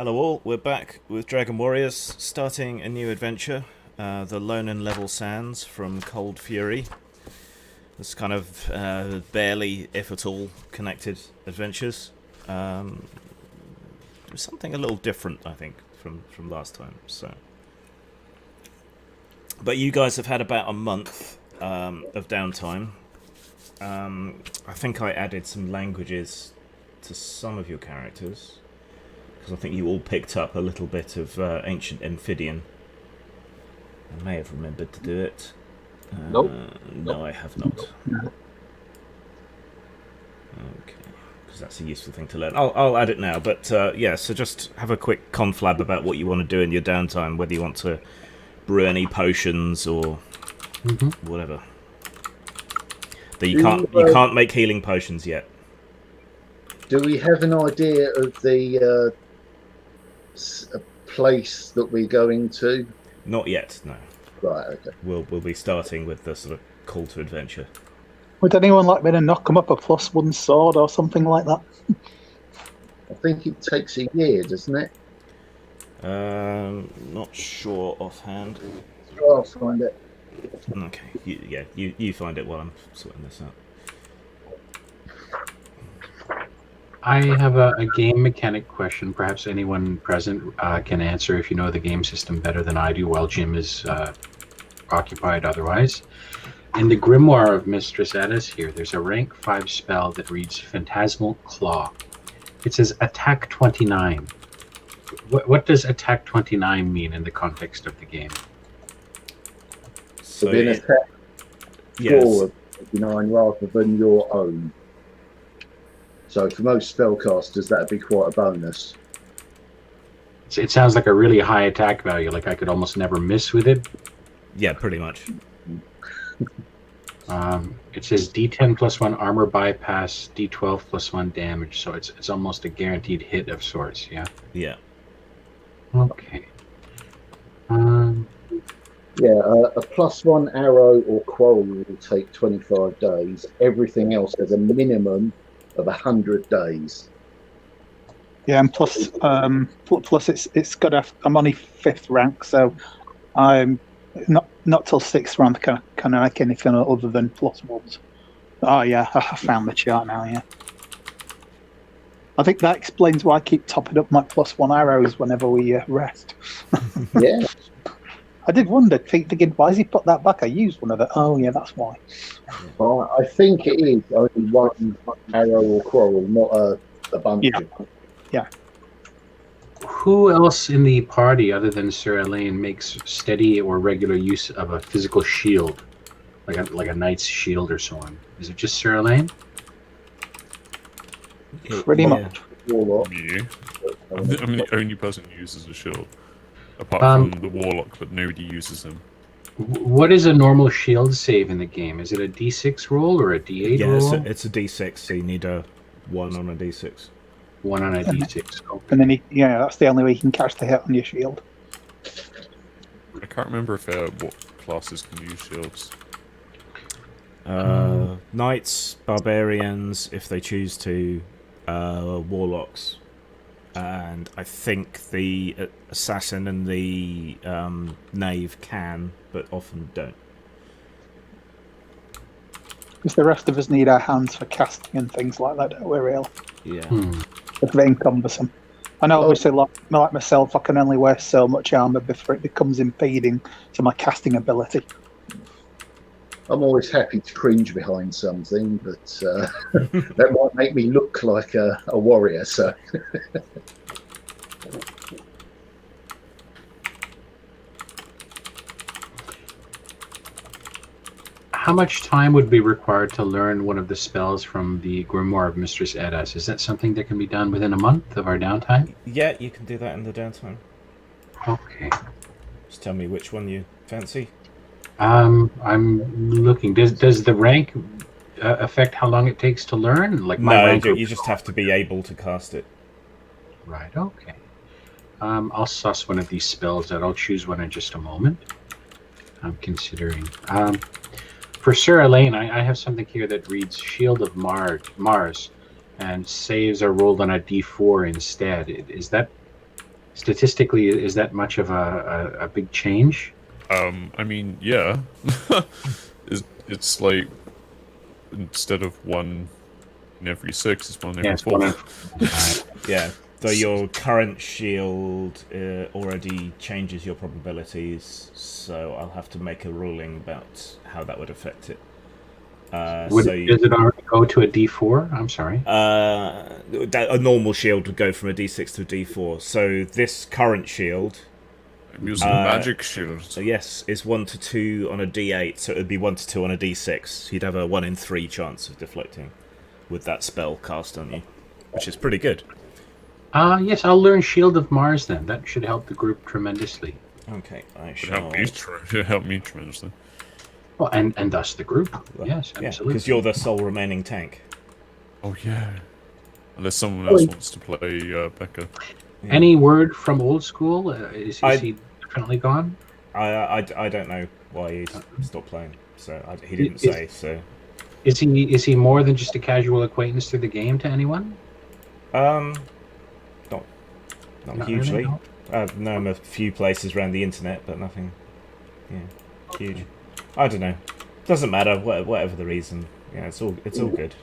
Hello all, we're back with Dragon Warriors, starting a new adventure, the Lone and Level Sands from Cold Fury. This kind of barely, if at all, connected adventures. Something a little different, I think, from last time. But you guys have had about a month of downtime. I think I added some languages to some of your characters, because I think you all picked up a little bit of ancient Amphibian. I may have remembered to do it. Nope. No, I have not. Okay, because that's a useful thing to learn. I'll add it now, but yeah, so just have a quick conflab about what you want to do in your downtime, whether you want to brew any potions or whatever. Though you can't make healing potions yet. Do we have an idea of the place that we're going to? Not yet, no. Right, okay. We'll be starting with the sort of call to adventure. Would anyone like me to knock them up a +1 sword or something like that? I think it takes a year, doesn't it? Not sure offhand. I'll find it. Okay, you find it while I'm sorting this out. I have a game mechanic question. Perhaps anyone present can answer if you know the game system better than I do, while Jim is occupied otherwise. In the Grimoire of Mistress Edis here, there's a rank 5 spell that reads Phantasmal Claw. It says attack 29. What does attack 29 mean in the context of the game? So an attack score of 29 rather than your own. So for most spellcasters, that'd be quite a bonus. It sounds like a really high attack value, like I could almost never miss with it. Yeah, pretty much. It says D10 +1 armor bypass, D12 +1 damage, so it's almost a guaranteed hit of sorts, yeah? Yeah. Okay. Yeah, a +1 arrow or quarrel will take 25 days. Everything else has a minimum of 100 days. Yeah, and plus it's got I'm only 5th rank, so I'm not till 6th rank can I make anything other than +1s. Oh yeah, I found the chart now. Yeah, I think that explains why I keep topping up my +1 arrows whenever we rest. Yeah. I did wonder, thinking, why has he put that back? I used one of it. Oh yeah, that's why. I think it is only one arrow or quarrel, not a bunch. Yeah. Who else in the party, other than Sir Elaine, makes steady or regular use of a physical shield, like a knight's shield or so on? Is it just Sir Elaine? Pretty much. You. I'm the only person who uses a shield, apart from the warlock, but nobody uses them. What is a normal shield save in the game? Is it a D6 roll or a D8 roll? Yeah, it's a D6, so you need a 1 on a D6. 1 on a D6. Okay. And then that's the only way you can catch the hit on your shield. I can't remember if what classes can use shields. Knights, barbarians, if they choose to, warlocks, and I think the assassin and the knave can, but often don't. Because the rest of us need our hands for casting and things like that, don't we, really? Yeah. It's very cumbersome. I know, obviously, like myself, I can only wear so much armour before it becomes impeding to my casting ability. I'm always happy to cringe behind something, but that might make me look like a warrior, so... How much time would be required to learn one of the spells from the Grimoire of Mistress Edis? Is that something that can be done within a month of our downtime? Yeah, you can do that in the downtime. Okay. Just tell me which one you fancy. I'm looking. Does the rank affect how long it takes to learn? Like my rank? You just have to be able to cast it. Right. Okay. I'll suss one of these spells out. I'll choose one in just a moment. I'm considering. For Sir Elaine, I have something here that reads Shield of Mars, and saves are rolled on a D4 instead. Is that statistically, is that much of a big change? I mean, yeah. It's like instead of one in every 6, it's one in every Yes, 4. Yeah. Though your current shield already changes your probabilities, so I'll have to make a ruling about how that would affect it. Does it already go to a D4? I'm sorry. A normal shield would go from a D6 to a D4. So this current shield, I'm using a magic shield. yes, is 1 to 2 on a D8, so it would be 1 to 2 on a D6. You'd have a 1 in 3 chance of deflecting with that spell cast on you, which is pretty good. Yes, I'll learn Shield of Mars then. That should help the group tremendously. Okay, I It shall. helped me tremendously. Well, and thus the group. Yes, Yeah, absolutely. because you're the sole remaining tank. Oh yeah. Unless someone else wants to play Becca. Yeah. Any word from old school? Is he definitely gone? I don't know why he's stopped playing, so he didn't say. So is he more than just a casual acquaintance to the game to anyone? not Not hugely. really, no? I've known him a few places around the internet, but nothing. Yeah, huge. I don't know. Doesn't matter. Whatever the reason. Yeah, it's all good.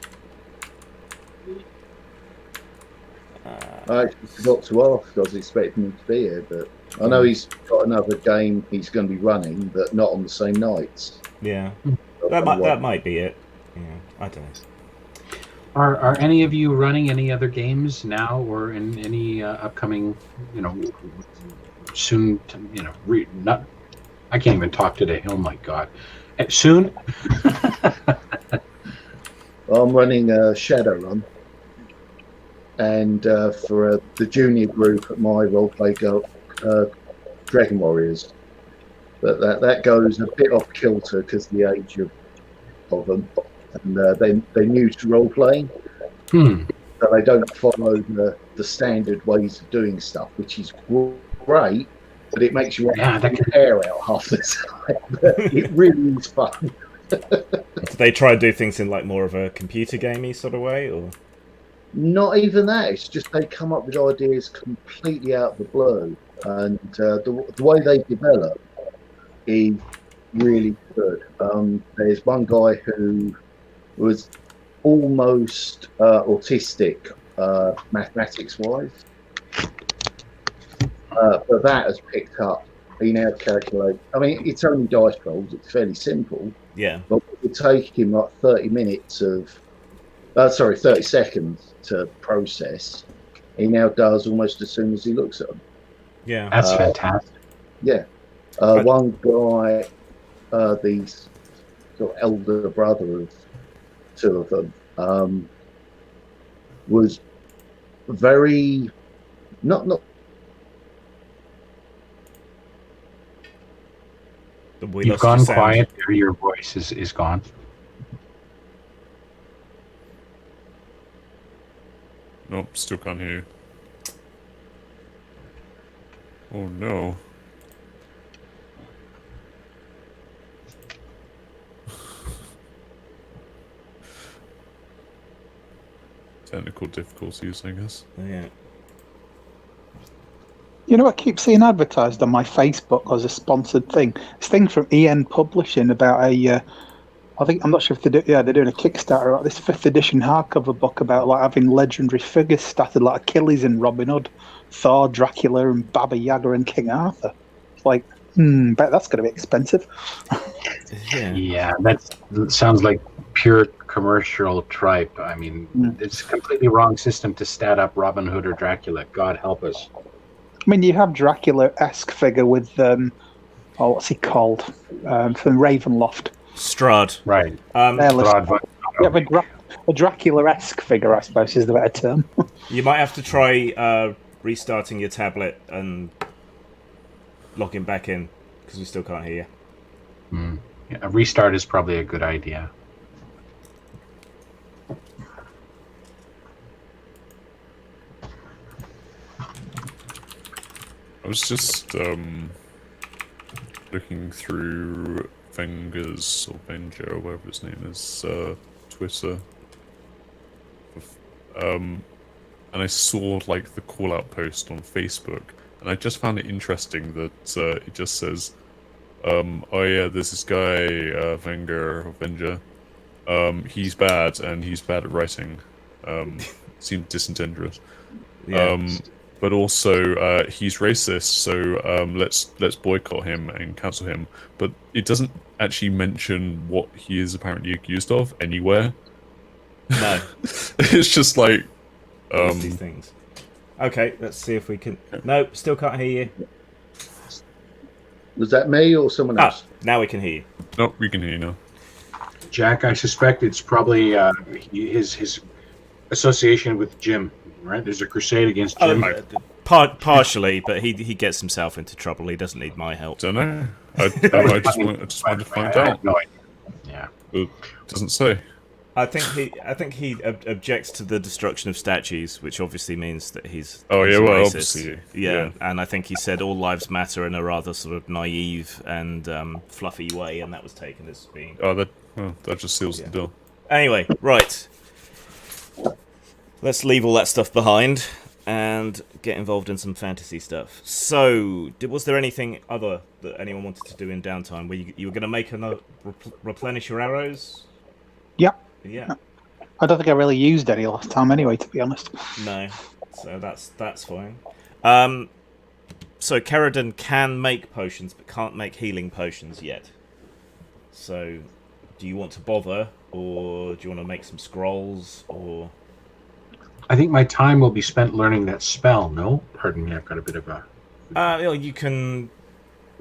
I actually forgot to ask. I was expecting him to be here, but I know he's got another game he's going to be running, but not on the same nights. Yeah, that might be it. Yeah, I don't know. Are any of you running any other games now, or in any upcoming, soon? Not. I can't even talk today. Oh my god! Soon. I'm running a Shadowrun, and for the junior group at my roleplay go Dragon Warriors, but that goes a bit off kilter because of the age of them, and they're new to role playing, so they don't follow the standard ways of doing stuff, which is great, but it makes you want to pull your hair out half the time. It really is fun. Do they try and do things in like more of a computer gamey sort of way, or? Not even that. It's just they come up with ideas completely out of the blue, and the way they develop is really good. There's one guy who was almost autistic, mathematics-wise, but that has picked up. He now calculates. I mean, it's only dice rolls. It's fairly simple. Yeah. But it would take him like 30 seconds to process. He now does almost as soon as he looks at them. Yeah. That's fantastic. Yeah. One guy, the sort of elder brother of two of them, was very not. You've gone quiet. Your voice is gone. Nope, still can't hear you. Oh no. Technical difficulties, I guess. Yeah. You know, I keep seeing advertised on my Facebook as a sponsored thing. This thing from EN Publishing about I'm not sure if they're doing a Kickstarter about this 5th edition hardcover book about like having legendary figures started like Achilles and Robin Hood, Thor, Dracula, and Baba Yaga and King Arthur. It's like, bet that's going to be expensive. Yeah, that sounds like pure commercial tripe. I mean, it's a completely wrong system to stat up Robin Hood or Dracula. God help us. I mean, you have Dracula-esque figure with, what's he called? From Ravenloft. Strahd. Right. You have a Dracula-esque figure, I suppose, is the better term. You might have to try restarting your tablet and logging back in, because we still can't hear you. Yeah, a restart is probably a good idea. I was just looking through Venger's or Venger or whatever his name is, Twitter, and I saw like the call out post on Facebook and I just found it interesting that it just says, "Oh yeah, there's this guy Avenger. He's bad, and he's bad at writing. Seems disingenuous. Yeah. But also he's racist, so let's boycott him and cancel him." But it doesn't actually mention what he is apparently accused of anywhere. No. It's just like These things. Okay, let's see if we can. No, still can't hear you. Was that me or someone else? Now we can hear you. no, we can hear you now. Jack, I suspect it's probably his association with Jim. Right? There's a crusade against Jim. Partially, but he gets himself into trouble. He doesn't need my help. Don't know. I just wanted to find out. No idea. Yeah. It doesn't say. I think he objects to the destruction of statues, which obviously means that he's Oh he's yeah, a well racist. obviously. Yeah, and I think he said all lives matter in a rather sort of naive and fluffy way, and that was taken as being. Oh, that just seals the deal. Anyway, right. Let's leave all that stuff behind and get involved in some fantasy stuff. So, was there anything other that anyone wanted to do in downtime? Were you were going to make another replenish your arrows? Yeah. Yeah. I don't think I really used any last time anyway, to be honest. No. So that's fine. So Caradon can make potions, but can't make healing potions yet. So, do you want to bother, or do you want to make some scrolls, or? I think my time will be spent learning that spell. No, pardon me. I've got a bit of a. You can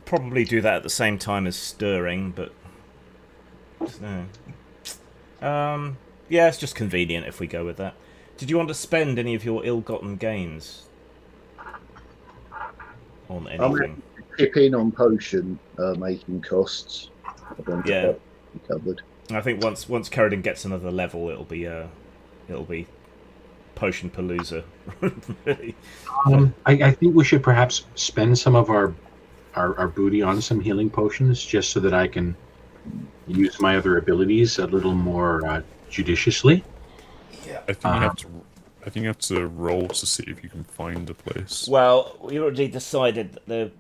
probably do that at the same time as stirring, but no. Yeah, it's just convenient if we go with that. Did you want to spend any of your ill-gotten gains on anything? Chip in on potion making costs. I don't Yeah. think that'll be covered. I think once Caradon gets another level, it'll be potion palooza. Really. I think we should perhaps spend some of our booty on some healing potions, just so that I can use my other abilities a little more judiciously. I think you have to roll to see if you can find a place. Well, we already decided that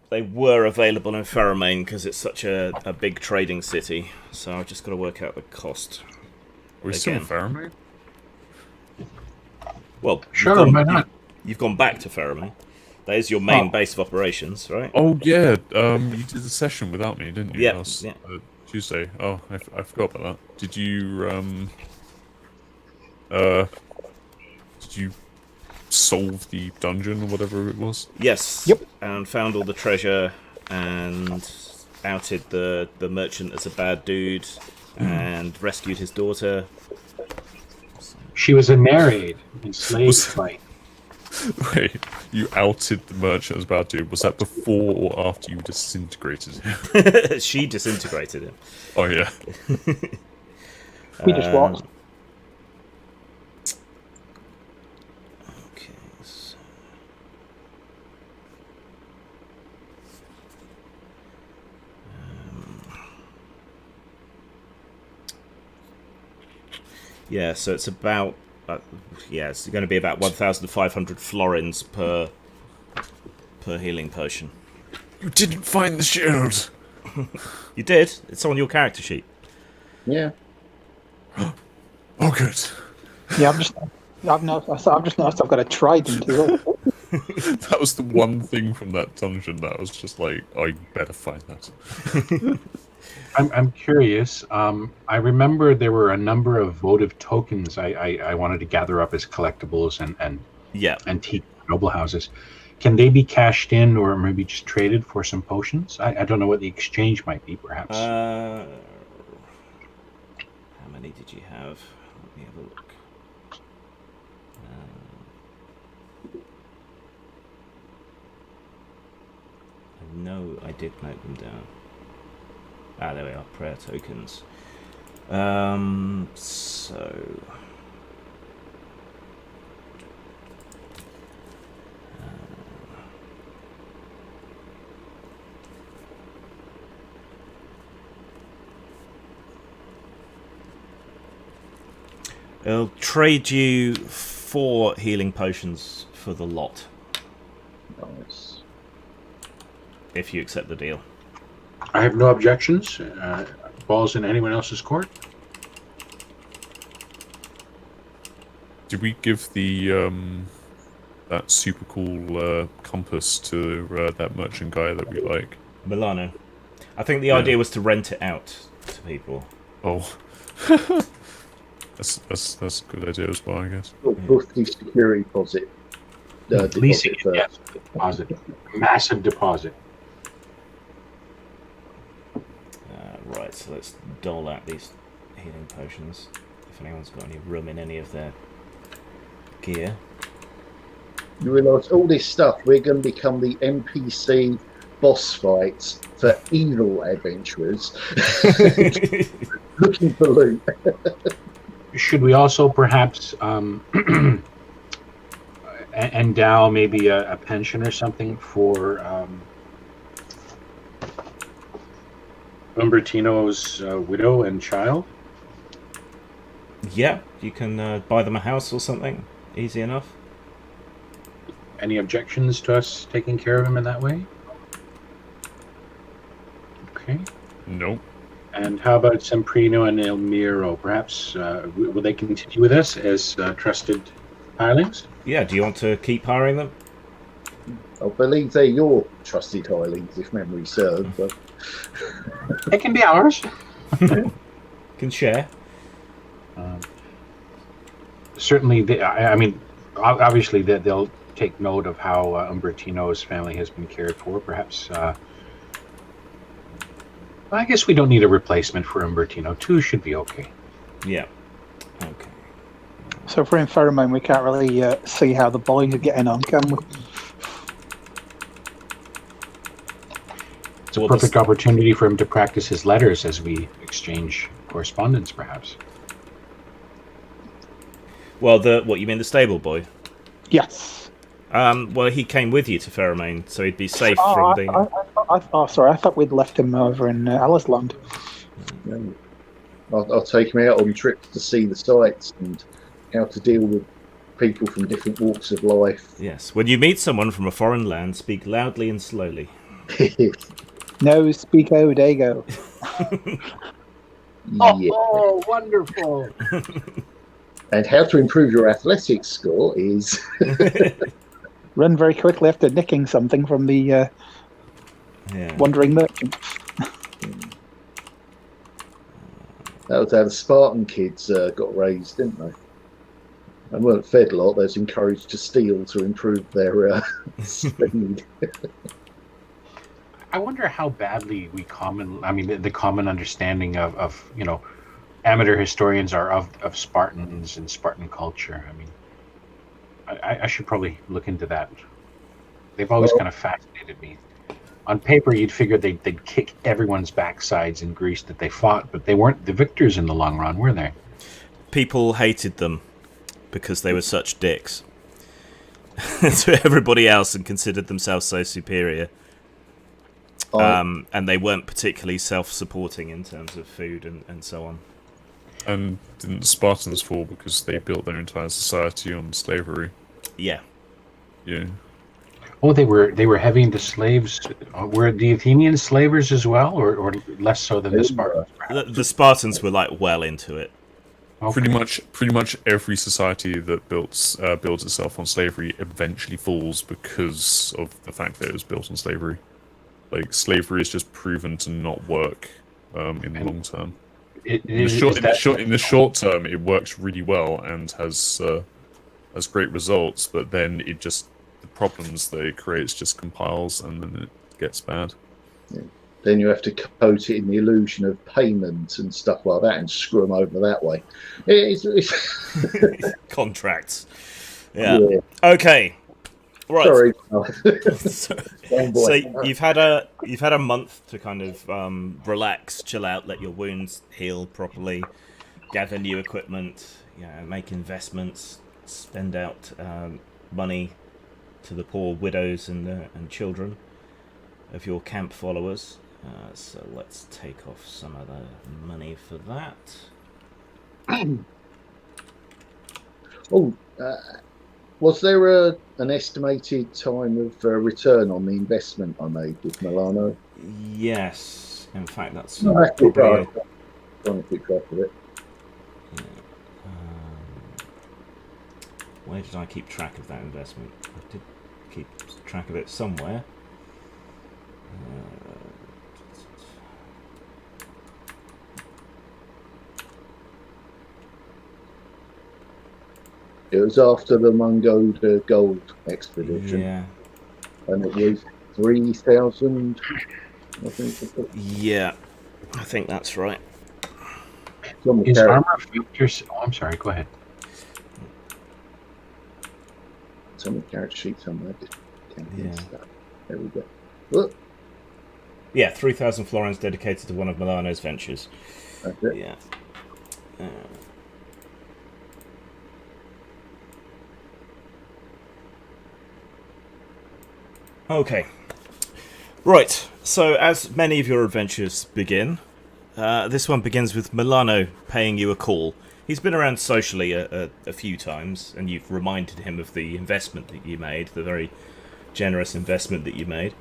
they were available in Faramane because it's such a big trading city. So I've just got to work out the cost. Are we still in again. Faramane? Well, Sure, why not? You've gone back to Faramane. That is your main base of operations, right? Oh yeah, you did the session without me, didn't you? Yeah, Last, yeah. Tuesday. Oh, I forgot about that. Did you solve the dungeon or whatever it was? Yes. Yep. And found all the treasure and outed the merchant as a bad dude and rescued his daughter. She was a Nereid, enslaved by. Wait, you outed the merchant as a bad dude. Was that before or after you disintegrated him? She disintegrated him. Oh yeah. We just watched. Okay. So. Yeah, so it's about it's going to be about 1,500 florins per healing potion. You didn't find the shield. You did. It's on your character sheet. Yeah. Oh, good. Yeah, I've noticed I've got a trident as well. That was the one thing from that dungeon that was just like, I better find that. I'm curious. I remember there were a number of votive tokens I wanted to gather up as collectibles and Yeah. antique noble houses. Can they be cashed in or maybe just traded for some potions? I don't know what the exchange might be, perhaps. How many did you have? Let me have a look. No, I did note them down. There we are, prayer tokens. So... I'll trade you 4 healing potions for the lot. Nice. if you accept the deal. I have no objections. Ball's in anyone else's court. Did we give the that super cool compass to that merchant guy that we like? Milano. I think the Yeah. idea was to rent it out to people. Oh, that's a good idea as well, I guess. Both the security deposit. Leasing it, Deposit yes. Deposit. Massive deposit. Right, so let's dole out these healing potions. If anyone's got any room in any of their gear. You realise all this stuff, we're going to become the NPC boss fights for evil adventurers looking for loot. Should we also perhaps endow maybe a pension or something for Umbertino's widow and child? Yeah, you can buy them a house or something. Easy enough. Any objections to us taking care of him in that way? Okay. Nope. And how about Semprino and Elmiro? Perhaps will they continue with us as trusted hirelings? Yeah, do you want to keep hiring them? I believe they're your trusted hirelings, if memory serves. But They can be ours. Can share. Certainly, I mean, obviously they'll take note of how Umbertino's family has been cared for. Perhaps, I guess we don't need a replacement for Umbertino. 2 should be okay. Yeah. Okay. So for in pheromone, we can't really see how the boys are getting on, can we? It's a perfect opportunity for him to practice his letters as we exchange correspondence, perhaps. Well, what you mean, the stable boy? Yes. Well, he came with you to Pheromone, so he'd be safe from being. Sorry, I thought we'd left him over in Alisland. I'll take him out on trips to see the sights and how to deal with people from different walks of life. Yes. When you meet someone from a foreign land, speak loudly and slowly. No, speak Dago. Yeah. Oh, wonderful! And how to improve your athletics score is Run very quickly after nicking something from the wandering merchant. that was how the Spartan kids got raised, didn't they? They weren't fed a lot. They was encouraged to steal to improve their speed. I wonder how badly the common understanding of amateur historians are of Spartans and Spartan culture. I mean, I should probably look into that. They've always kind of fascinated me. On paper, you'd figure they'd kick everyone's backsides in Greece that they fought, but they weren't the victors in the long run, were they? People hated them because they were such dicks to everybody else and considered themselves so superior. And they weren't particularly self-supporting in terms of food and so on. And didn't the Spartans fall because they built their entire society on slavery? Yeah. Yeah. Oh, they were heavy into slaves. Were the Athenians slavers as well, or less so than the Spartans? The Spartans were like well into it. Okay. Pretty much every society that builds itself on slavery eventually falls because of the fact that it was built on slavery. Like, slavery is just proven to not work in the long term. In the short term, it works really well and has great results, but then the problems that it creates just compiles and then it gets bad. Yeah. Then you have to coat it in the illusion of payment and stuff like that and screw them over that way. It's Contracts. Yeah. Okay. Right. Sorry. So you've had a month to kind of relax, chill out, let your wounds heal properly, gather new equipment, make investments, spend out money to the poor widows and children of your camp followers. So let's take off some of the money for that. Was there an estimated time of return on the investment I made with Milano? Yes, in fact, that's No, that's it. probably I'm trying to keep track of it. Where did I keep track of that investment? I did keep track of it somewhere. It was after the Mungoda Gold expedition, Yeah. and it was 3,000. I think. Yeah, I think that's right. Is armor features? Oh, I'm sorry. Go ahead. It's on the character sheet somewhere. Yeah. There we go. Look. Yeah, 3,000 florins dedicated to one of Milano's ventures. That's it. Yeah. Okay. Right, so as many of your adventures begin, this one begins with Milano paying you a call. He's been around socially a few times, and you've reminded him of the investment that you made, the very generous investment that you made.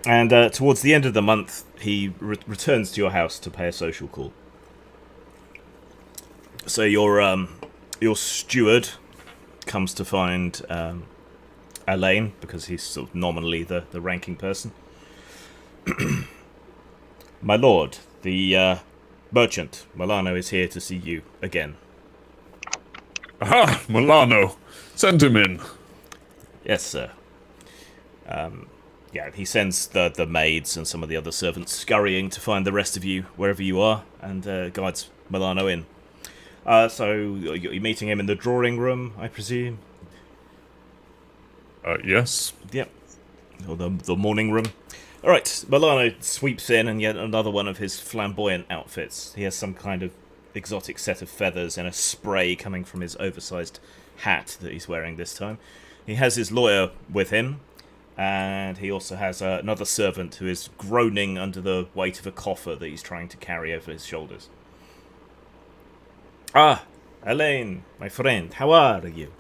And towards the end of the month, he returns to your house to pay a social call. So your steward comes to find Elaine, because he's sort of nominally the ranking person. My lord, the merchant, Milano, is here to see you again. Aha! Milano! Send him in. Yes, sir. Yeah, he sends the maids and some of the other servants scurrying to find the rest of you wherever you are, and guides Milano in. So you're meeting him in the drawing room, I presume? Yes. Yep. Or the morning room. Alright, Milano sweeps in, and yet another one of his flamboyant outfits. He has some kind of exotic set of feathers and a spray coming from his oversized hat that he's wearing this time. He has his lawyer with him, and he also has another servant who is groaning under the weight of a coffer that he's trying to carry over his shoulders. Ah, Elaine, my friend, how are you?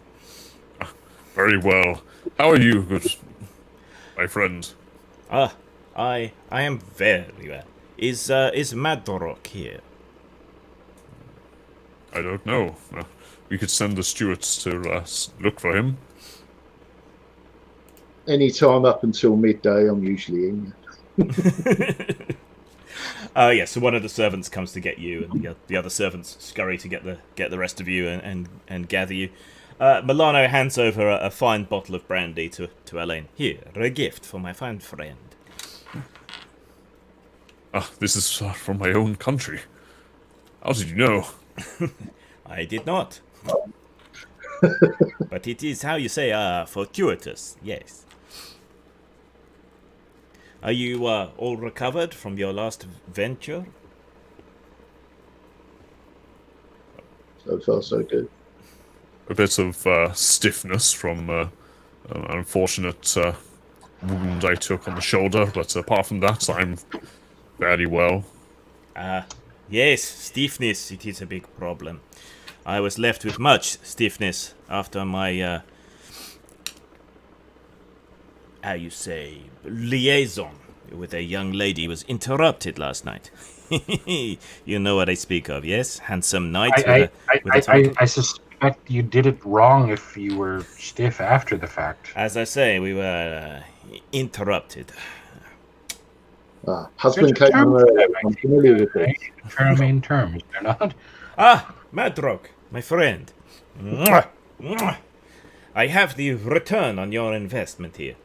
Very well. How are you, good my friend? Ah, I am very well. Is Madrock here? I don't know. We could send the stewards to look for him. Any time up until midday, I'm usually in. Yeah, so one of the servants comes to get you, and the other servants scurry to get the rest of you and gather you. Milano hands over a fine bottle of brandy to Elaine. Here, a gift for my fine friend. This is from my own country. How did you know? I did not. But it is, how you say, fortuitous, yes. Are you all recovered from your last venture? So far, so good. A bit of stiffness from an unfortunate wound I took on the shoulder, but apart from that, I'm fairly well. Yes, stiffness, it is a big problem. I was left with much stiffness after my, how you say, liaison with a young lady was interrupted last night. You know what I speak of, yes? Handsome knight I suspect you did it wrong if you were stiff after the fact. As I say, we were interrupted. Husband came on. I'm familiar with it. Term terms, they're not. Ah, Madrock, my friend. Mwah, mwah. I have the return on your investment here.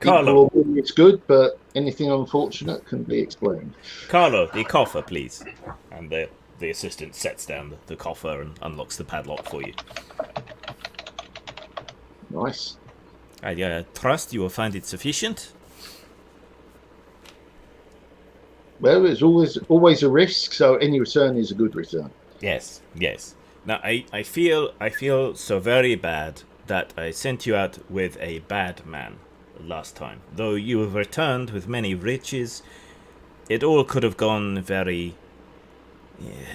Carlo. It's good, but anything unfortunate can be explained. Carlo, the coffer, please. And the assistant sets down the coffer and unlocks the padlock for you. Nice. I trust you will find it sufficient. Well, there's always a risk, so any return is a good return. Yes, yes. Now, I feel so very bad that I sent you out with a bad man last time. Though you have returned with many riches, it all could have gone very,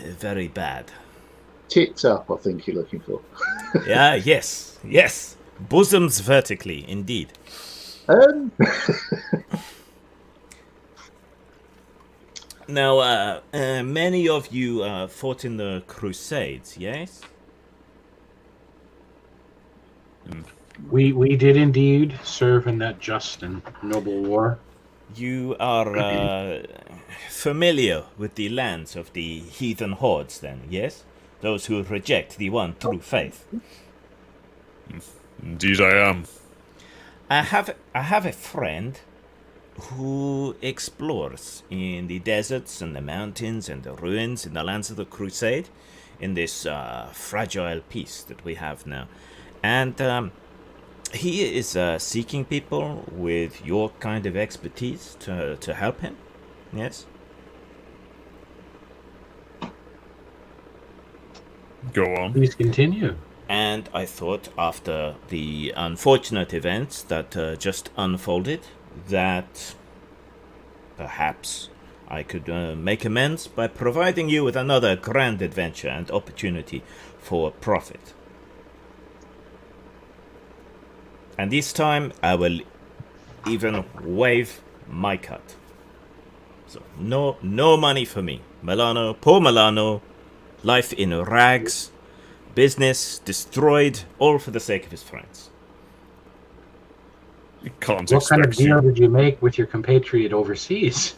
very bad. Tits up, I think you're looking for. Yeah, yes. Bosoms vertically, indeed. Now, many of you fought in the Crusades, yes? We did indeed serve in that just and noble war. You are familiar with the lands of the heathen hordes, then, yes? Those who reject the one true faith. Indeed, I am. I have a friend who explores in the deserts and the mountains and the ruins in the lands of the Crusade in this fragile peace that we have now. And he is seeking people with your kind of expertise to help him. Yes? Go on. Please continue. And I thought, after the unfortunate events that just unfolded, that perhaps I could make amends by providing you with another grand adventure and opportunity for profit. And this time I will even waive my cut. So no money for me. Milano, poor Milano, life in rags, business destroyed, all for the sake of his friends. You can't What kind of expect deal you. did you make with your compatriot overseas?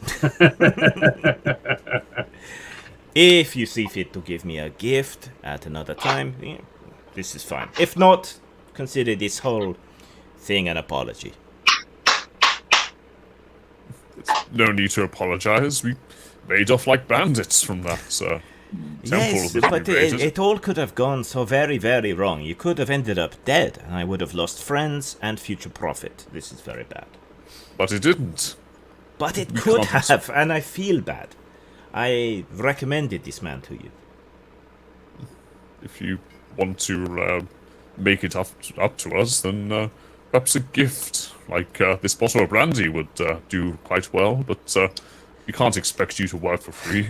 If you see fit to give me a gift at another time, this is fine. If not, consider this whole thing an apology. No need to apologize. We made off like bandits from that temple Yes, that but we raided. it all could have gone so very, very wrong. You could have ended up dead, and I would have lost friends and future profit. This is very bad. But it didn't. But it We could can't. have, and I feel bad. I recommended this man to you. If you want to make it up to us, then perhaps a gift like this bottle of brandy would do quite well. But we can't expect you to work for free.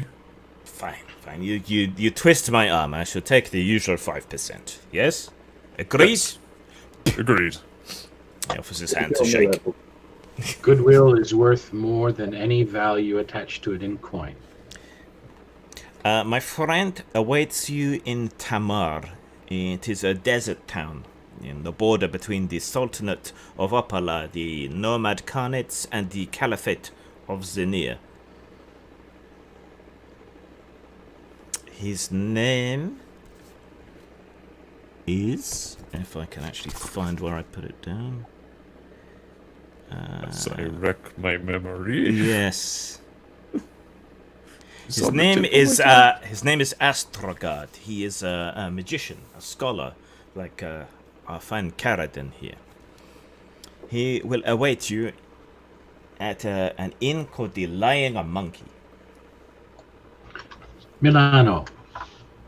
Fine. You twist my arm. I should take the usual 5%. Yes? Agreed? Yes. Agreed. He offers his hand to shake. Goodwill is worth more than any value attached to it in coin. My friend awaits you in Tamar. It is a desert town in the border between the Sultanate of Uppala, the Nomad Khanates, and the Caliphate of Zenir. His name is, if I can actually find where I put it down. As I wreck my memory. Yes. Is His that name the is temple Astrogard. He is a magician, a scholar, like our fine Karadin here. He will await you at an inn called the Lying Monkey. Milano,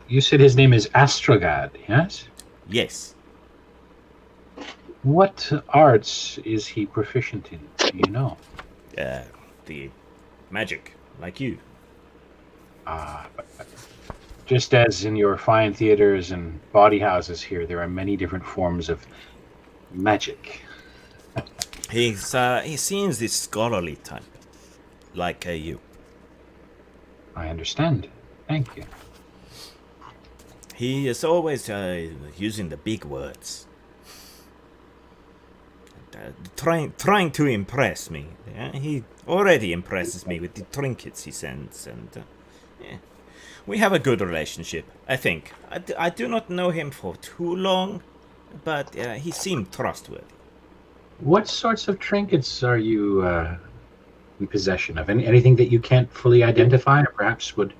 you said his name is Astrogad, yes? Yes. What arts is he proficient in? Do you know? The magic, like you. Just as in your fine theaters and bawdy houses here, there are many different forms of magic. He seems this scholarly type, like you. I understand. Thank you. He is always using the big words. Trying to impress me. He already impresses me with the trinkets he sends, and we have a good relationship, I think. I do not know him for too long, but he seemed trustworthy. What sorts of trinkets are you in possession of? Anything that you can't fully identify, or perhaps would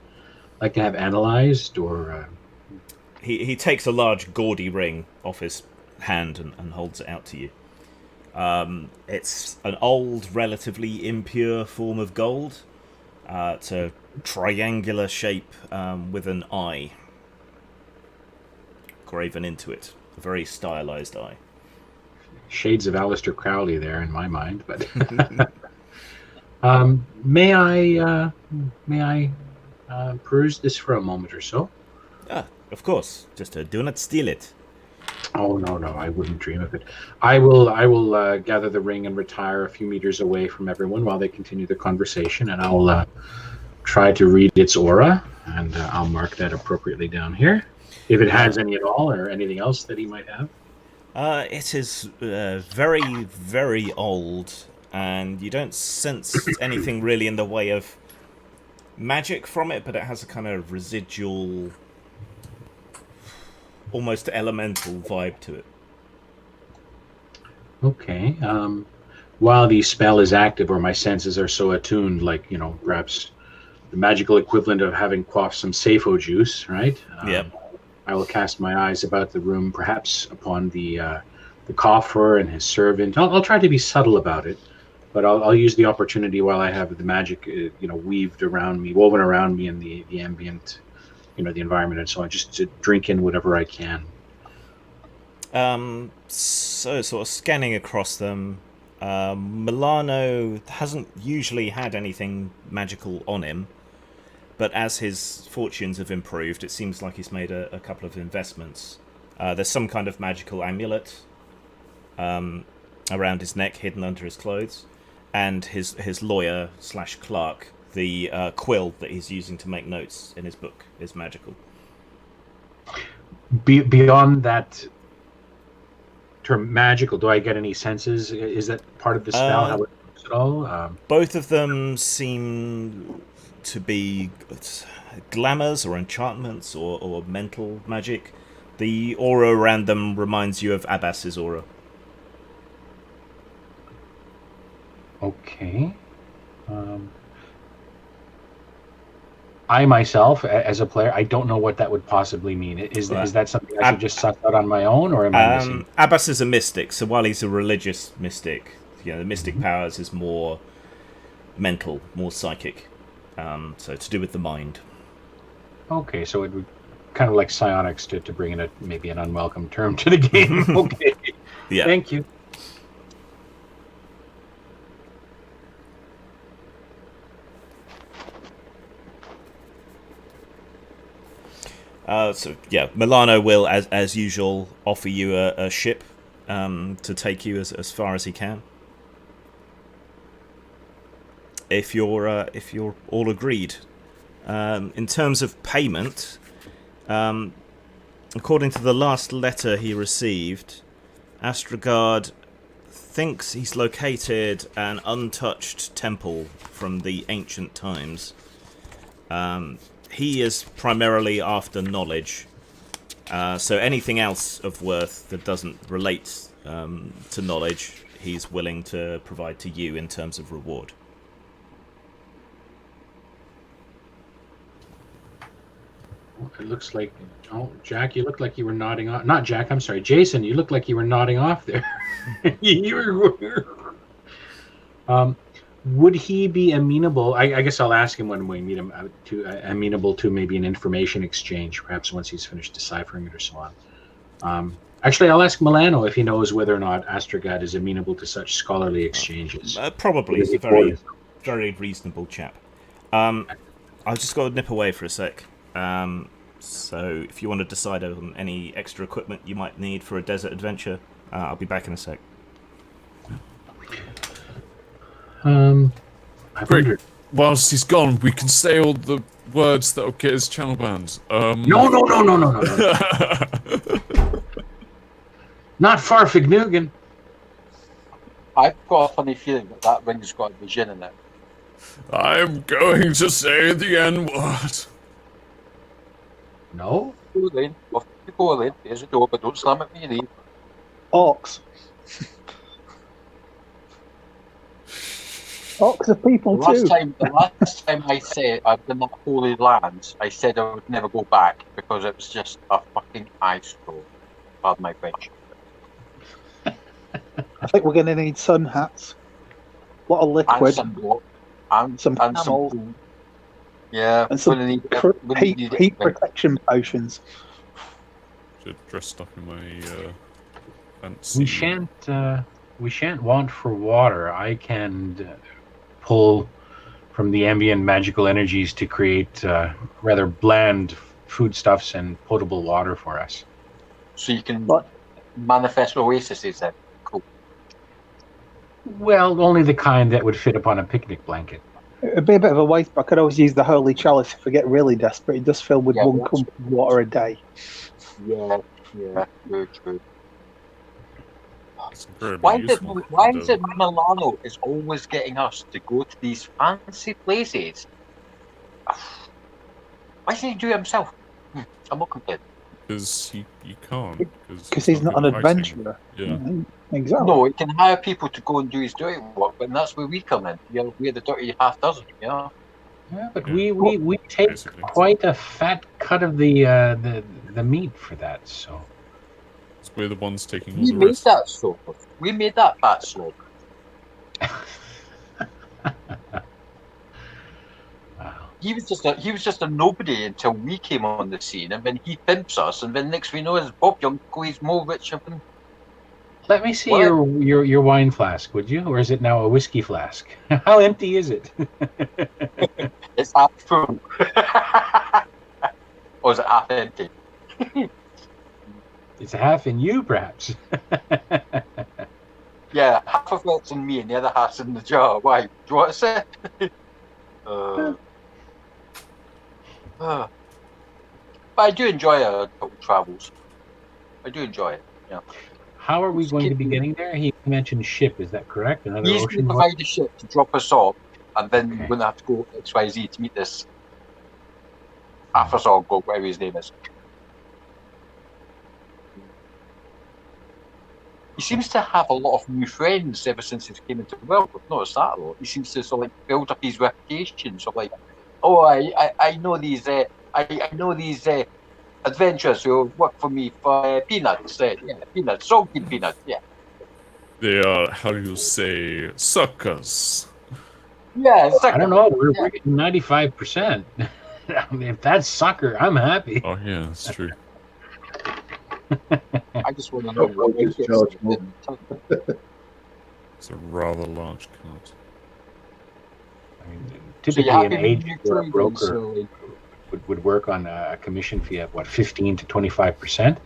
like to have analyzed, or... He takes a large gaudy ring off his hand and holds it out to you. It's an old, relatively impure form of gold. It's a triangular shape with an eye graven into it. A very stylized eye. Shades of Aleister Crowley there in my mind, but... may I peruse this for a moment or so? Of course. Just do not steal it. Oh no, I wouldn't dream of it. I will gather the ring and retire a few meters away from everyone while they continue the conversation, and I'll try to read its aura, and I'll mark that appropriately down here, if it has any at all, or anything else that he might have. It is very, very old, and you don't sense anything really in the way of magic from it, but it has a kind of residual, almost elemental vibe to it. Okay. While the spell is active, or my senses are so attuned, like, perhaps the magical equivalent of having quaffed some Safo juice, right? I will cast my eyes about the room, perhaps upon the coffer and his servant. I'll try to be subtle about it, but I'll use the opportunity while I have the magic, woven around me in the ambient, the environment and so on, just to drink in whatever I can. So sort of scanning across them, Milano hasn't usually had anything magical on him, but as his fortunes have improved, it seems like he's made a couple of investments. There's some kind of magical amulet around his neck, hidden under his clothes, and his lawyer/clerk, the quill that he's using to make notes in his book, is magical. Beyond that term magical, do I get any senses? Is that part of the spell? How it works at all? Both of them seem to be glamours or enchantments or mental magic. The aura around them reminds you of Abbas's aura. Okay. I myself, as a player, I don't know what that would possibly mean. Is that something I should just suss out on my own, or am I missing? Abbas is a mystic, so while he's a religious mystic, the mystic powers is more mental, more psychic. So to do with the mind. Okay, so it would kind of like psionics to bring in maybe an unwelcome term to the game. Okay. Yeah. Thank you. Milano will, as usual, offer you a ship to take you as far as he can. If you're all agreed. In terms of payment, according to the last letter he received, Astrogard thinks he's located an untouched temple from the ancient times. He is primarily after knowledge, so anything else of worth that doesn't relate to knowledge, he's willing to provide to you in terms of reward. It looks like, Jack, you look like you were nodding off. Not Jack, I'm sorry, Jason, you look like you were nodding off there. Would he be amenable? I guess I'll ask him when we meet him. Amenable to maybe an information exchange, perhaps once he's finished deciphering it or so on. Actually, I'll ask Milano if he knows whether or not Astrogad is amenable to such scholarly exchanges. Probably, he's a very, very reasonable chap. I've just got to nip away for a sec. So if you want to decide on any extra equipment you might need for a desert adventure, I'll be back in a sec. Great. Whilst he's gone, we can say all the words that'll get his channel banned. No. Not Farfignugan. I've got a funny feeling that ring's got a gin in it. I'm going to say the N-word. No? Go then. Off you go then. There's a door, but don't slam it when you leave. Orcs. Orcs are people too. The last time I said I've been that Holy Land, I said I would never go back because it was just a fucking ice scroll. Pardon my French. I think we're going to need sun hats. What a liquid. And some camels. Yeah, and some heat protection potions. Should dress up in my fancy. We shan't want for water. I can pull from the ambient magical energies to create rather bland foodstuffs and potable water for us. So you can But manifest oases then. Cool. Well, only the kind that would fit upon a picnic blanket. it'd be a bit of a waste, but I could always use the holy chalice if I get really desperate. It does fill with Yeah, one that's- cup of water a day. Yeah, very true. It's incredibly Why is it useful. Milano is always getting us to go to these fancy places? Why doesn't he do it himself? I'm not complaining. Because you can't. Because he's not an adventurer. Yeah. Exactly. No, he can hire people to go and do his dirty work, but that's where we come in. You know, we're the dirty half dozen, you know? Yeah, but Yeah. we take Basically. quite a fat cut of the meat for that. So We're the ones taking all We the made risk. that slog. We made that fat slog. wow. He was just a nobody until we came on the scene, and then he pimps us, and then next we know is Bob Youngco is more richer than. Let me see What? your wine flask, would you? Or is it now a whiskey flask? How empty is it? It's half full. Or is it half empty? It's half in you, perhaps. Yeah, half of it's in me and the other half's in the jar. Why? Do you want to say? But I do enjoy our travels. I do enjoy it. Yeah. How are we going to be getting there? He mentioned ship. Is that correct? Another He's going to ocean? provide a ship to drop us off, and then Okay. we're going to have to go XYZ to meet this Afrasol, whatever his name is. He seems to have a lot of new friends ever since he came into the world. I've noticed that a lot. He seems to sort of like build up his reputation. So like, oh, I know these I know these adventurers who work for me for peanuts. Yeah, peanuts, salty peanuts. Yeah, They are, how do you say, suckers. yeah. It's like, I don't know. We're Yeah. getting 95%. If that's sucker, I'm happy. Oh yeah, that's true. I just want to know Oh, what just charge more. It's a rather large cut. I mean, So you're typically, happy an with agent your or a trade, broker so, like, would work on a commission fee of what, 15 to 25%,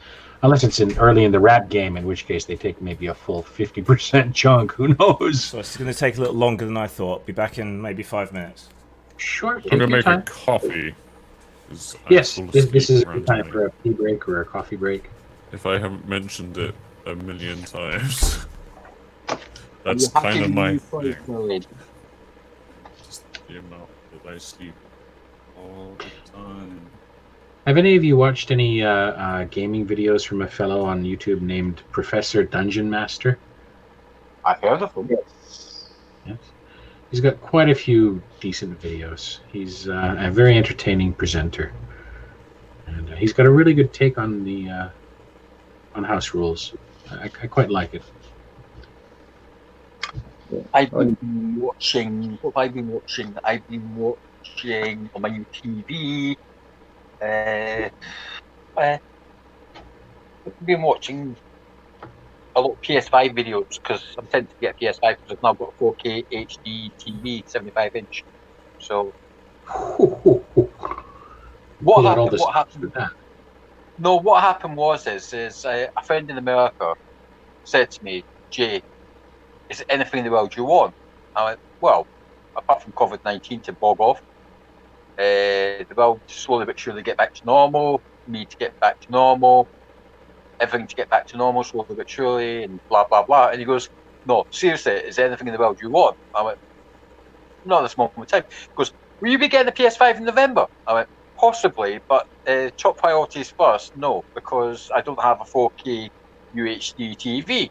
unless it's early in the rap game, in which case they take maybe a full 50% chunk. Who knows? So it's going to take a little longer than I thought. Be back in maybe 5 minutes. Sure. I'm Take gonna your make time. a coffee. 'Cause I'm Yes, full of this sleep is a around good time tonight. for a tea break or a coffee break. If I haven't mentioned it a million times, that's you're happy kind of with my your thing. trade, Lloyd? Just the amount that I sleep all the time. Have any of you watched any gaming videos from a fellow on YouTube named Professor Dungeon Master? I've heard of them. Yes. He's got quite a few decent videos. He's a very entertaining presenter, and he's got a really good take on the on house rules. I quite like it. I've been watching. What have I been watching? I've been watching on my new TV. I've been watching a lot of PS5 videos because I'm tempted to get a PS5 because I've now got a 4K HD TV, 75 inch. So Pull what out all happened? the What stops happened? with that. No, what happened was a friend in America said to me, Jay, is there anything in the world you want? I went, well, apart from COVID-19 to bog off, the world slowly but surely get back to normal, me to get back to normal, everything to get back to normal slowly but surely, and blah, blah, blah. And he goes, no, seriously, is there anything in the world you want? I went, not at this moment in time. He goes, will you be getting a PS5 in November? I went, possibly, but top priorities first, no, because I don't have a 4K UHD TV. He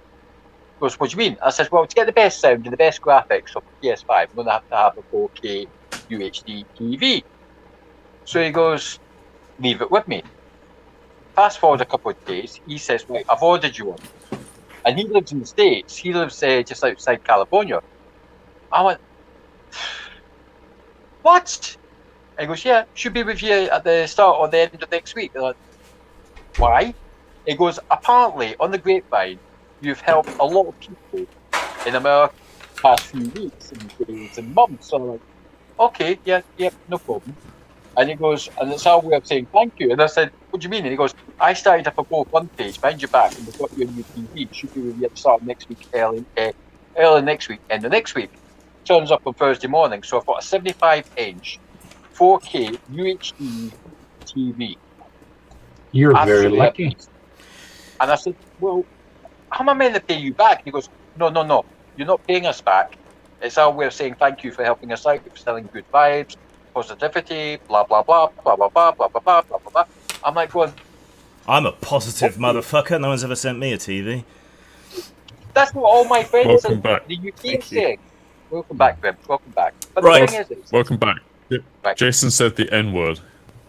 goes, what do you mean? I said, well, to get the best sound and the best graphics of PS5, I'm going to have a 4K UHD TV. So he goes, leave it with me. Fast forward a couple of days, he says, right, I've ordered you one. And he lives in the States. He lives just outside California. I went, what? And he goes, yeah, should be with you at the start or the end of next week. I'm like, why? He goes, apparently, on the grapevine, you've helped a lot of people in America the past few weeks and days and months. So I'm like, okay, yeah, no problem. And he goes, and it's our way of saying thank you. And I said, what do you mean? And he goes, I started up a GoFund page behind your back, and we've got your new TV. It should be with you at the start of next week, early next week, end of next week. Turns up on Thursday morning. So I've got a 75-inch 4K UHD TV. You're very Absolutely lucky. amazing. And I said, well, how am I meant to pay you back? And he goes, no, you're not paying us back. It's our way of saying thank you for helping us out, for selling good vibes, positivity, blah, blah, blah, blah, blah, blah, blah, blah, blah, blah, blah, blah. I'm like going, I'm a positive motherfucker. No one's ever sent me a TV. that's what all my friends Welcome in back. the UK Thank say. Welcome back, Grim. Welcome back. But Right. the thing is, Welcome back. Right. Jason said the N word.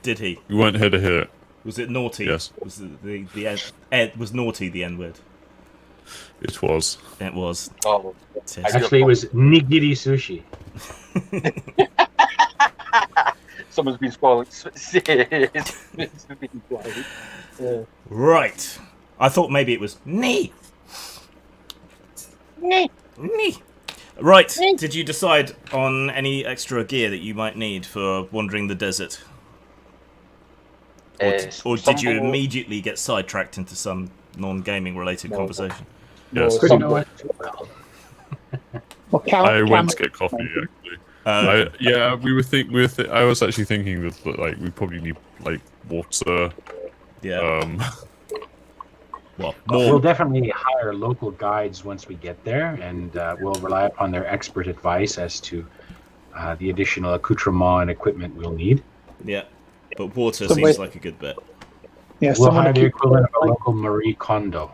Did he? We weren't here to hear it. Was it naughty? Yes. Was was naughty the N word? It was. It was. oh, Actually, it was nigiri sushi. someone's been spoiling. Right. I thought maybe it was knee. Knee. Right. Did you decide on any extra gear that you might need for wandering the desert? Or did you immediately get sidetracked into some non-gaming related conversation? Yes. Pretty You know what? Well, I went to get coffee actually. I was actually thinking that like we probably need like water. Yeah. Well, We'll more. definitely hire local guides once we get there, and we'll rely upon their expert advice as to the additional accoutrement and equipment we'll need. Yeah. But water So seems wait- like a good bet. Yeah, We'll someone hire to the keep equivalent of a local Marie Kondo.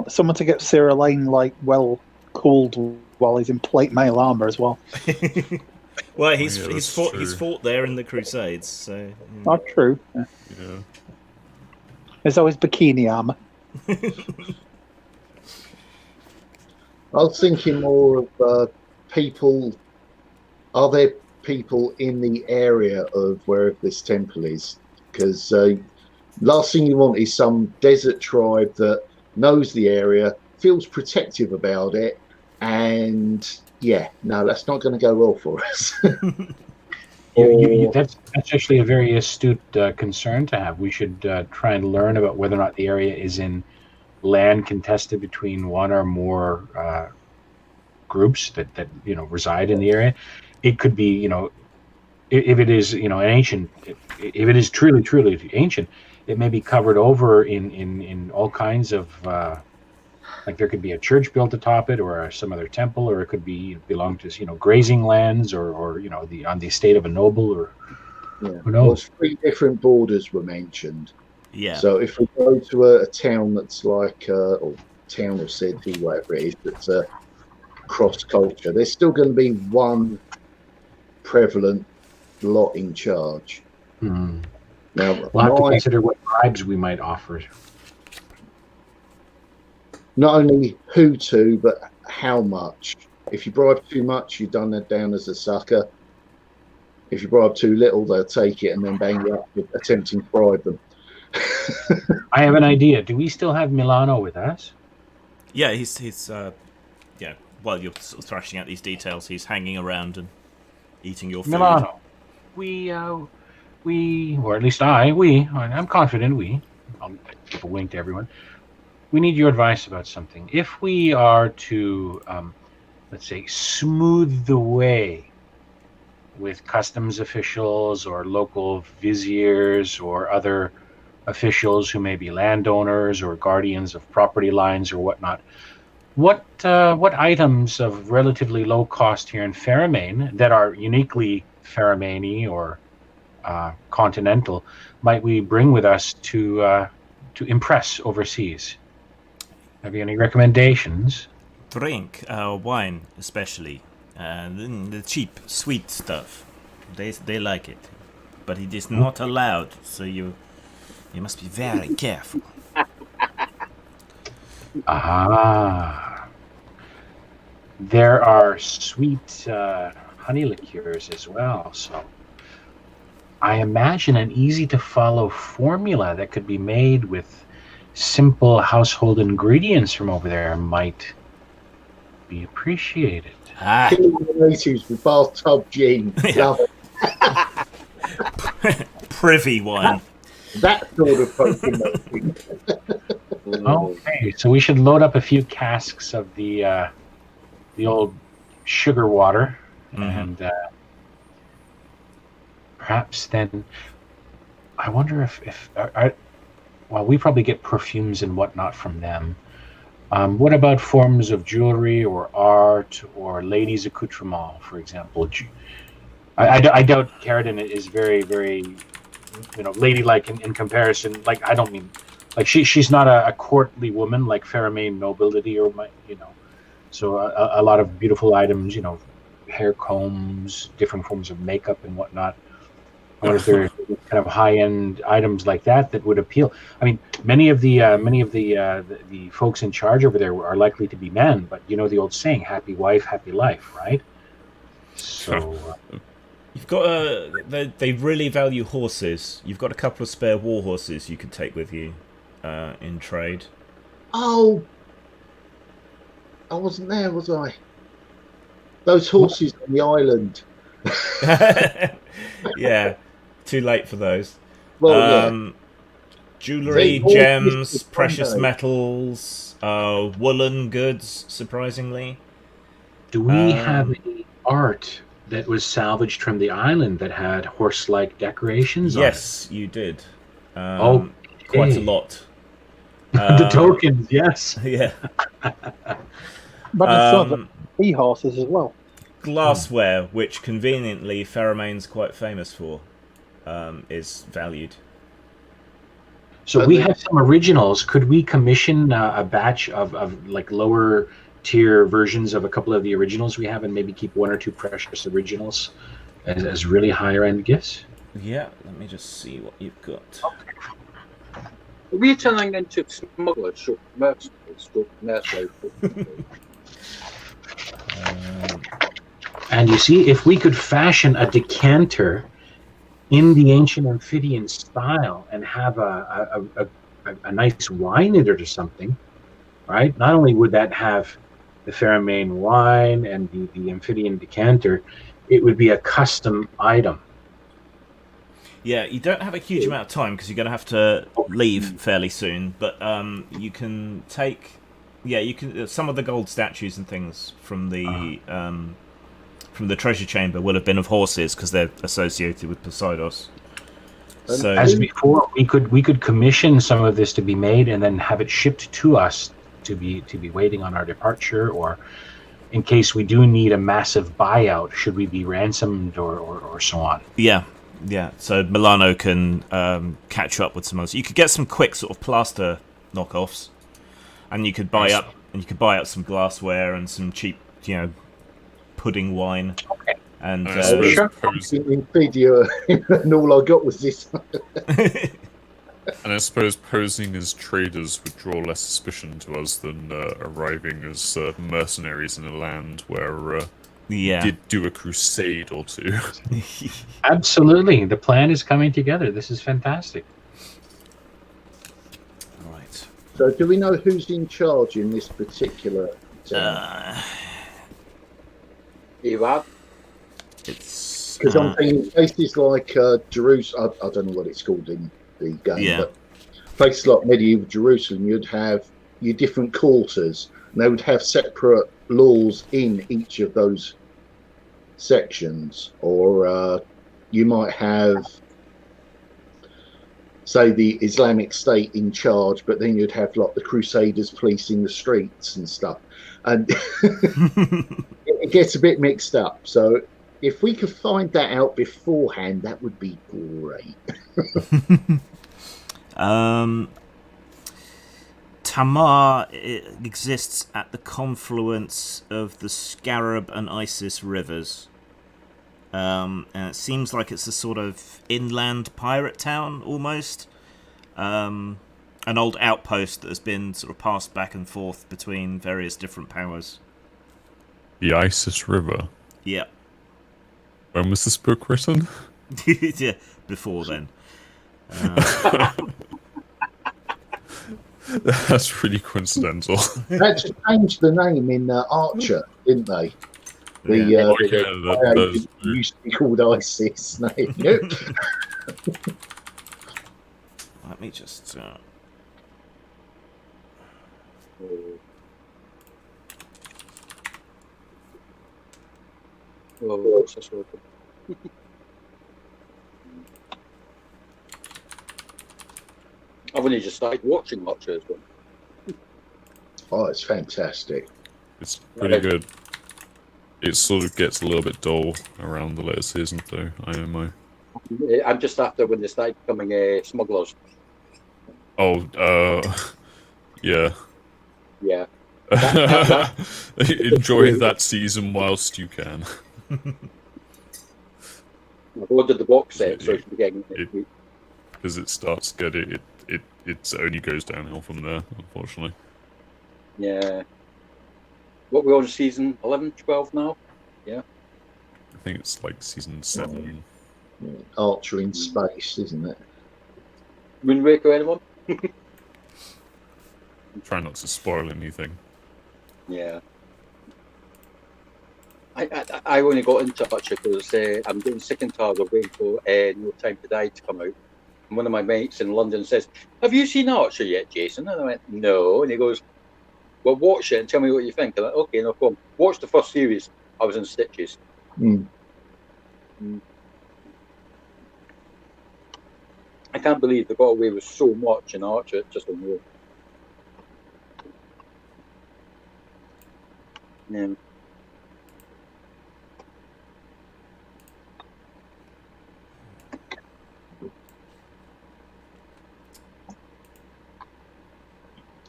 someone to get Sarah Lane like well cooled while he's in plate mail armor as well. Well, Yeah, he's that's he's true. fought there in the Crusades, so. Not true. Yeah. Yeah. There's always bikini armor. I was thinking more of people. Are there people in the area of wherever this temple is? Because last thing you want is some desert tribe that knows the area, feels protective about it, and yeah, no, that's not going to go well for us. That's actually a very astute concern to have. We should try and learn about whether or not the area is in land contested between one or more groups that reside in the area. It could be, if it is, an ancient, if it is truly ancient, it may be covered over in all kinds of, like there could be a church built atop it, or some other temple, or it could be belong to grazing lands, or on the estate of a noble, or Yeah. who knows. 3 different borders were mentioned. Yeah. So if we go to a town that's like, or town or city, whatever it is, that's a cross culture, there's still going to be one prevalent lot in charge. Hmm. Now, We'll have to consider what bribes we might offer. not only who to, but how much. If you bribe too much, you're done down as a sucker. If you bribe too little, they'll take it and then bang you up with attempting to bribe them. I have an idea. Do we still have Milano with us? Yeah, he's yeah. While you're sort of thrashing out these details, he's hanging around and eating your food. Milano. We, or at least I'm confident I'll give a wink to everyone. We need your advice about something. If we are to, let's say, smooth the way with customs officials or local viziers or other officials who may be landowners or guardians of property lines or whatnot, what items of relatively low cost here in Fairmain that are uniquely Fairmainy or continental might we bring with us to impress overseas? Have you any recommendations? Drink, wine especially, the cheap, sweet stuff. They like it, but it is not allowed. So you must be very careful. There are sweet honey liqueurs as well. So I imagine an easy to follow formula that could be made with simple household ingredients from over there might be appreciated. Ah, Killing the natives with bathtub gin. Yeah. Love it. Privy wine. That sort of poking. Okay, so we should load up a few casks of the old sugar water, and perhaps then I wonder if well, we probably get perfumes and whatnot from them. What about forms of jewelry or art or ladies' accoutrement, for example? I doubt Carradine is very, very, ladylike in comparison. Like, I don't mean, like, she's not a courtly woman like Faramane nobility or So a lot of beautiful items, hair combs, different forms of makeup and whatnot. I wonder if there are kind of high-end items like that would appeal. I mean, many of the folks in charge over there are likely to be men, but the old saying, "Happy wife, happy life," right? So you've got they really value horses. You've got a couple of spare war horses you could take with you in trade. Oh, I wasn't there, was I? Those horses on the island. Yeah, too late for those. Well, Jewelry, gems, precious metals, woolen goods, surprisingly. Do we have any art that was salvaged from the island that had horse-like decorations on it? Yes, you did. Okay. Quite a lot. The tokens, yes. Yeah. But it's sort of seahorses as well. Glassware, which conveniently Faramane's quite famous for, is valued. So we have some originals. Could we commission a batch of like lower tier versions of a couple of the originals we have, and maybe keep one or two precious originals as really higher end gifts? Yeah, let me just see what you've got. Are we turning into smugglers, mercenaries? And you see, if we could fashion a decanter in the ancient amphibian style and have a nice wine in it or something, right? Not only would that have the Faramane wine and the amphibian decanter, it would be a custom item. Yeah, you don't have a huge amount of time because you're going to have to leave fairly soon, but you can take... Yeah, you can. Some of the gold statues and things from the treasure chamber will have been of horses because they're associated with Poseidos. So, as before, we could commission some of this to be made and then have it shipped to us to be waiting on our departure, or in case we do need a massive buyout, should we be ransomed or so on. Yeah. So Milano can catch up with some others. You could get some quick sort of plaster knockoffs. And you could buy up some glassware and some cheap, pudding wine. Okay. And feed you, and all I got was this. And I suppose posing as traders would draw less suspicion to us than arriving as mercenaries in a land where we did do a crusade or two. Absolutely, the plan is coming together. This is fantastic. So, do we know who's in charge in this particular town? It's because I'm thinking places like Jerusalem. I don't know what it's called in the game, but places like medieval Jerusalem, you'd have your different quarters, and they would have separate laws in each of those sections, or you might have, say, the Islamic State in charge, but then you'd have like the Crusaders policing the streets and stuff, and it gets a bit mixed up. So if we could find that out beforehand, that would be great. Tamar exists at the confluence of the Scarab and Isis rivers. And it seems like it's a sort of inland pirate town, almost. An old outpost that has been sort of passed back and forth between various different powers. The Isis River? Yeah. When was this book written? Yeah, before then. That's really coincidental. They actually changed the name in Archer, didn't they? The Yeah. Those- used to be called ISIS. No, nope. Let me just. Oh, what's this open? I've only just started watching Archer as well. Oh, it's fantastic. It's pretty good. It sort of gets a little bit dull around the later season, though, IMO. I'm just after when they started becoming smugglers. Oh, yeah. Yeah. Enjoy that season whilst you can. I've ordered the box set, so I should be getting it. Because it starts good, it only goes downhill from there, unfortunately. Yeah. What, we're on season 11, 12 now? Yeah. I think it's like season 7. Archer in space, isn't it? Moonraker, anyone? Try not to spoil anything. Yeah. I only got into Archer because I'm getting sick and tired of waiting for No Time to Die to come out. And one of my mates in London says, "Have you seen Archer yet, Jason?" And I went, "No." And he goes, "Well, watch it and tell me what you think." I'm like, "Okay, no problem." Watch the first series. I was in stitches. I can't believe they got away with so much in Archer. It's just unreal. Yeah.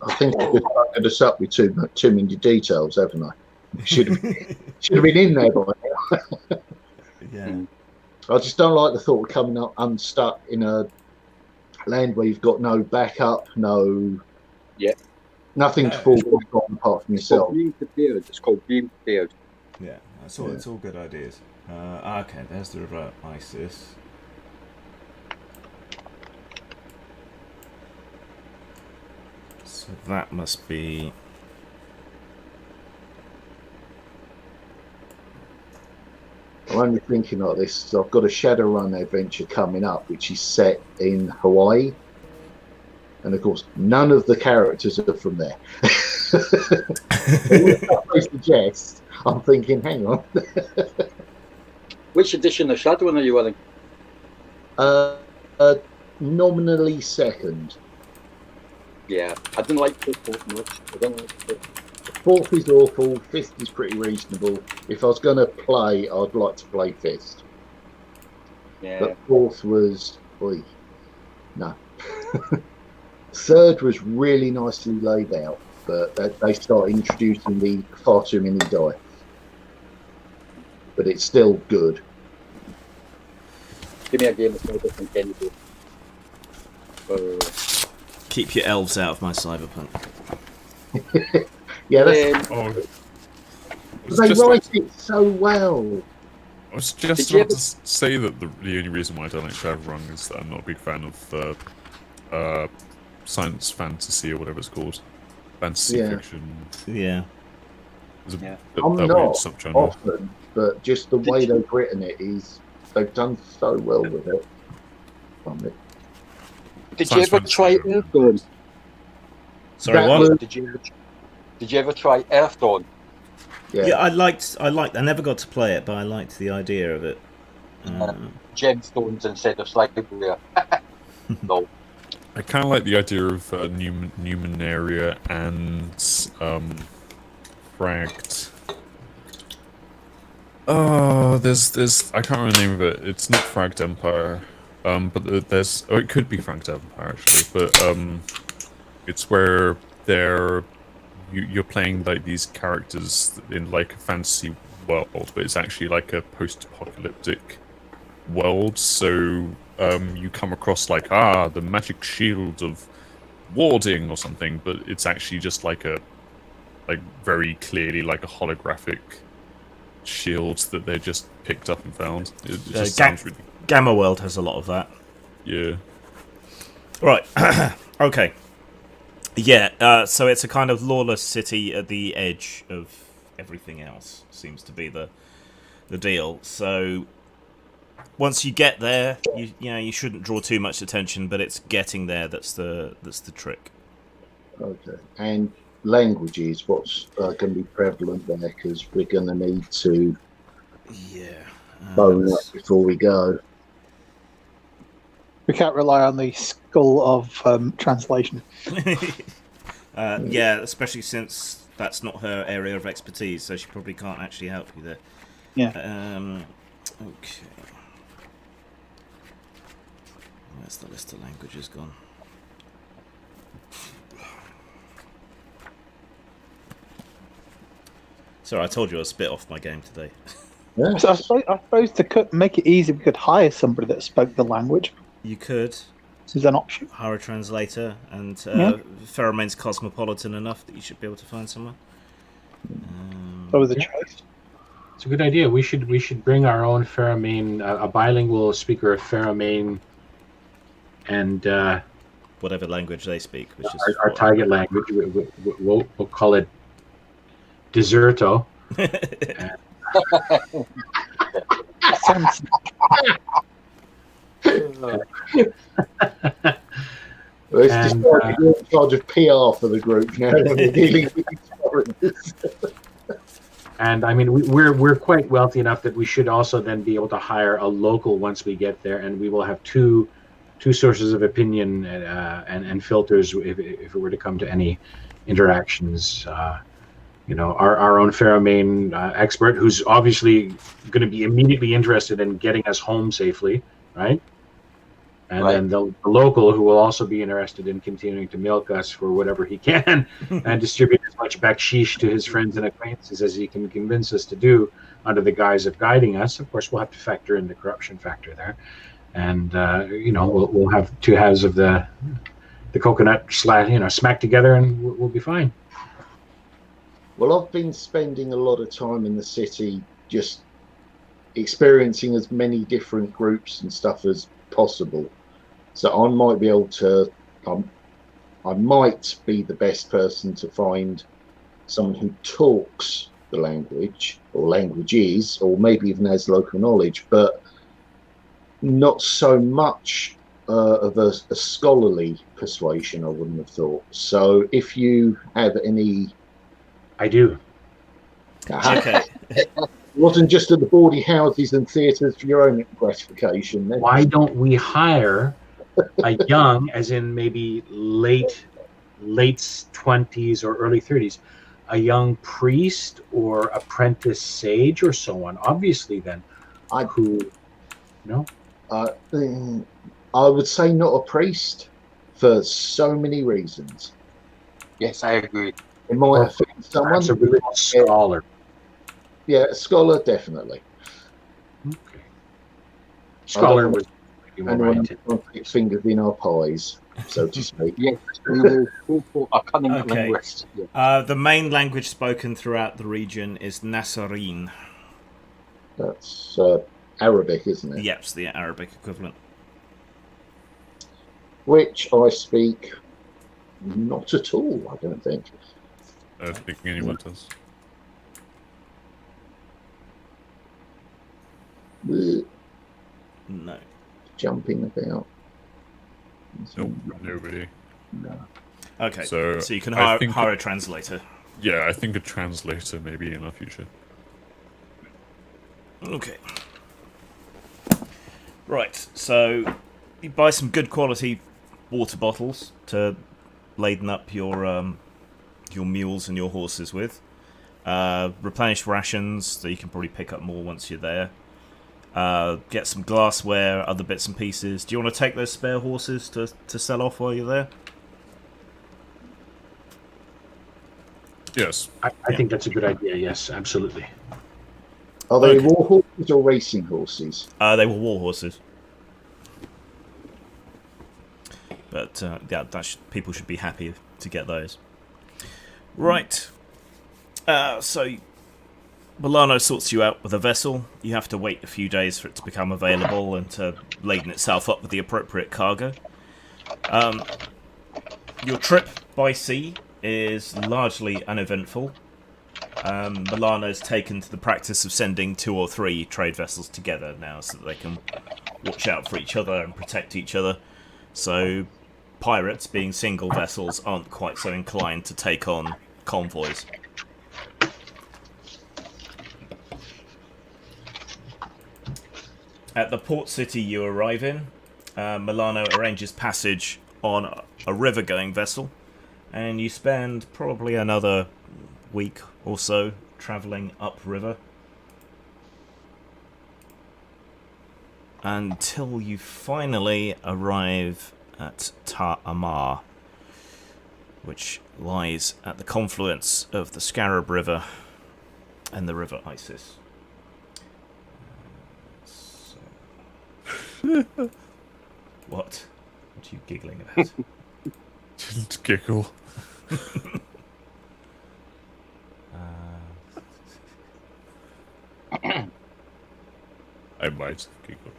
I think I've just fucked us up with too many details, haven't I? Should have been in there by now. Yeah. I just don't like the thought of coming up unstuck in a land where you've got no backup, nothing to fall back on apart from yourself. It's called being prepared. Yeah, it's all good ideas. Okay, there's the river ISIS. So that must be. I'm only thinking like this. So I've got a Shadowrun adventure coming up, which is set in Hawaii, and of course, none of the characters are from there. I suggest. I'm thinking, hang on. Which edition of Shadowrun are you running? Nominally second. Yeah, I didn't like fourth much. I don't like fourth. Fourth is awful. Fifth is pretty reasonable. If I was going to play, I'd like to play fifth. Yeah. But fourth was, no. Third was really nicely laid out, but they started introducing the far too many dice. But it's still good. Give me a game that's no different than Kennedy. Keep your elves out of my cyberpunk. Yeah, that's, they write it so well. I was just about to say that the only reason why I don't like Shadowrun is that I'm not a big fan of science fantasy or whatever it's called. Fantasy fiction. Yeah. I'm not often, but just the way they've written it is, they've done so well with it. Did you ever try Earthdawn? Sorry, what? Did you ever try Earthdawn? Yeah, I liked. I never got to play it, but I liked the idea of it. Gemstones instead of slightly rare. No. I kind of like the idea of Numenaria and Fragged. Oh, there's I can't remember the name of it. It's not Fragged Empire, but there's it could be Fragged Empire actually, but it's where you're playing like these characters in like a fantasy world, but it's actually like a post-apocalyptic world. So you come across like the magic shield of warding or something, but it's actually just like very clearly like a holographic shield that they just picked up and found. It just sounds really... Gamma World has a lot of that. Yeah. Right. Okay. Yeah. So it's a kind of lawless city at the edge of everything else seems to be the deal. So once you get there, you shouldn't draw too much attention, but it's getting there that's the trick. Okay. And languages, what's going to be prevalent there? Because we're going to need to bone up before we go. We can't rely on the skull of translation. Yeah, especially since that's not her area of expertise, so she probably can't actually help you there. Yeah. Okay. Where's the list of languages gone? Sorry, I told you I was a bit off my game today. Yeah. So I suppose to make it easy, we could hire somebody that spoke the language. You could This is an option. hire a translator, and Pheromone's cosmopolitan enough that you should be able to find someone. So was a choice. It's a good idea. We should bring our own Pheromane, a bilingual speaker of Pheromane, and Whatever language they speak, which is our target language. We'll call it Deserto. Sounds Well, it's just like you're in charge of PR for the group now when you're dealing with these foreigners. And I mean, we're quite wealthy enough that we should also then be able to hire a local once we get there, and we will have two sources of opinion and filters if it were to come to any interactions. Our own Pheromane expert, who's obviously going to be immediately interested in getting us home safely, right? And then the local, who will also be interested in continuing to milk us for whatever he can and distribute as much baksheesh to his friends and acquaintances as he can convince us to do under the guise of guiding us. Of course, we'll have to factor in the corruption factor there. And, we'll have two halves of the coconut smack together, and we'll be fine. Well, I've been spending a lot of time in the city just experiencing as many different groups and stuff as possible. So I might be able to, I might be the best person to find someone who talks the language or languages, or maybe even has local knowledge, but not so much of a scholarly persuasion, I wouldn't have thought. So if you have any... I do. okay. It wasn't just at the bawdy houses and theatres for your own gratification. Then. Why don't we hire a young, as in maybe late 20s or early 30s, a young priest or apprentice sage or so on? Obviously, then, I would say not a priest for so many reasons. Yes, I agree. It might affect someone. Perhaps a religious scholar. Yeah, a scholar, definitely. Okay. Scholar was anyone put fingers in our pies, so to speak. Yes, we will go for a cunning linguist. Yeah. The main language spoken throughout the region is Nasarene. That's Arabic, isn't it? Yep, it's the Arabic equivalent. Which I speak not at all, I don't think. I don't think anyone does. No. Jumping about. Nope, nobody. No. Okay, So you can I hire think a translator. Yeah, I think a translator maybe in our future. Okay. Right, so you buy some good quality water bottles to laden up your mules and your horses with. Replenish rations, so you can probably pick up more once you're there. Get some glassware, other bits and pieces. Do you want to take those spare horses to sell off while you're there? Yes. I think that's a good idea. Yes, absolutely. Are they war horses or racing horses? They were war horses. But yeah, people should be happy to get those. Right. So Milano sorts you out with a vessel. You have to wait a few days for it to become available and to laden itself up with the appropriate cargo. Your trip by sea is largely uneventful. Milano's taken to the practice of sending 2 or 3 trade vessels together now so that they can watch out for each other and protect each other. So pirates, being single vessels, aren't quite so inclined to take on convoys. At the port city you arrive in, Milano arranges passage on a river-going vessel, and you spend probably another week or so travelling upriver until you finally arrive at Ta Amar, which lies at the confluence of the Scarab River and the River Isis. What? What are you giggling about? Just giggle. I might giggle.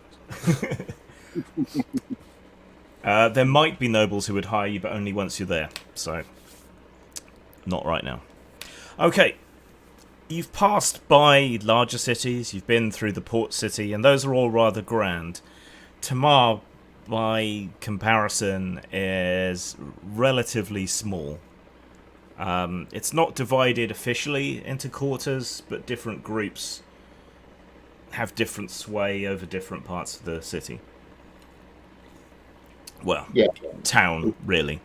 There might be nobles who would hire you, but only once you're there. So, not right now. Okay. You've passed by larger cities, you've been through the port city, and those are all rather grand. Tamar, by comparison, is relatively small. It's not divided officially into quarters, but different groups have different sway over different parts of the city. Well, Yeah. town, really.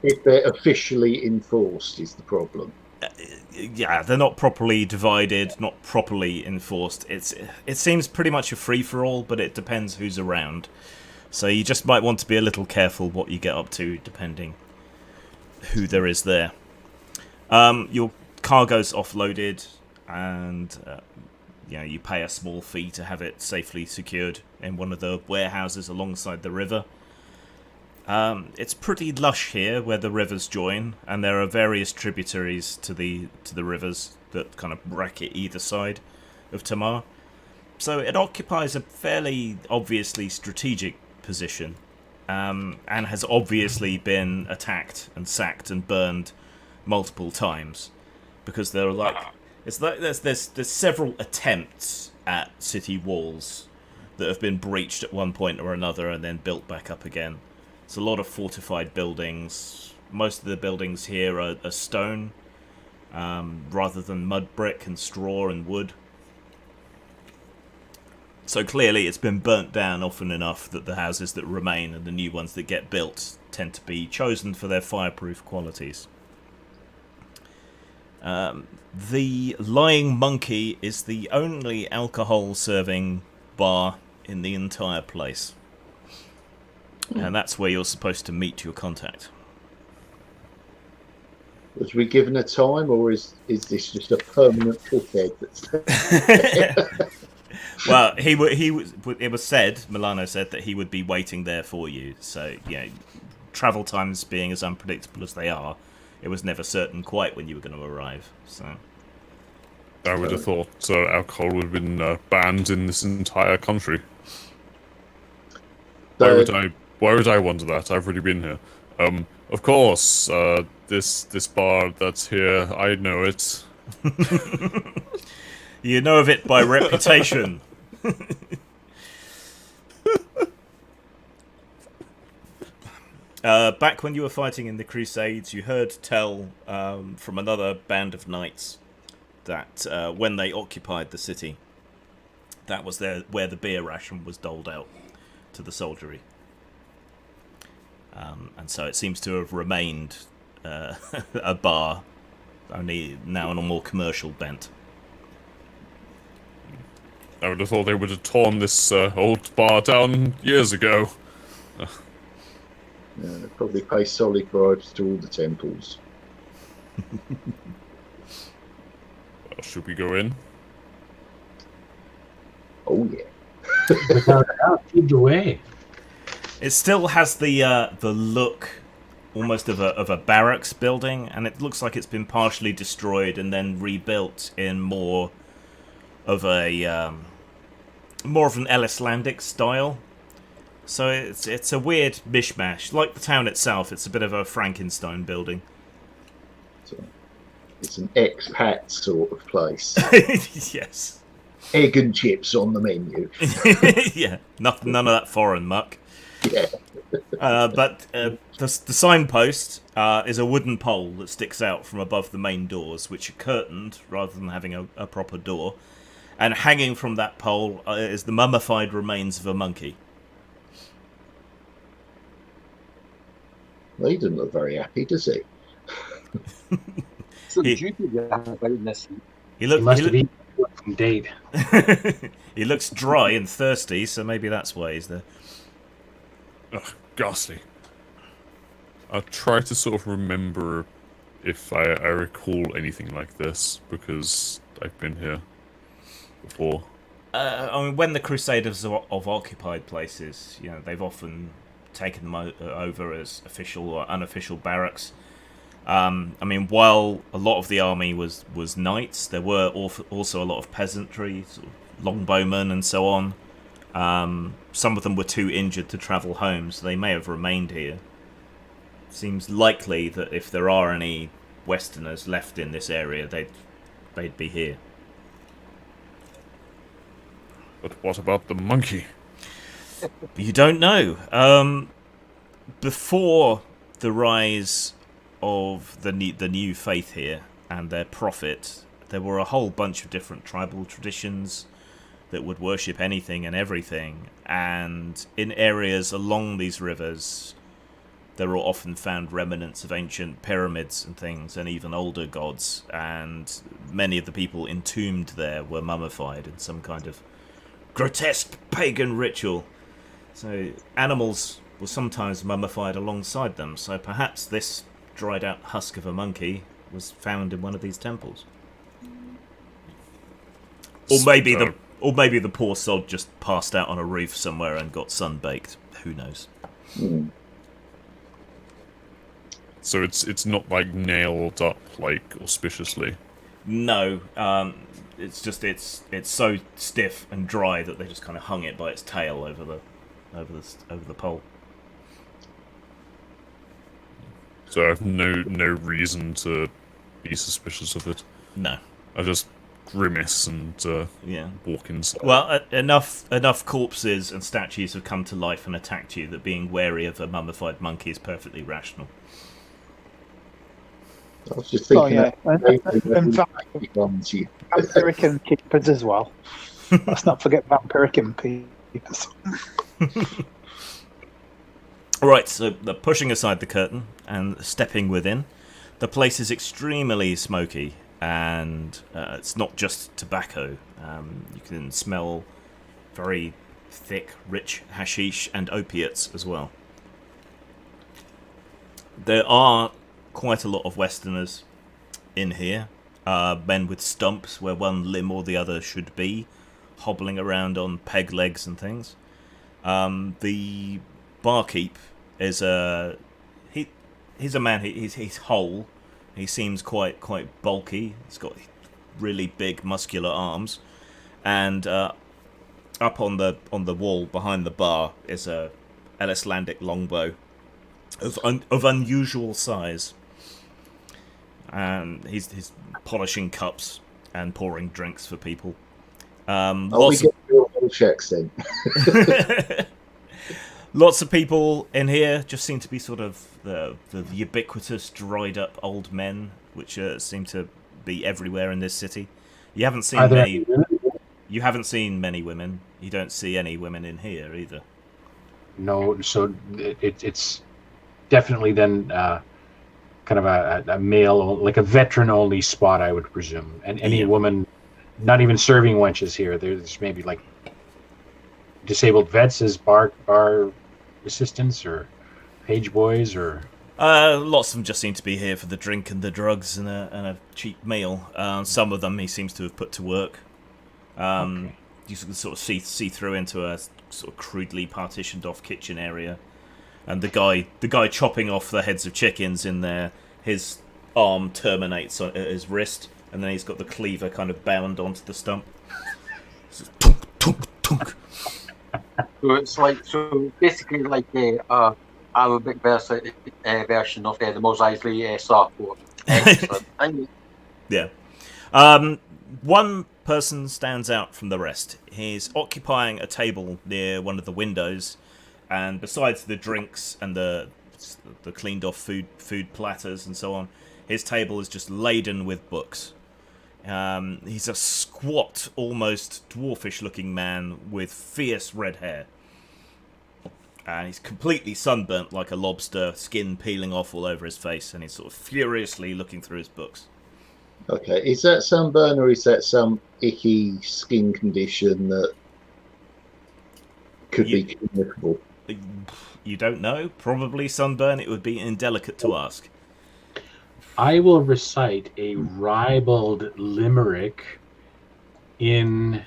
If they're officially enforced is the problem. Yeah, they're not properly divided, not properly enforced. It seems pretty much a free-for-all, but it depends who's around. So you just might want to be a little careful what you get up to, depending who there is there. Your cargo's offloaded, and you pay a small fee to have it safely secured in one of the warehouses alongside the river. It's pretty lush here where the rivers join, and there are various tributaries to the rivers that kind of bracket either side of Tamar. So it occupies a fairly obviously strategic position, and has obviously been attacked and sacked and burned multiple times, because there are there's several attempts at city walls that have been breached at one point or another and then built back up again. It's a lot of fortified buildings. Most of the buildings here are stone, rather than mud brick and straw and wood. So clearly it's been burnt down often enough that the houses that remain and the new ones that get built tend to be chosen for their fireproof qualities. The Lying Monkey is the only alcohol-serving bar in the entire place. And that's where you're supposed to meet your contact. Was we given a time, or is this just a permanent foothead? Well, it was said, Milano said, that he would be waiting there for you. So, travel times being as unpredictable as they are, it was never certain quite when you were going to arrive. So I would have thought alcohol would have been banned in this entire country. Why would I wonder that? I've already been here. Of course, this bar that's here, I know it. You know of it by reputation. Back when you were fighting in the Crusades, you heard tell from another band of knights that when they occupied the city, that was where the beer ration was doled out to the soldiery. And so it seems to have remained a bar, only now on a more commercial bent. I would have thought they would have torn this old bar down years ago. They probably pay solid bribes to all the temples. Well, should we go in? Oh yeah. Without a doubt, lead the way. It still has the look almost of a barracks building, and it looks like it's been partially destroyed and then rebuilt in more of an Ellislandic style. So it's a weird mishmash. Like the town itself, it's a bit of a Frankenstein building. So, It's an expat sort of place. Yes. Egg and chips on the menu. Yeah, none of that foreign muck. Yeah. But the signpost is a wooden pole that sticks out from above the main doors, which are curtained rather than having a proper door. And hanging from that pole is the mummified remains of a monkey. Well, he doesn't look very happy, does he? So He- Judy about this. He He must have eaten from date. He looks dry and thirsty, so maybe that's why he's there. Ugh, ghastly. I'll try to sort of remember if I recall anything like this, because I've been here before. I mean, when the Crusaders have occupied places, they've often taken them over as official or unofficial barracks. I mean, while a lot of the army was knights, there were also a lot of peasantry, sort of longbowmen and so on. Some of them were too injured to travel home, so they may have remained here. Seems likely that if there are any Westerners left in this area, they'd be here. But what about the monkey? You don't know. Before the rise of the new faith here and their prophet, there were a whole bunch of different tribal traditions that would worship anything and everything. And in areas along these rivers, there are often found remnants of ancient pyramids and things, and even older gods. And many of the people entombed there were mummified in some kind of grotesque pagan ritual. So animals were sometimes mummified alongside them, so perhaps this dried out husk of a monkey was found in one of these temples. Or maybe the poor sod just passed out on a roof somewhere and got sunbaked. Who knows? Hmm. So it's not like nailed up like auspiciously. No, it's just it's so stiff and dry that they just kind of hung it by its tail over the pole. So I have no reason to be suspicious of it. No. I just grimace and Yeah. walk inside. Well, enough corpses and statues have come to life and attacked you that being wary of a mummified monkey is perfectly rational. I was just thinking yeah. And ones you. vampiric keepers as well. Let's not forget vampiric keepers. Right, so they're pushing aside the curtain and stepping within. The place is extremely smoky, and it's not just tobacco. You can smell very thick, rich hashish and opiates as well. There are quite a lot of Westerners in here. Men with stumps where one limb or the other should be, hobbling around on peg legs and things. The barkeep is he's a man. He's whole. He seems quite bulky. He's got really big muscular arms, and up on the wall behind the bar is a Ellislandic longbow of unusual size. And he's polishing cups and pouring drinks for people. We get your whole checks then. Lots of people in here just seem to be sort of the ubiquitous dried up old men, which seem to be everywhere in this city. You haven't seen many. You haven't seen many women. You don't see any women in here either. No, so it's definitely then kind of a male, like a veteran-only spot, I would presume. And any woman, not even serving wenches here. There's maybe like disabled vets as bar assistants or page boys or. Lots of them just seem to be here for the drink and the drugs and a cheap meal. Some of them he seems to have put to work. Okay. You can sort of see through into a sort of crudely partitioned off kitchen area, and the guy chopping off the heads of chickens in there, his arm terminates at his wrist, and then he's got the cleaver kind of bound onto the stump. So, tunk, tunk, tunk. So basically like a Arabic version of the Mos Eisley Starport. Excellent. Yeah. One person stands out from the rest. He's occupying a table near one of the windows, and besides the drinks and the cleaned off food platters and so on, his table is just laden with books. He's a squat, almost dwarfish looking man with fierce red hair. And he's completely sunburnt like a lobster, skin peeling off all over his face, and he's sort of furiously looking through his books. Okay, is that sunburn or is that some icky skin condition that could be communicable? You don't know? Probably sunburn. It would be indelicate to ask. I will recite a ribald limerick in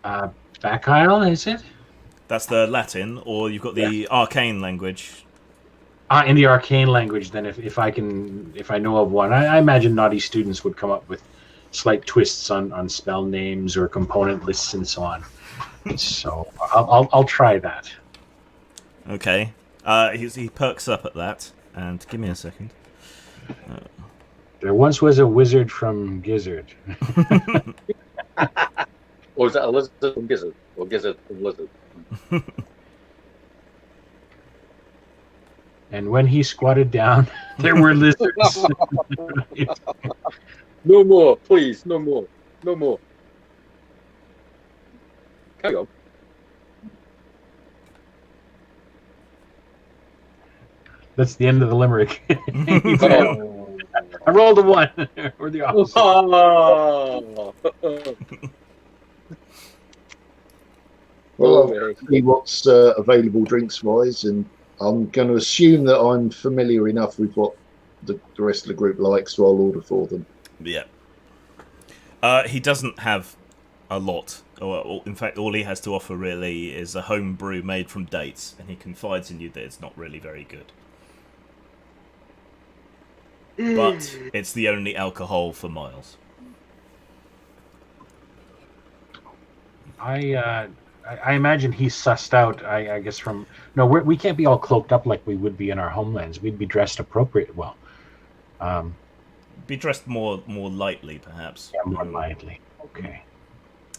Bacile, is it? That's the Latin, or you've got the arcane language. In the arcane language, then, if I know of one, I imagine naughty students would come up with slight twists on spell names or component lists and so on. So I'll try that. Okay. He perks up at that, and give me a second. There once was a wizard from Gizzard. Or is that a lizard from Gizzard? Or Gizzard from Lizard? And when he squatted down, there were lizards. No more, please. No more. No more. Carry on. That's the end of the limerick. Oh. I rolled a 1, or the opposite. Oh. Well, I'll see what's available drinks-wise, and I'm going to assume that I'm familiar enough with what the rest of the group likes, so I'll order for them. Yeah. He doesn't have a lot. Or, in fact, all he has to offer really is a home brew made from dates, and he confides in you that it's not really very good. But it's the only alcohol for miles. I imagine he's sussed out, I guess, from... No, we can't be all cloaked up like we would be in our homelands. We'd be dressed appropriate. Well, be dressed more lightly, perhaps. Yeah, more lightly. Okay.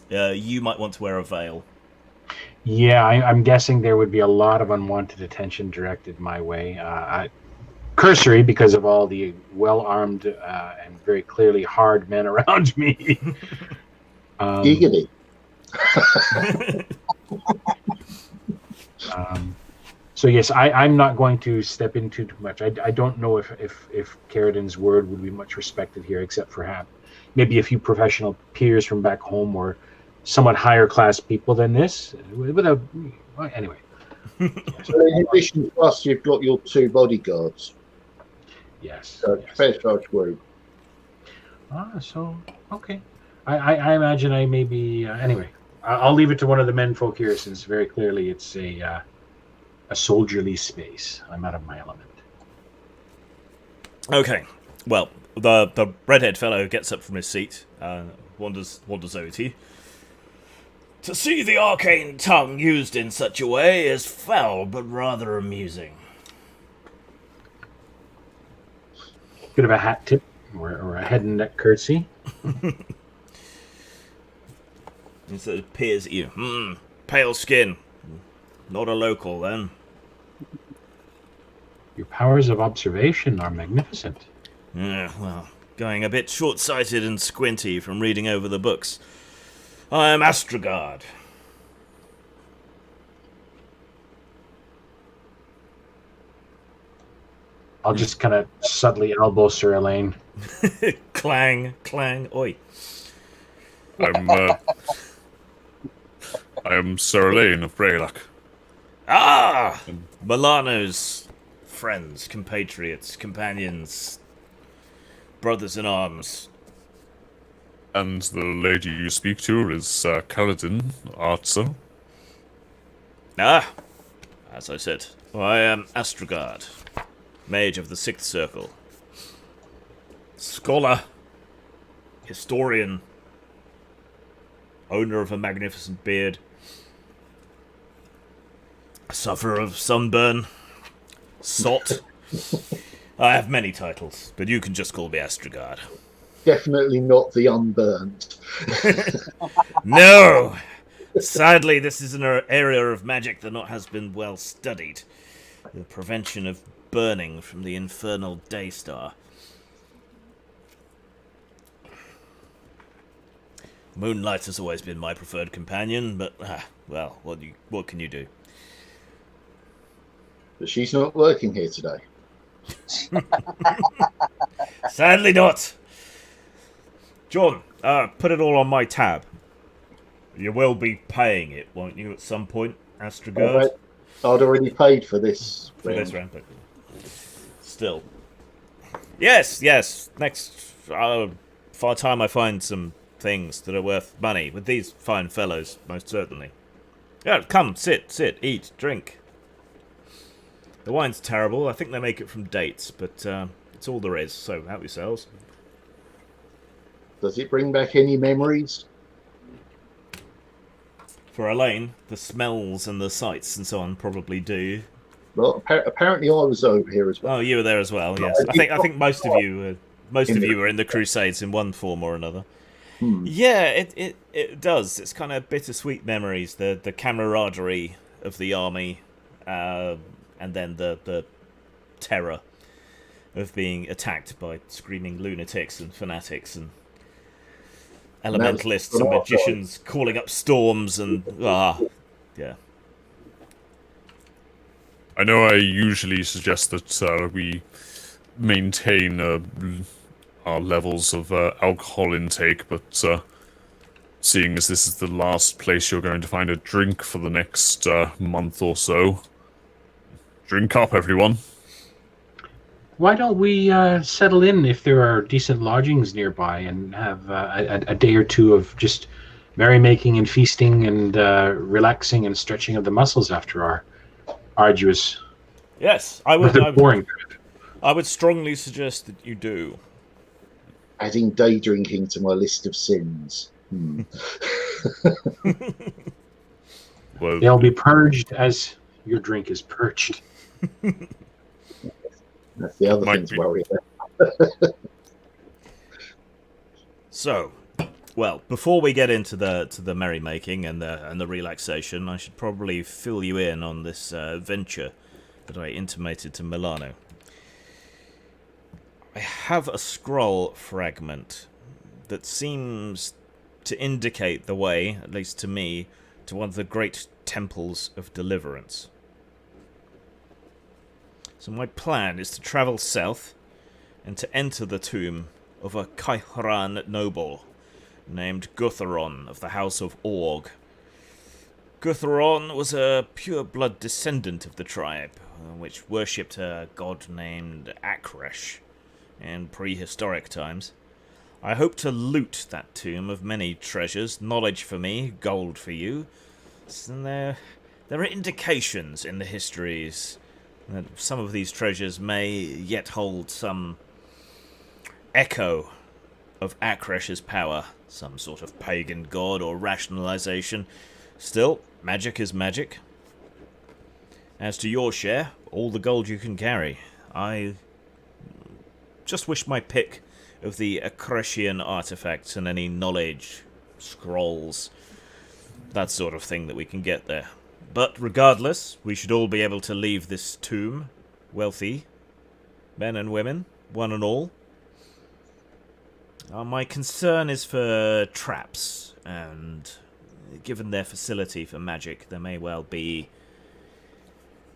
You might want to wear a veil. Yeah, I'm guessing there would be a lot of unwanted attention directed my way. Cursory, because of all the well-armed and very clearly hard men around me. Giggity. So yes, I'm not going to step into too much. I don't know if Carradin's word would be much respected here, except for maybe a few professional peers from back home or somewhat higher class people than this. Anyway. So in addition to us, you've got your 2 bodyguards. Yes. Fair charge group. So okay. I imagine I may be anyway. I'll leave it to one of the menfolk here, since very clearly it's a soldierly space. I'm out of my element. Okay. Well, the redhead fellow gets up from his seat, wanders over to you. To see the arcane tongue used in such a way is foul, but rather amusing. Bit of a hat tip or a head and neck curtsy. And so it peers at you. Pale skin. Not a local, then. Your powers of observation are magnificent. Yeah, well, going a bit short-sighted and squinty from reading over the books. I am Astrogard. Hmm. Hmm. I'll just kind of subtly elbow Sir Elaine. Clang, clang, oi. I am Sir Elaine of Braylock. Ah! Milano's friends, compatriots, companions, brothers in arms. And the lady you speak to is Kaladin, art so? Ah! As I said, I am Astrogard, mage of the 6th Circle. Scholar, historian, owner of a magnificent beard, sufferer of sunburn, sot. I have many titles, but you can just call me Astrogard. definitely not the unburnt. No! Sadly, this is an area of magic that has been well studied. The prevention of burning from the infernal Daystar. Moonlight has always been my preferred companion, but, well, what can you do? But she's not working here today. Sadly not! John, put it all on my tab. You will be paying it, won't you, at some point, Astrogerd? I'd already paid for this. For this round, but still. Yes. Next, far time I find some things that are worth money with these fine fellows, most certainly. Yeah, come, sit, eat, drink. The wine's terrible. I think they make it from dates, but it's all there is. So help yourselves. Does it bring back any memories? For Elaine, the smells and the sights and so on probably do. Well, apparently I was over here as well. Oh, you were there as well. Yes, I think most of you were in the Crusades in one form or another. Yeah, it does. It's kind of bittersweet memories. The camaraderie of the army, and then the terror of being attacked by screaming lunatics and fanatics and elementalists and magicians calling up storms and yeah. I know I usually suggest that we maintain our levels of alcohol intake, but seeing as this is the last place you're going to find a drink for the next month or so, drink up, everyone. Why don't we settle in if there are decent lodgings nearby and have a day or two of just merrymaking and feasting and relaxing and stretching of the muscles after our arduous. Yes, I would. Boring. I would strongly suggest that you do. Adding day drinking to my list of sins. Well, They'll be purged as your drink is purged. That's the other Might thing to be. worry about. So, well, before we get into the merrymaking and the relaxation, I should probably fill you in on this venture that I intimated to Milano. I have a scroll fragment that seems to indicate the way, at least to me, to one of the great temples of deliverance. So my plan is to travel south and to enter the tomb of a Kaihran noble named Guthron of the House of Org. Guthron was a pure-blood descendant of the tribe, which worshipped a god named Akresh in prehistoric times. I hope to loot that tomb of many treasures, knowledge for me, gold for you. And there are indications in the histories that some of these treasures may yet hold some echo of Akresh's power, some sort of pagan god or rationalization. Still, magic is magic. As to your share, all the gold you can carry. I just wish my pick of the Akreshian artifacts and any knowledge, scrolls, that sort of thing that we can get there. But regardless, we should all be able to leave this tomb wealthy, men and women, one and all. My concern is for traps, and given their facility for magic, there may well be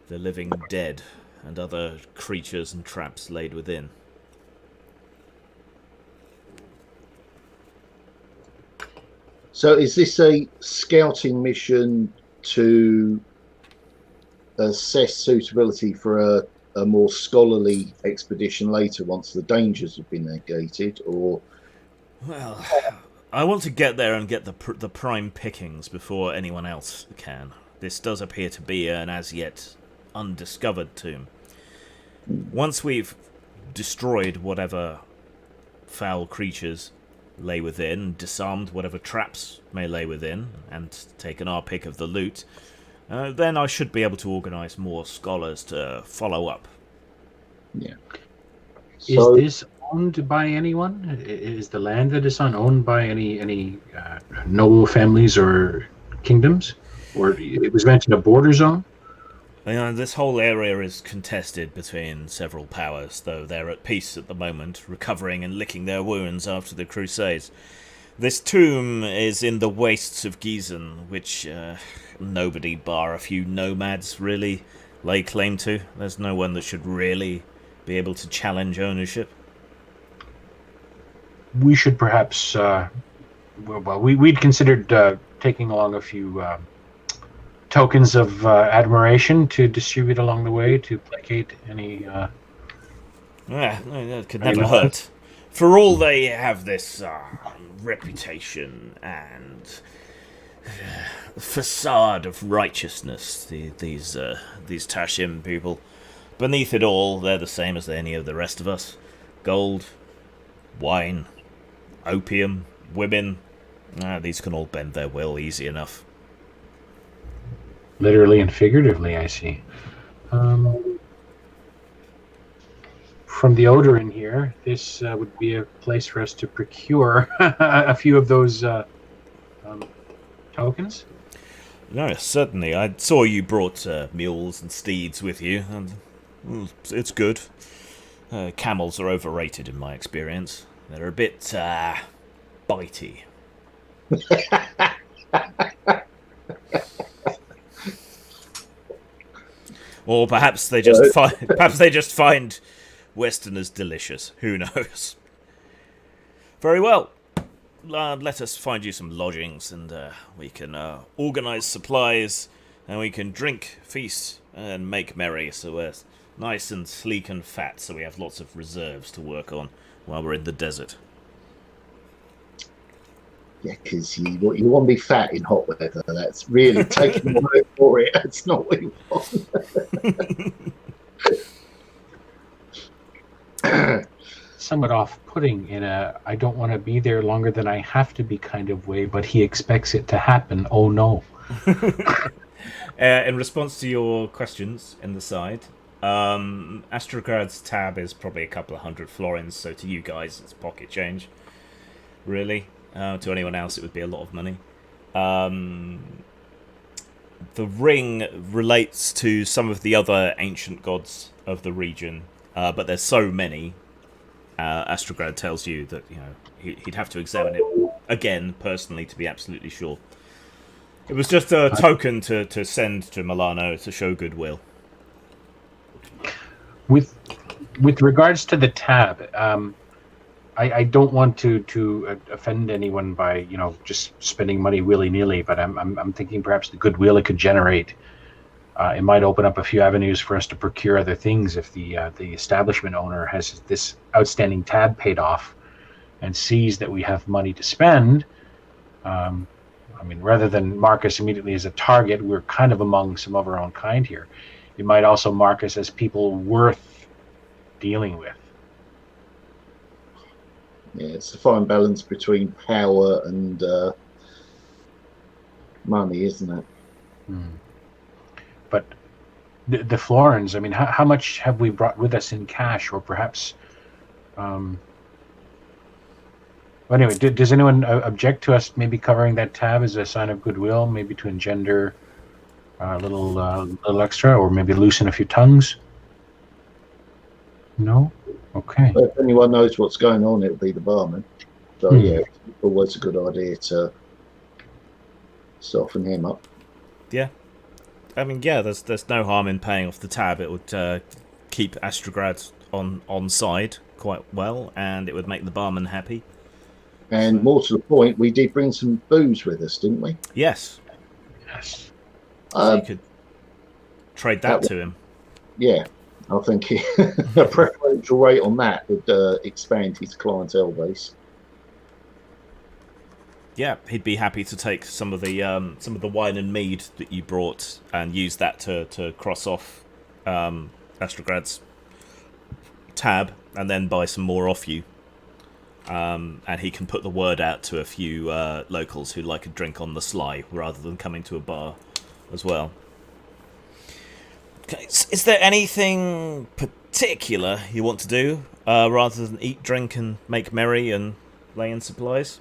the living dead and other creatures and traps laid within. So is this a scouting mission to assess suitability for a more scholarly expedition later once the dangers have been negated, or? Well, I want to get there and get the prime pickings before anyone else can. This does appear to be an as-yet undiscovered tomb. Once we've destroyed whatever foul creatures lay within, disarmed whatever traps may lay within, and taken our pick of the loot, then I should be able to organise more scholars to follow up. Yeah. Is this owned by anyone? Is the land that it's on owned by any noble families or kingdoms? Or it was mentioned a border zone? You know, this whole area is contested between several powers, though they're at peace at the moment, recovering and licking their wounds after the Crusades. This tomb is in the wastes of Gießen, which nobody bar a few nomads really lay claim to. There's no one that should really be able to challenge ownership. We should perhaps, we'd considered taking along a few tokens of admiration to distribute along the way to placate any. That could never hurt. For all they have this reputation and facade of righteousness, these Tashim people, beneath it all, they're the same as any of the rest of us. Gold, wine, opium, women. These can all bend their will easy enough. Literally and figuratively, I see. From the odor in here, this would be a place for us to procure a few of those tokens. No, certainly. I saw you brought mules and steeds with you, and it's good. Camels are overrated in my experience. They're a bit bitey. Or perhaps they just find Westerners delicious. Who knows? Very well. Let us find you some lodgings, and we can organise supplies, and we can drink, feast, and make merry. So we're nice and sleek and fat, so we have lots of reserves to work on while we're in the desert. Yeah, because you want to be fat in hot weather. That's really taking the word for it. That's not what you want. Somewhat off-putting in a I don't want to be there longer than I have to be kind of way, but he expects it to happen. Oh no. In response to your questions in the side, Astrograd's tab is probably a couple of hundred florins, so to you guys it's pocket change. Really. To anyone else it would be a lot of money. The ring relates to some of the other ancient gods of the region, but there's so many. Astrograd tells you that he'd have to examine it again personally to be absolutely sure. It was just a token to send to Milano to show goodwill. With regards to the tab, I don't want to offend anyone by just spending money willy-nilly, but I'm thinking perhaps the goodwill it could generate. It might open up a few avenues for us to procure other things if the establishment owner has this outstanding tab paid off and sees that we have money to spend. Rather than mark us immediately as a target, we're kind of among some of our own kind here. It might also mark us as people worth dealing with. Yeah, it's a fine balance between power and money, isn't it? But the florins, how much have we brought with us in cash, or perhaps... Anyway, does anyone object to us maybe covering that tab as a sign of goodwill, maybe to engender a little extra, or maybe loosen a few tongues? No? Okay. But if anyone knows what's going on, it'll be the barman. So yeah, it's always a good idea to soften him up. Yeah. There's no harm in paying off the tab. It would keep Astrograd on side quite well, and it would make the barman happy. And more to the point, we did bring some booze with us, didn't we? Yes. So you could trade that to him. Yeah. I think a preferential rate on that would expand his clientele base. Yeah, he'd be happy to take some of the wine and mead that you brought and use that to cross off Astrograd's tab, and then buy some more off you. And he can put the word out to a few locals who like a drink on the sly rather than coming to a bar as well. Okay, is there anything particular you want to do rather than eat, drink, and make merry and lay in supplies?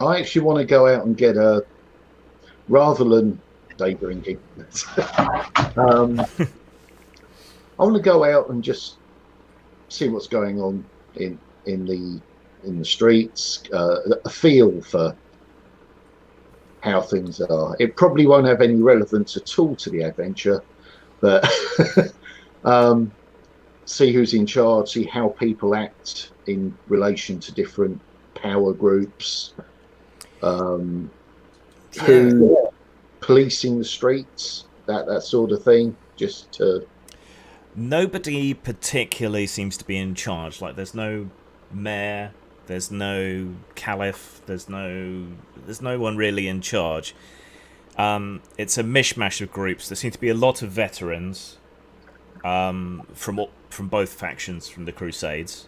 I actually want to go out and get a, rather than day drinking. I want to go out and just see what's going on in the streets, a feel for how things are. It probably won't have any relevance at all to the adventure, but see who's in charge, see how people act in relation to different power groups, who policing the streets, that sort of thing, just to... Nobody particularly seems to be in charge. Like, there's no mayor, there's no caliph, there's no one really in charge. It's a mishmash of groups. There seem to be a lot of veterans from both factions from the Crusades.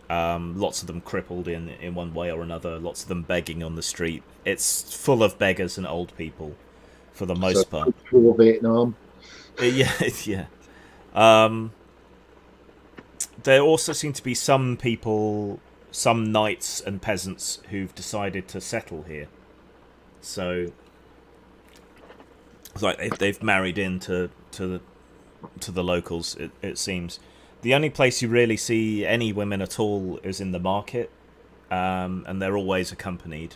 Lots of them crippled in one way or another. Lots of them begging on the street. It's full of beggars and old people, for the most part. For Vietnam. Yeah. There also seem to be some people, some knights and peasants who've decided to settle here. So, it's like they've married into the locals. It seems. The only place you really see any women at all is in the market, and they're always accompanied.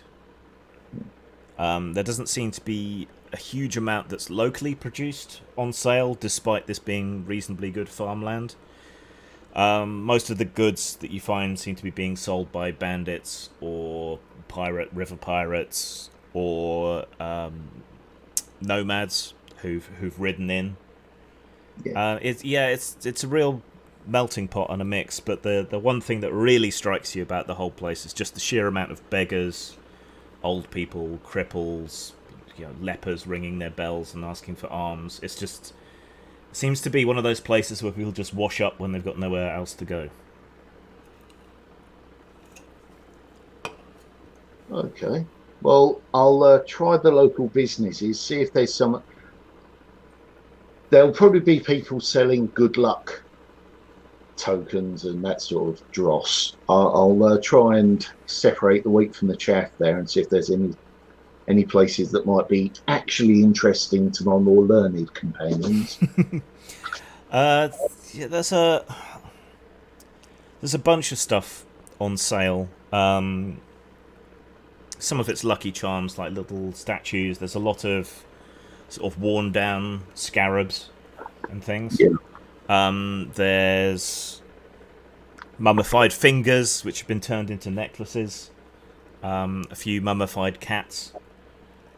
There doesn't seem to be a huge amount that's locally produced on sale, despite this being reasonably good farmland. Most of the goods that you find seem to be being sold by bandits or river pirates or nomads who've ridden in. It's a real melting pot and a mix. But the one thing that really strikes you about the whole place is just the sheer amount of beggars, old people, cripples, lepers ringing their bells and asking for alms. It seems to be one of those places where people just wash up when they've got nowhere else to go. Okay. Well, I'll try the local businesses, see if there's some... There'll probably be people selling good luck tokens and that sort of dross. I'll try and separate the wheat from the chaff there and see if there's any places that might be actually interesting to my more learned companions. There's a bunch of stuff on sale. Some of it's lucky charms, like little statues. There's a lot of sort of worn down scarabs and things. Yeah. There's mummified fingers which have been turned into necklaces. A few mummified cats.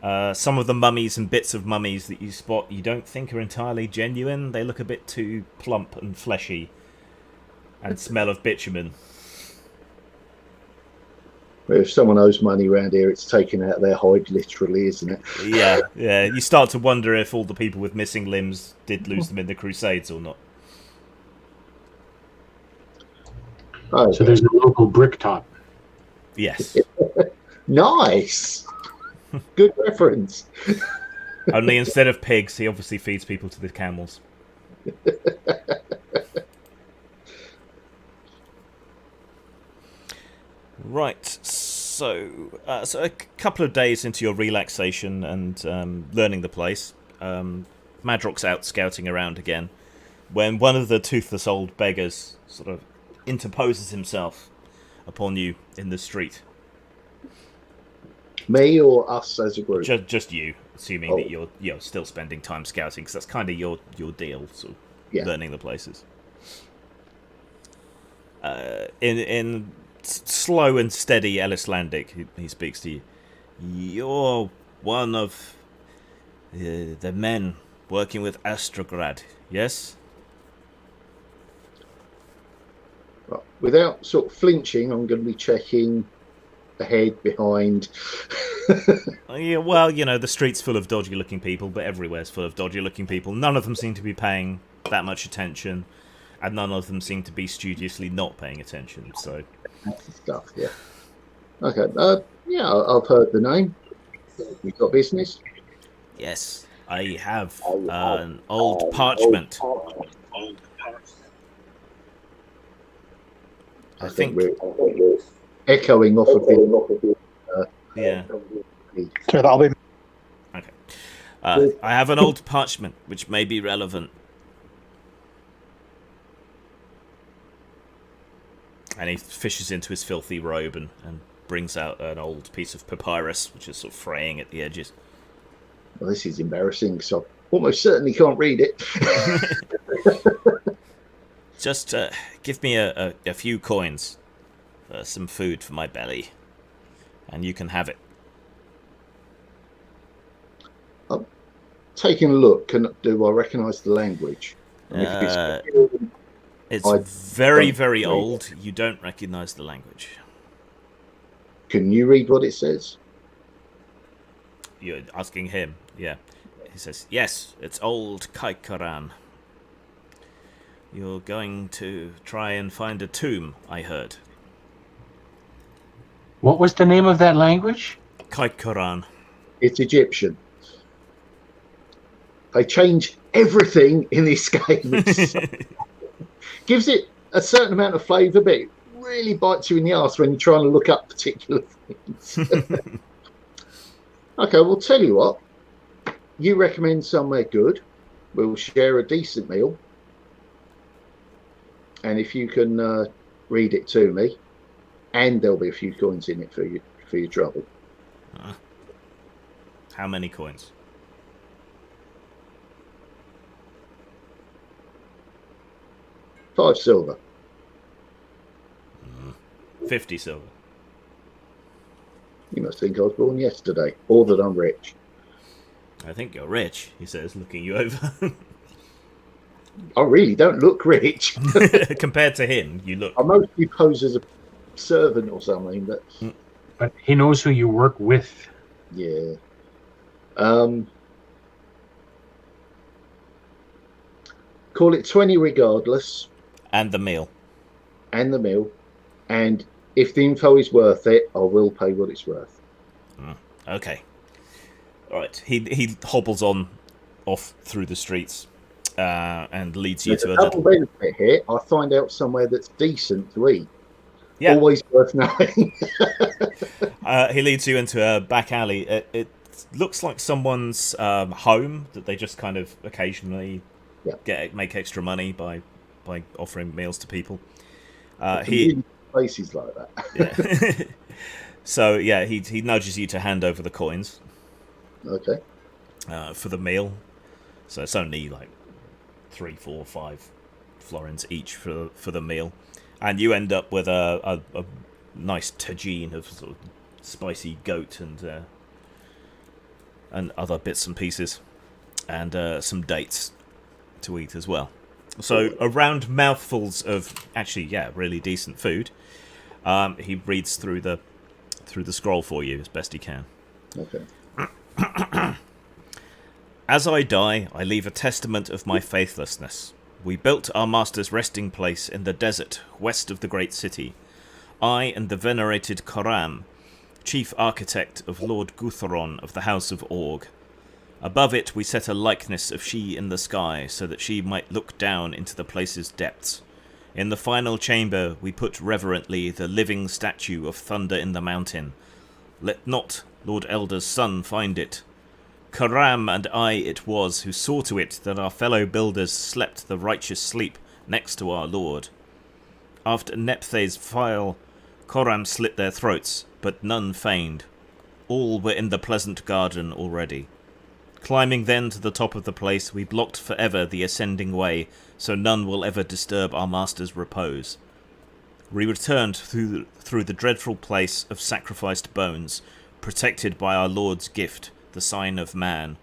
Some of the mummies and bits of mummies that you spot you don't think are entirely genuine. They look a bit too plump and fleshy and smell of bitumen. If someone owes money around here, it's taken out of their hide, literally, isn't it? Yeah. You start to wonder if all the people with missing limbs did lose them in the Crusades or not. Oh, So there's a local brick top. Yes. nice. Good reference. Only instead of pigs, he obviously feeds people to the camels. Right, so a couple of days into your relaxation and learning the place, Madrock's out scouting around again, when one of the toothless old beggars sort of interposes himself upon you in the street. Me or us as a group? Just you, assuming that you're still spending time scouting, because that's kind of your deal, sort of learning the places. In slow and steady Ellislandic, he speaks to you. You're one of the men working with Astrograd, yes? Right. Without sort of flinching, I'm going to be checking ahead, behind. Yeah, well, the street's full of dodgy-looking people, but everywhere's full of dodgy-looking people. None of them seem to be paying that much attention, and none of them seem to be studiously not paying attention, so... Stuff, yeah. Okay, I've heard the name. We've got business. Yes. I have an old parchment. I think. we're echoing off a bit. Yeah. So that'll be Okay. I have an old parchment which may be relevant. And he fishes into his filthy robe and brings out an old piece of papyrus, which is sort of fraying at the edges. Well, this is embarrassing, so I almost certainly can't read it. Just give me a few coins, some food for my belly, and you can have it. I'm taking a look. Do I recognise the language? I mean, if It's I very, don't very read old. You don't recognise the language. can you read what it says? You're asking him, yeah. He says, yes, it's old Kaikaran. You're going to try and find a tomb, I heard. What was the name of that language? Kaikaran. It's Egyptian. They change everything in this game. Gives it a certain amount of flavour, but it really bites you in the arse when you're trying to look up particular things. Okay, well, tell you what. You recommend somewhere good. We'll share a decent meal. And if you can read it to me, and there'll be a few coins in it for your trouble. How many coins? 5 silver. 50 silver. You must think I was born yesterday, or that I'm rich. I think you're rich, he says, looking you over. I really don't look rich. Compared to him, you look... I mostly pose as a servant or something, but But he knows who you work with. yeah. Call it 20 regardless, And the meal. and the meal. And if the info is worth it, I will pay what it's worth. Okay. Alright, he hobbles on off through the streets and leads you There's to a a double little... benefit here. I find out somewhere that's decent to eat. Yeah, Always worth knowing. he leads you into a back alley. It looks like someone's home that they just kind of occasionally make extra money by offering meals to people. He Places like that. yeah. So yeah, he nudges you to hand over the coins Okay. for the meal. So it's only like 3, 4, 5 florins each for the meal, and you end up with a nice tagine of sort of spicy goat and other bits and pieces, and some dates to eat as well. So around mouthfuls of actually, really decent food. He reads through the scroll for you as best he can. Okay. As I die, I leave a testament of my faithlessness. We built our master's resting place in the desert west of the great city. I and the venerated Koram, chief architect of Lord Guthron of the House of Org. Above it we set a likeness of she in the sky, so that she might look down into the place's depths. In the final chamber we put reverently the living statue of Thunder in the Mountain. Let not Lord Elder's son find it. Karam and I it was who saw to it that our fellow builders slept the righteous sleep next to our lord. After Nephthe's file, Koram slit their throats, but none feigned. All were in the pleasant garden already. Climbing then to the top of the place, we blocked forever the ascending way, so none will ever disturb our master's repose. We returned through the dreadful place of sacrificed bones, protected by our Lord's gift, the sign of man,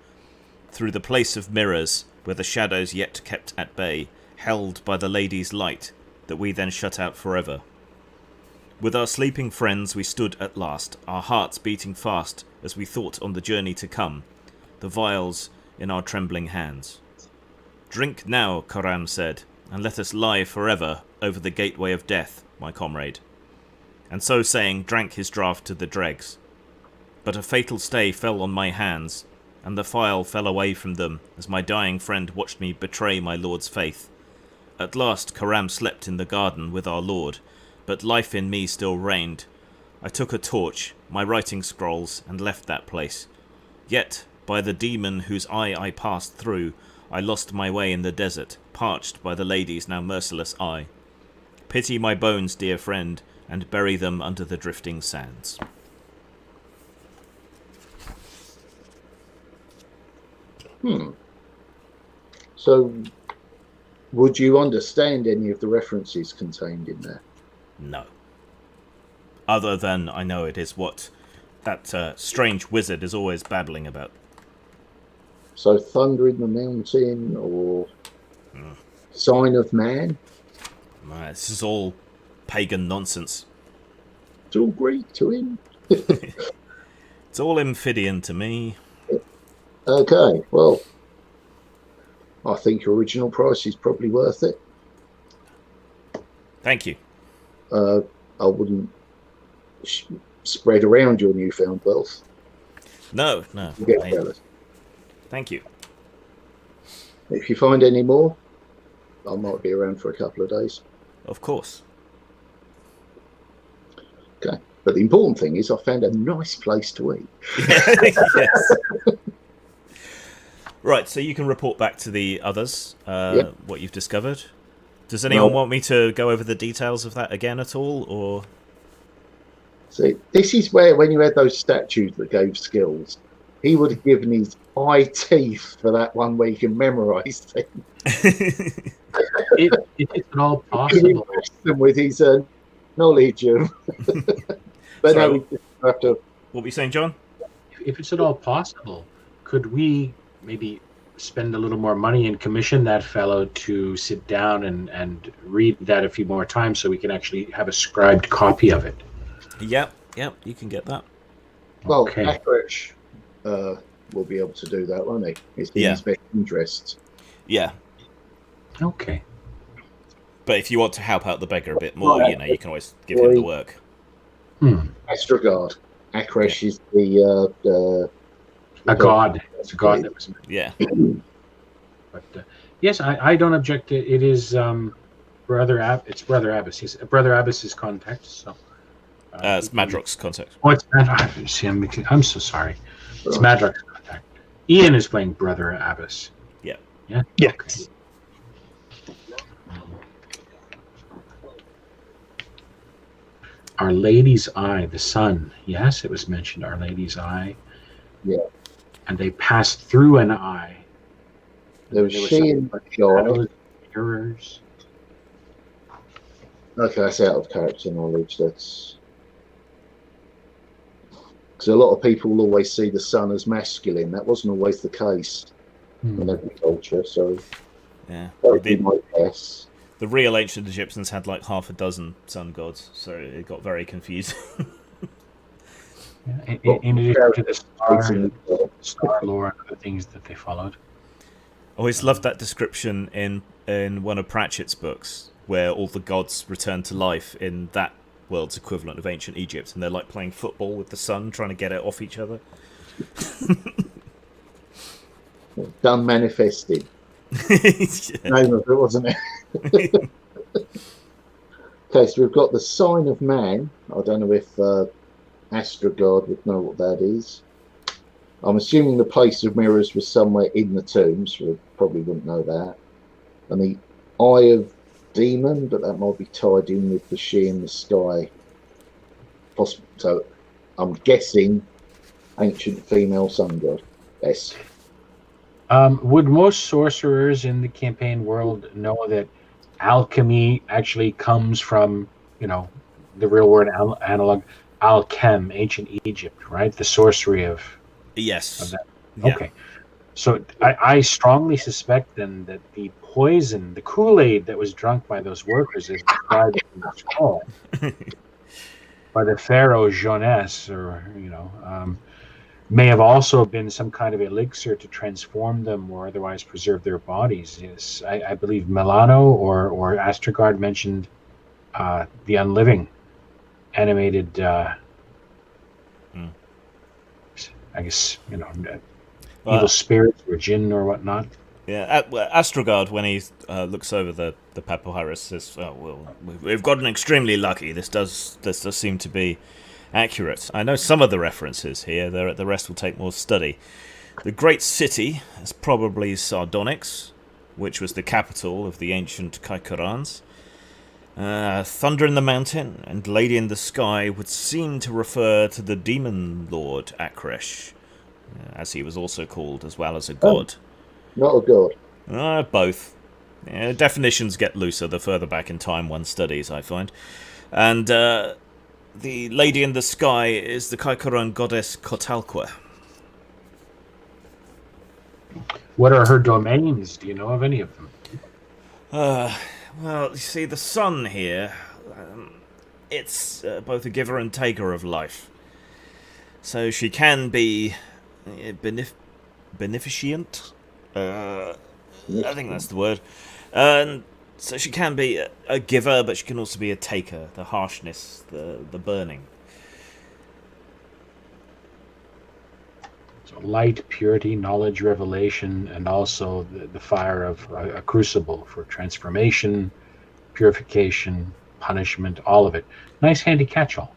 through the place of mirrors, where the shadows yet kept at bay, held by the lady's light, that we then shut out forever. With our sleeping friends we stood at last, our hearts beating fast as we thought on the journey to come, the vials in our trembling hands. Drink now, Karam said, and let us lie forever over the gateway of death, my comrade. And so saying, drank his draught to the dregs. But a fatal stay fell on my hands, and the file fell away from them as my dying friend watched me betray my lord's faith. At last Karam slept in the garden with our lord, but life in me still reigned. I took a torch, my writing scrolls, and left that place. Yet, by the demon whose eye I passed through, I lost my way in the desert, parched by the lady's now merciless eye. Pity my bones, dear friend, and bury them under the drifting sands. So, would you understand any of the references contained in there? No. Other than I know it is what that strange wizard is always babbling about. So, thunder in the mountain, or sign of man? This is all pagan nonsense. It's all Greek to him. It's all amphibian to me. Okay, well, I think your original price is probably worth it. Thank you. I wouldn't spread around your newfound wealth. No. You get jealous. Thank you. If you find any more, I might be around for a couple of days. Of course. Okay, but the important thing is I found a nice place to eat. Yes. Right, so you can report back to the others what you've discovered. Does anyone want me to go over the details of that again at all, or? See, this is where, when you had those statues that gave skills, he would have given his eye teeth for that one where you can memorise things. If it's at all possible, Them with his knowledge of. But no, we just have to. What were you saying, John? if it's at all possible, could we maybe spend a little more money and commission that fellow to sit down and read that a few more times so we can actually have a scribed copy of it? Yep, you can get that. Well, Okay. Akrish will be able to do that, won't he? It's in his best interests. Yeah, Okay. but if you want to help out the beggar a bit more, you can always give him the work. Astrogard. Akrish is the A god. It's a god that was. Yeah. But yes, I don't object. It is It's Brother Abbas. He's Brother Abbas's contact. So. It's Madrox's contact. Oh, it's Madrox. See, I'm so sorry. It's Madrox's contact. Ian is playing Brother Abbas. Yeah. Yeah. Yes. Our Lady's Eye, the sun. Yes, it was mentioned. Our Lady's Eye. Yeah. And they passed through an eye. There was she and God. Mirrors. Okay, that's out of character knowledge. That's because a lot of people always see the sun as masculine. That wasn't always the case in every culture. So Yeah. that would be my guess. The real ancient Egyptians had like half a dozen sun gods, so it got very confusing. Yeah, in addition to the star lore and other things that they followed. I always loved that description in one of Pratchett's books, where all the gods return to life in that world's equivalent of ancient Egypt, and they're like playing football with the sun, trying to get it off each other. Done manifested. Name of it, wasn't it? Okay, so we've got the sign of man. I don't know if Astrogard would know what that is. I'm assuming the place of mirrors was somewhere in the tombs, so we probably wouldn't know that. And the eye of demon, but that might be tied in with the she in the sky. Possible. So I'm guessing ancient female sun god. Yes. Would most sorcerers in the campaign world know that alchemy actually comes from, the real word analog, alchem, ancient Egypt, right? The sorcery of Yes. that. Yeah. Okay. So I strongly suspect then that the poison, the Kool-Aid that was drunk by those workers is described in the scroll by the pharaoh Jonas, or may have also been some kind of elixir to transform them or otherwise preserve their bodies. Yes, I believe Milano or Astrogard mentioned the Unliving animated. I guess evil spirits or jinn or whatnot. Yeah, Astrogard, when he looks over the papyrus, says, "Oh, well, we've gotten extremely lucky. This does seem to be accurate. I know some of the references here. The rest will take more study. The great city is probably Sardonyx, which was the capital of the ancient Kaikarans. Thunder in the mountain and Lady in the sky would seem to refer to the demon lord Akresh, as he was also called, as well as a god." Not a god. Both. Yeah, definitions get looser the further back in time one studies, I find. And the Lady in the Sky is the Kaikaran goddess Kotalqua. What are her domains? Do you know of any of them? Well, you see, the sun here, it's both a giver and taker of life. So she can be beneficent. I think that's the word. So she can be a giver, but she can also be a taker. The harshness, the burning. So light, purity, knowledge, revelation, and also the fire of a crucible for transformation, purification, punishment, all of it. Nice handy catch-all.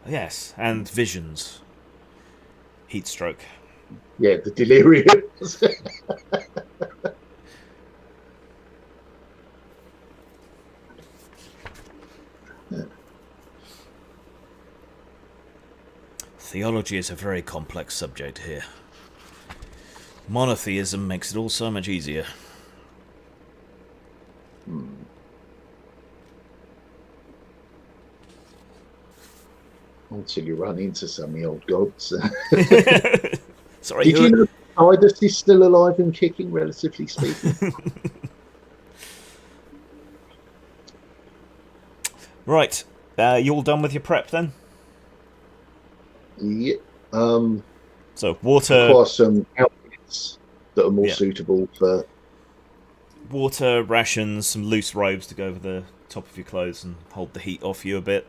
Yes, and visions. Heat stroke. Yeah, the delirium. Theology is a very complex subject here. Monotheism makes it all so much easier. Until you run into some of the old gods. Sorry, Did you know Titus is still alive and kicking, relatively speaking? Right, you all done with your prep then? Yeah. So water, Require some outfits that are more Yeah. suitable for. water, rations, some loose robes to go over the top of your clothes and hold the heat off you a bit.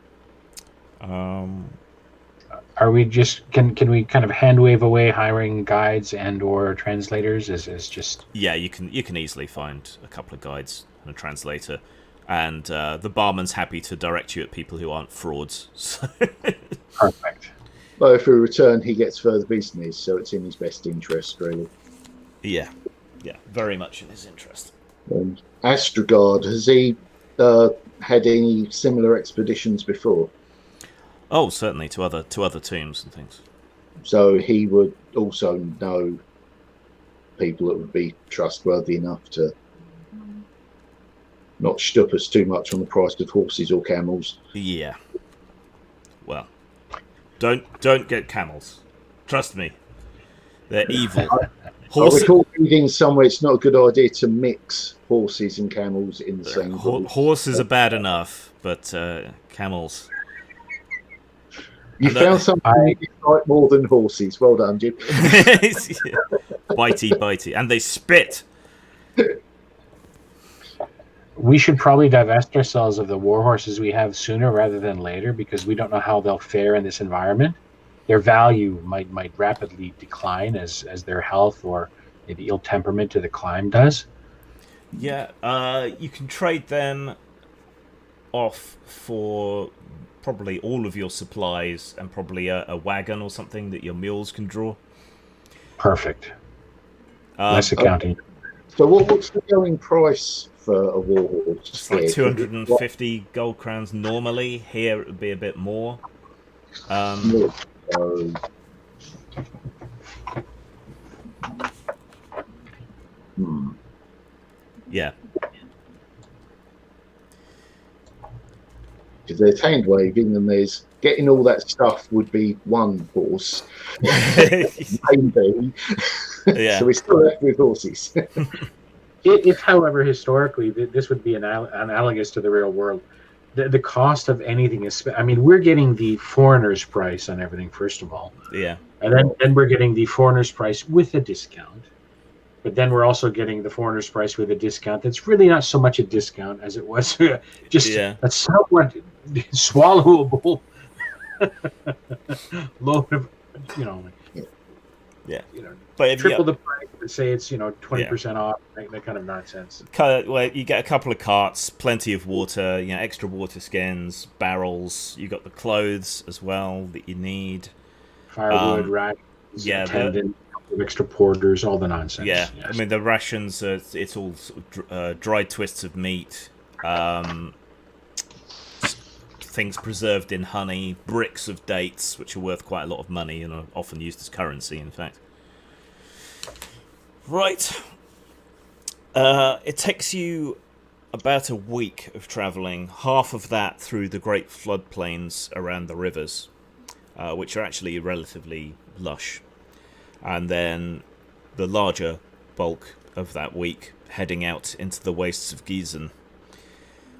Are we just can we kind of hand wave away hiring guides and or translators as just Yeah, you can easily find a couple of guides and a translator, and the barman's happy to direct you at people who aren't frauds. So perfect? But if we return, he gets further business, so it's in his best interest, really. yeah, very much in his interest. Astrogard, has he had any similar expeditions before? Oh, certainly to other tombs and things. So he would also know people that would be trustworthy enough to not stup us too much on the price of horses or camels. Yeah. Well, don't get camels. Trust me, they're evil. I Horses, recall reading somewhere it's not a good idea to mix horses and camels in the same group. horses are bad enough, but camels. You found something you like more than horses. Well done, Jim. Bitey, and they spit. We should probably divest ourselves of the war horses we have sooner rather than later, because we don't know how they'll fare in this environment. Their value might rapidly decline as their health or maybe ill temperament to the climb does. Yeah, you can trade them off for probably all of your supplies and probably a wagon or something that your mules can draw. Perfect. Less accounting. So what's the going price for a war horse? It's like 250 gold crowns normally. Here it would be a bit more. Yeah. Because there's hand waving and there's getting all that stuff would be one horse. Maybe. Yeah. So we're still left with horses. If, however, historically, this would be analogous to the real world, the cost of anything is, I mean, we're getting the foreigner's price on everything, first of all. Yeah. And then we're getting the foreigner's price with a discount. But then we're also getting the foreigner's price with a discount that's really not so much a discount as it was just a somewhat swallowable load of, Yeah. you know, But if triple you, the price, but say it's 20% off, that kind of nonsense. well, you get a couple of carts, plenty of water, extra water skins, barrels. You got the clothes as well that you need. Firewood, rations, yeah, attendant, extra porters, all the nonsense. Yeah, Yes. I mean the rations. It's all sort of dried twists of meat, things preserved in honey, bricks of dates, which are worth quite a lot of money and are often used as currency. In fact, right. It takes you about a week of travelling. Half of that through the great floodplains around the rivers, which are actually relatively lush, and then the larger bulk of that week heading out into the wastes of Gießen.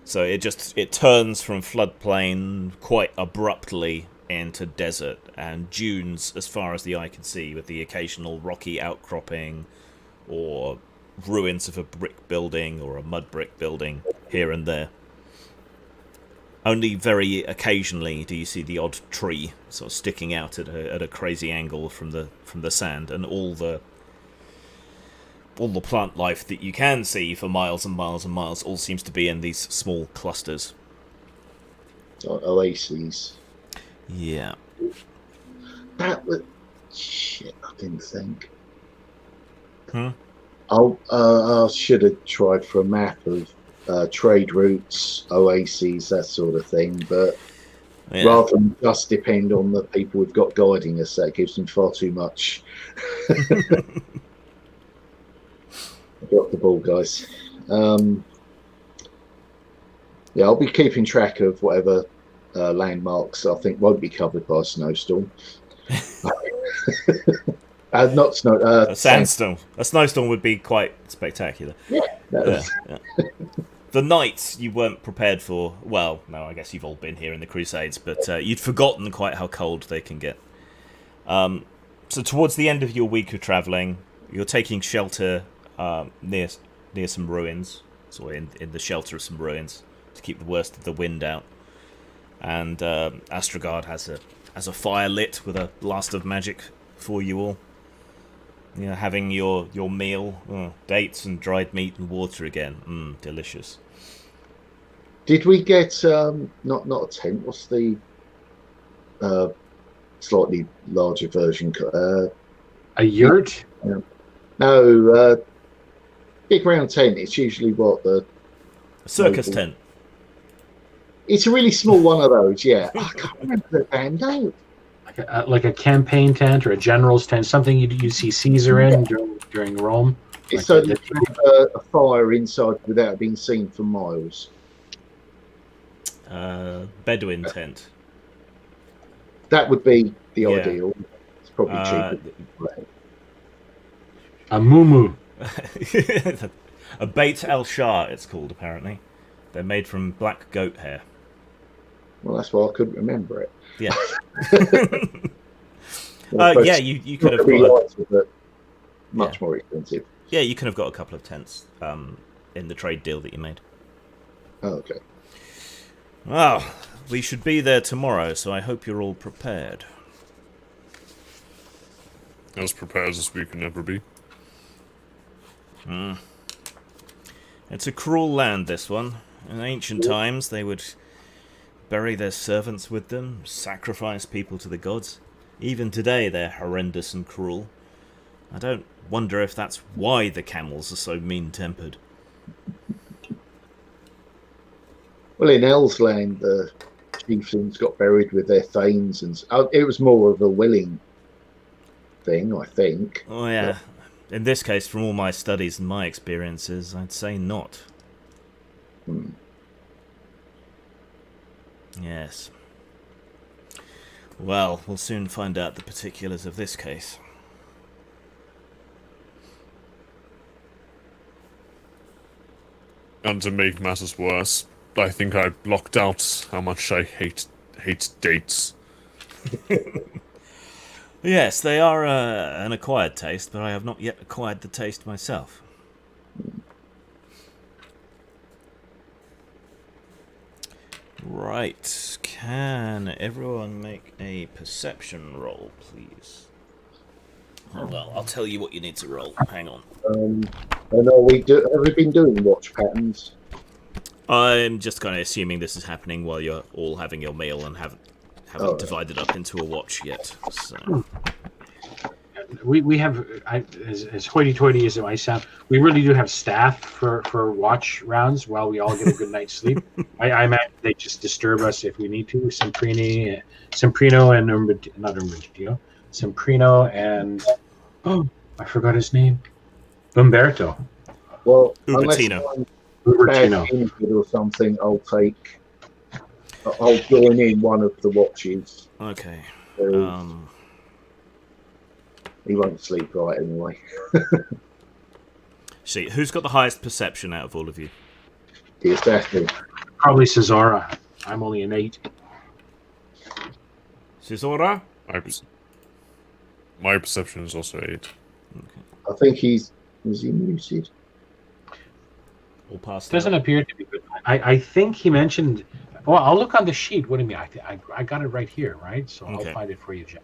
So it turns from floodplain quite abruptly into desert and dunes as far as the eye can see, with the occasional rocky outcropping or ruins of a brick building or a mud brick building here and there. Only very occasionally do you see the odd tree sort of sticking out at a crazy angle from the sand, and all the plant life that you can see for miles and miles and miles all seems to be in these small clusters. Oases. Yeah. That was shit. I didn't think. Hmm? I should have tried for a map of trade routes, oases, that sort of thing. But rather than just depend on the people we've got guiding us, that gives them far too much. Drop the ball, guys. Yeah, I'll be keeping track of whatever landmarks I think won't be covered by a snowstorm. Not snow. A sandstorm. A snowstorm would be quite spectacular. Yeah. The nights you weren't prepared for. Well, no, I guess you've all been here in the Crusades, but you'd forgotten quite how cold they can get. So towards the end of your week of travelling, you're taking shelter near some ruins, so in the shelter of some ruins, to keep the worst of the wind out. And Astrogard has a fire lit with a blast of magic for you all. Having your meal, dates and dried meat and water again. Delicious. Did we get not a tent? What's the slightly larger version? A yurt? No, big round tent. It's usually what a circus tent. It's a really small one of those. Yeah, I can't remember the damn name. Like a campaign tent or a general's tent, something you see Caesar in during Rome. It's so you can have a fire inside without being seen for miles. Bedouin tent. That would be the ideal. It's probably cheaper. A muumuu. A Beit El Shah, it's called, apparently. They're made from black goat hair. Well, that's why I couldn't remember it. Yeah. Yeah, you could have got much more expensive. Yeah, you could have got a couple of tents in the trade deal that you made. Oh, okay. Well, we should be there tomorrow, so I hope you're all prepared. As prepared as we can ever be. It's a cruel land, this one. In ancient times, they would bury their servants with them, sacrifice people to the gods. Even today, they're horrendous and cruel. I don't wonder if that's why the camels are so mean-tempered. Well, in Elsland, the chieftains got buried with their thanes, and it was more of a willing thing, I think. Oh, yeah. In this case, from all my studies and my experiences, I'd say not. Yes. Well, we'll soon find out the particulars of this case. And to make matters worse, I think I blocked out how much I hate dates. Yes, they are an acquired taste, but I have not yet acquired the taste myself. Right. Can everyone make a perception roll, please? Well, I'll tell you what you need to roll. Hang on. And have we been doing watch patterns? I'm just kind of assuming this is happening while you're all having your meal and haven't divided up into a watch yet. So. We have, as hoity-toity as it might sound, we really do have staff for watch rounds while we all get a good night's sleep. I imagine they just disturb us if we need to. Semprino and Semprino and I forgot his name. Umberto. Well, Ubertino. Or something, I'll join in one of the watches. Okay. He won't sleep right anyway. See, who's got the highest perception out of all of you? The assassin. Probably Cesara. I'm only an 8. Cesora? My perception is also 8. Okay. I think is he muted? All passed Doesn't out. appear to be good. I think he mentioned. Well, I'll look on the sheet. What do you mean? I got it right here, right? So Okay. I'll find it for you, Jeff.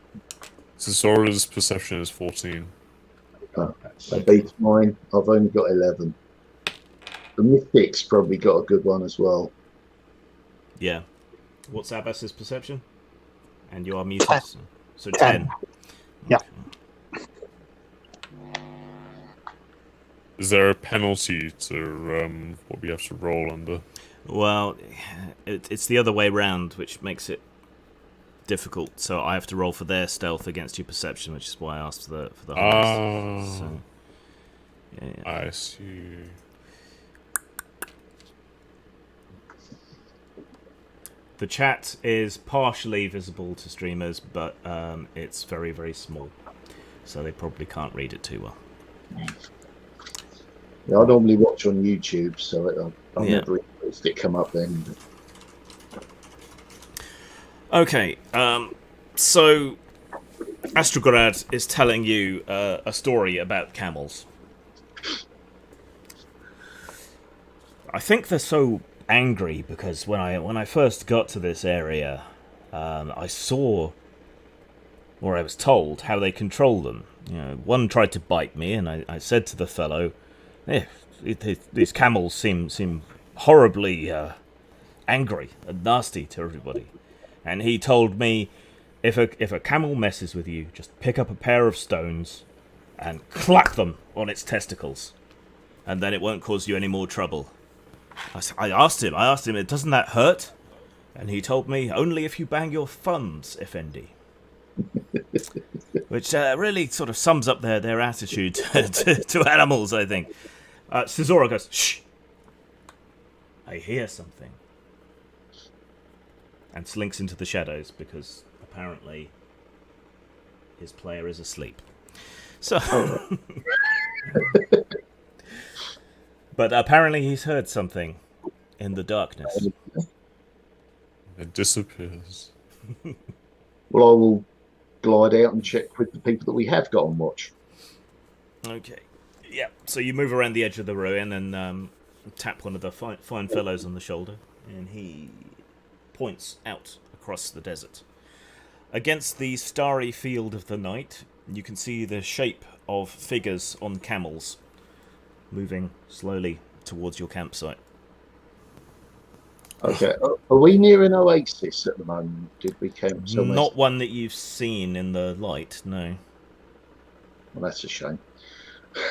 Cesaro's perception is 14. That beats mine. I've only got 11. The Mystic's probably got a good one as well. Yeah. What's Abbas's perception? And you are muted. 10. So 10. Yeah. Is there a penalty to what we have to roll under? Well, it's the other way round, which makes it difficult. So I have to roll for their stealth against your perception, which is why I asked for the highest. So, yeah. I see. The chat is partially visible to streamers, but it's very, very small, so they probably can't read it too well. Yeah, I normally watch on YouTube, so I've Yeah. never noticed it come up then. Okay, so Astrograd is telling you a story about camels. I think they're so angry because when I first got to this area, I saw, or I was told, how they control them. You know, one tried to bite me, and I said to the fellow, these camels seem horribly angry and nasty to everybody. And he told me, if a camel messes with you, just pick up a pair of stones and clap them on its testicles, and then it won't cause you any more trouble. I asked him, doesn't that hurt? And he told me, only if you bang your thumbs, Effendi. Which really sort of sums up their attitude to animals, I think. Cesora goes, shh! I hear something. And slinks into the shadows because apparently his player is asleep. So, but apparently he's heard something in the darkness. It disappears. Well, I will glide out and check with the people that we have got on watch. Okay. Yeah, so you move around the edge of the ruin and tap one of the fine fellows on the shoulder, and he points out across the desert. Against the starry field of the night, you can see the shape of figures on camels moving slowly towards your campsite. Okay, are we near an oasis at the moment? Did we camp somewhere? Not one that you've seen in the light, no. Well, that's a shame.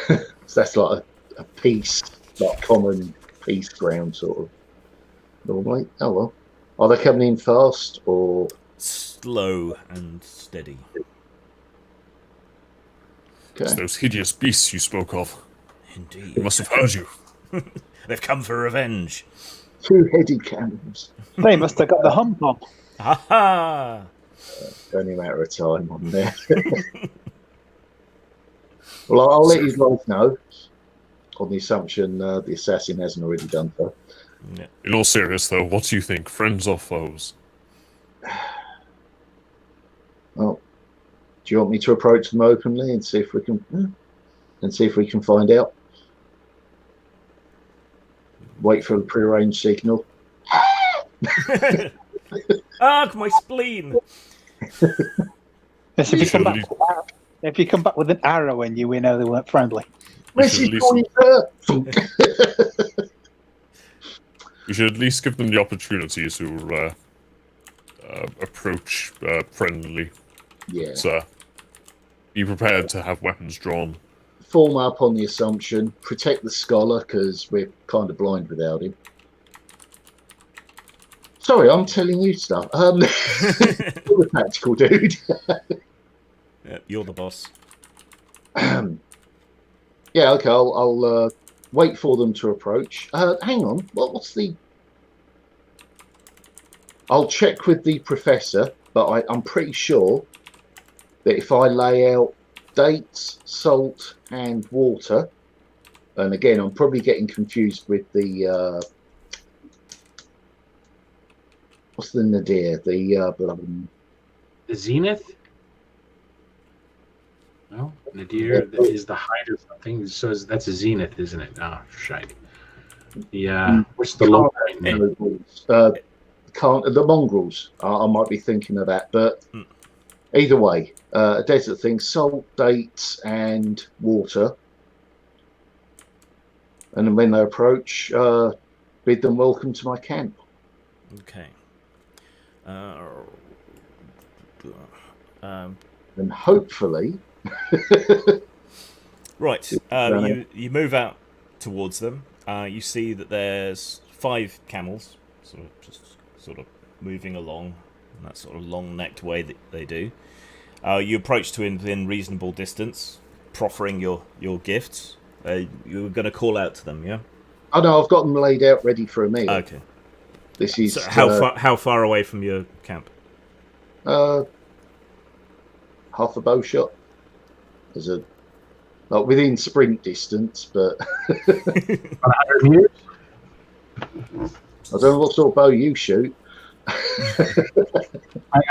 So that's like a peace, like common peace ground sort of. Normally, oh well. Are they coming in fast or slow and steady? Okay. It's those hideous beasts you spoke of. Indeed. They must have heard you. They've come for revenge. Two-headed camels. They must have got the hump on. Ha ha! Only a matter of time on there. Well, I'll let you guys know on the assumption the assassin hasn't already done so. Yeah. In all seriousness, though, what do you think? Friends or foes? Well, do you want me to approach them openly and see if we can find out? Wait for a prearranged signal. Ah, my spleen! Yes, if you come back to that, If you come back with an arrow in you, we know they weren't friendly. You should, Mrs. at least, Pointer! you should at least give them the opportunity to approach friendly. Yeah. So, be prepared to have weapons drawn. Form up on the assumption, protect the scholar, because we're kind of blind without him. Sorry, I'm telling you stuff. You're the tactical dude. Yeah, you're the boss. Yeah, okay, I'll wait for them to approach. Hang on, what's the... I'll check with the professor, but I'm pretty sure that if I lay out dates, salt, and water, and again, I'm probably getting confused with the... what's the nadir? The zenith? No, nadir is the height or something. So that's a zenith, isn't it? Oh, shite. The what's the low point name? The mongrels. I might be thinking of that, but either way, a desert thing: salt, dates, and water. And then when they approach, bid them welcome to my camp. Okay. And hopefully, right. You move out towards them. You see that there's 5 camels, sort of moving along in that sort of long-necked way that they do. You approach to within reasonable distance, proffering your gifts. You were going to call out to them, yeah? Oh no, I've got them laid out, ready for a meal. Okay. This is So how far away from your camp? Half a bow shot. There's not within sprint distance, but 100 meters? I don't know what sort of bow you shoot.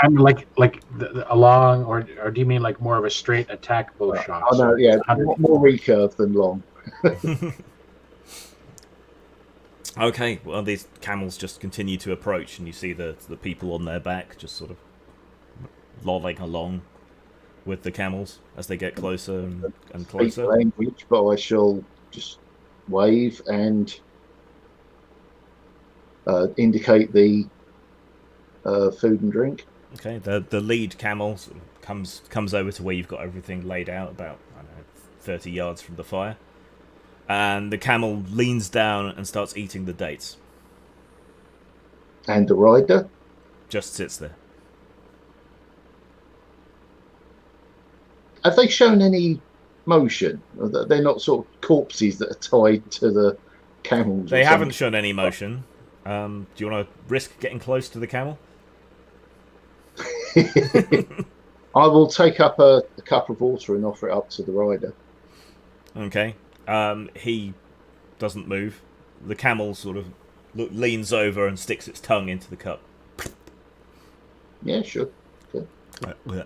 I'm like along, or do you mean like more of a straight attack bow shot? Oh no, yeah, more recurve than long. Okay, well, these camels just continue to approach, and you see the people on their back just sort of lolling along with the camels as they get closer and closer. Speak language, but I shall just wave and indicate the food and drink. Okay, the lead camel sort of comes over to where you've got everything laid out, about 30 yards from the fire. And the camel leans down and starts eating the dates. And the rider? Just sits there. Have they shown any motion? They're not sort of corpses that are tied to the camels? They haven't shown any motion. Do you want to risk getting close to the camel? I will take up a cup of water and offer it up to the rider. Okay. He doesn't move. The camel sort of leans over and sticks its tongue into the cup. Yeah, sure. Okay. Yeah.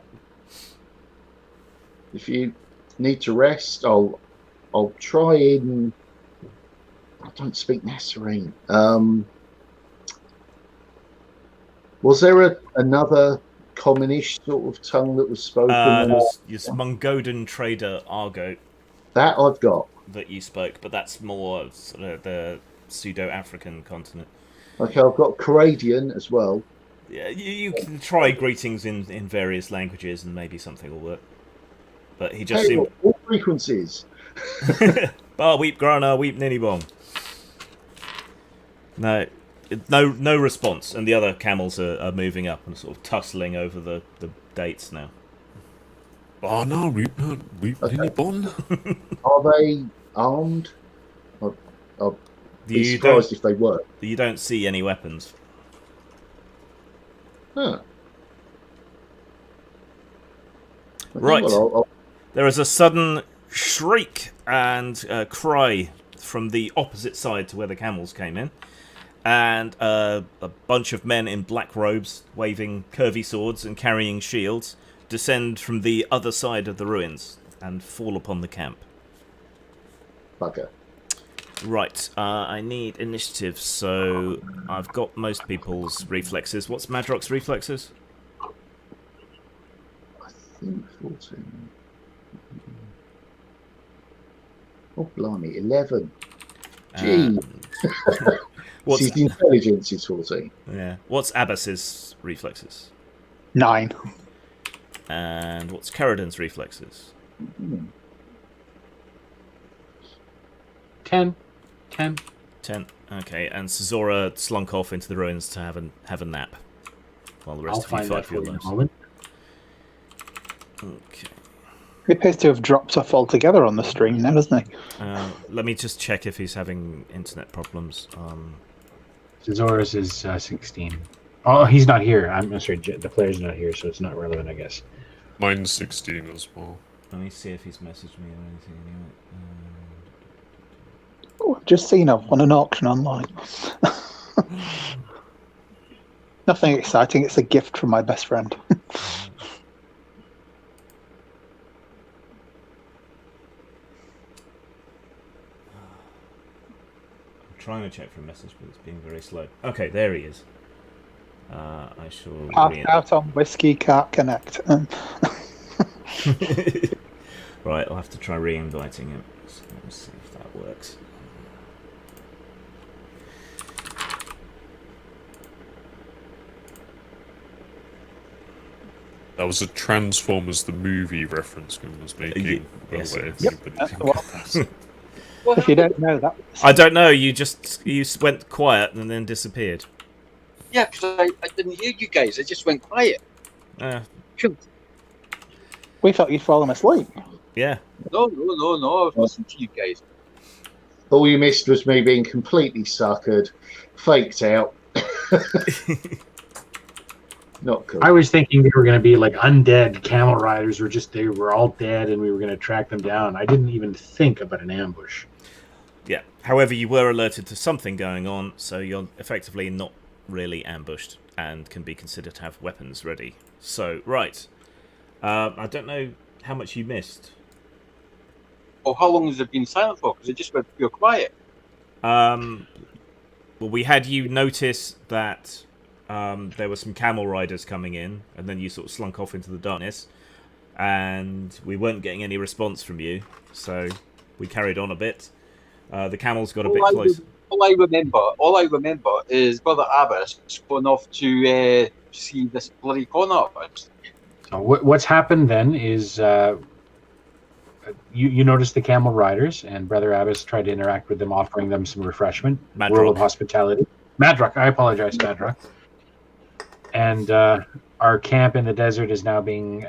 If you need to rest, I'll try in. I don't speak Nasserene. Was there another commonish sort of tongue that was spoken? Yes, Mongolian trader Argot. That I've got. That you spoke, but that's more sort of the pseudo-African continent. Okay, I've got Canadian as well. Yeah, you can try greetings in various languages, and maybe something will work. But he just seemed... all frequencies. Bar weep grana weep ninny bomb. No response, and the other camels are moving up and sort of tussling over the dates now. Oh no, weep ninny bomb. Are they armed? I'd be surprised if they were. You don't see any weapons. Huh. Right. Well, There is a sudden shriek and cry from the opposite side to where the camels came in. And a bunch of men in black robes, waving curvy swords and carrying shields, descend from the other side of the ruins and fall upon the camp. Bugger. Right, I need initiative, so I've got most people's reflexes. What's Madrock's reflexes? I think 14. Oh, blimey, 11. Uh, Gee. what's His intelligence is 14. yeah? What's Abbas's reflexes? 9. And what's Caradon's reflexes? 10. 10. Okay, and Cesora slunk off into the ruins to have a nap while the rest I'll of you find fight that for your for you in a lives. moment. Okay. He appears to have dropped off altogether on the stream now, doesn't he? Let me just check if he's having internet problems. Cesaurus is 16. Oh, he's not here. I'm sorry, the player's not here, so it's not relevant, I guess. Mine's 16 as well. Let me see if he's messaged me or anything anyway. Oh, I've just seen him on an auction online. Nothing exciting. It's a gift from my best friend. I'm trying to check for a message, but it's being very slow. Okay, there he is. I shall... Out on Whiskey Can't Connect. Right, I'll have to try re-inviting him. So let's see if that works. That was a Transformers the movie reference I was making. Yes, by the way, yes. if anybody That's didn't what- get that. If you don't know that, I don't know, you went quiet and then disappeared. Yeah, because I didn't hear you guys. I just went quiet. we thought you'd fallen asleep. Yeah. No. I was listening to you guys. All you missed was me being completely suckered, faked out. Not cool. I was thinking they were going to be like undead camel riders, or just they were all dead and we were going to track them down. I didn't even think about an ambush. Yeah. However, you were alerted to something going on, so you're effectively not really ambushed and can be considered to have weapons ready. So, right. I don't know how much you missed. Oh, how long has it been silent for? Because it just went pure quiet. Well, we had you notice that there were some camel riders coming in, and then you sort of slunk off into the darkness, and we weren't getting any response from you, so we carried on a bit. The camels got a bit close. All I remember is Brother Abbas going off to see this bloody con artist. So what's happened then is you noticed the camel riders, and Brother Abbas tried to interact with them, offering them some refreshment, world of hospitality. Madrock, I apologize, Madrock. And our camp in the desert is now being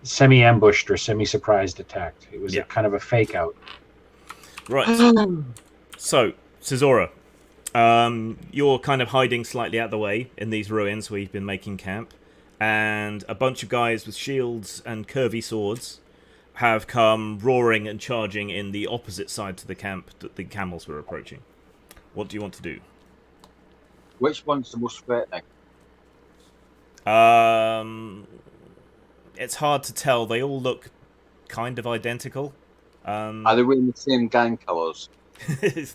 semi-ambushed or semi-surprised attacked. It was a kind of a fake out. Right. So, Cesora, you're kind of hiding slightly out of the way in these ruins where you've been making camp, and a bunch of guys with shields and curvy swords have come roaring and charging in the opposite side to the camp that the camels were approaching. What do you want to do? Which one's the most threatening? It's hard to tell. They all look kind of identical. Are they wearing the same gang colours?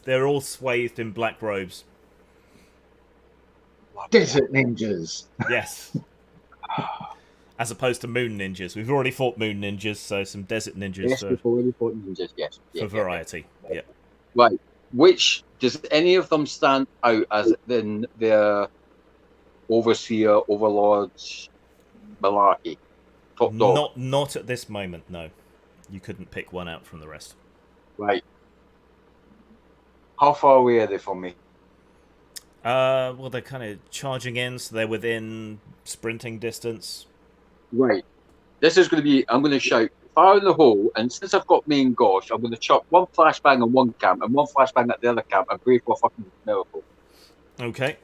They're all swathed in black robes. Desert ninjas. Yes. As opposed to moon ninjas. We've already fought moon ninjas, so some desert ninjas Yes, we've already fought ninjas, yes. for variety. Yeah. Right. Which, does any of them stand out as in their overseer, overlords, malarkey? Top dog? Not at this moment, no. You couldn't pick one out from the rest. Right. How far away are they from me? Well, they're kind of charging in, so they're within sprinting distance. Right. This is going to be, I'm going to shout, fire in the hole, and since I've got main gosh, I'm going to chop one flashbang on one camp and one flashbang at the other camp and pray for a fucking miracle. Okay.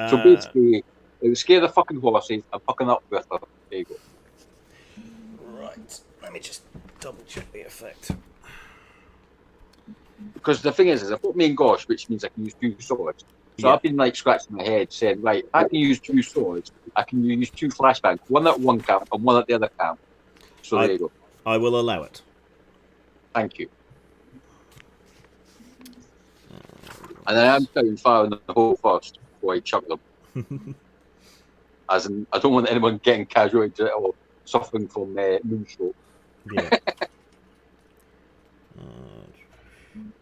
So basically, it would scare the fucking horses and fucking up with her. There you go. Right. Let me just double check the effect. Because the thing is I've got main gosh, which means I can use two swords. So I've been like scratching my head saying, right, I can use two swords, I can use two flashbangs, one at one camp and one at the other camp. So there you go. I will allow it. Thank you. And I am shouting fire in the hole first before I chuck them. As in, I don't want anyone getting casualties or suffering from moonstroke. Yeah.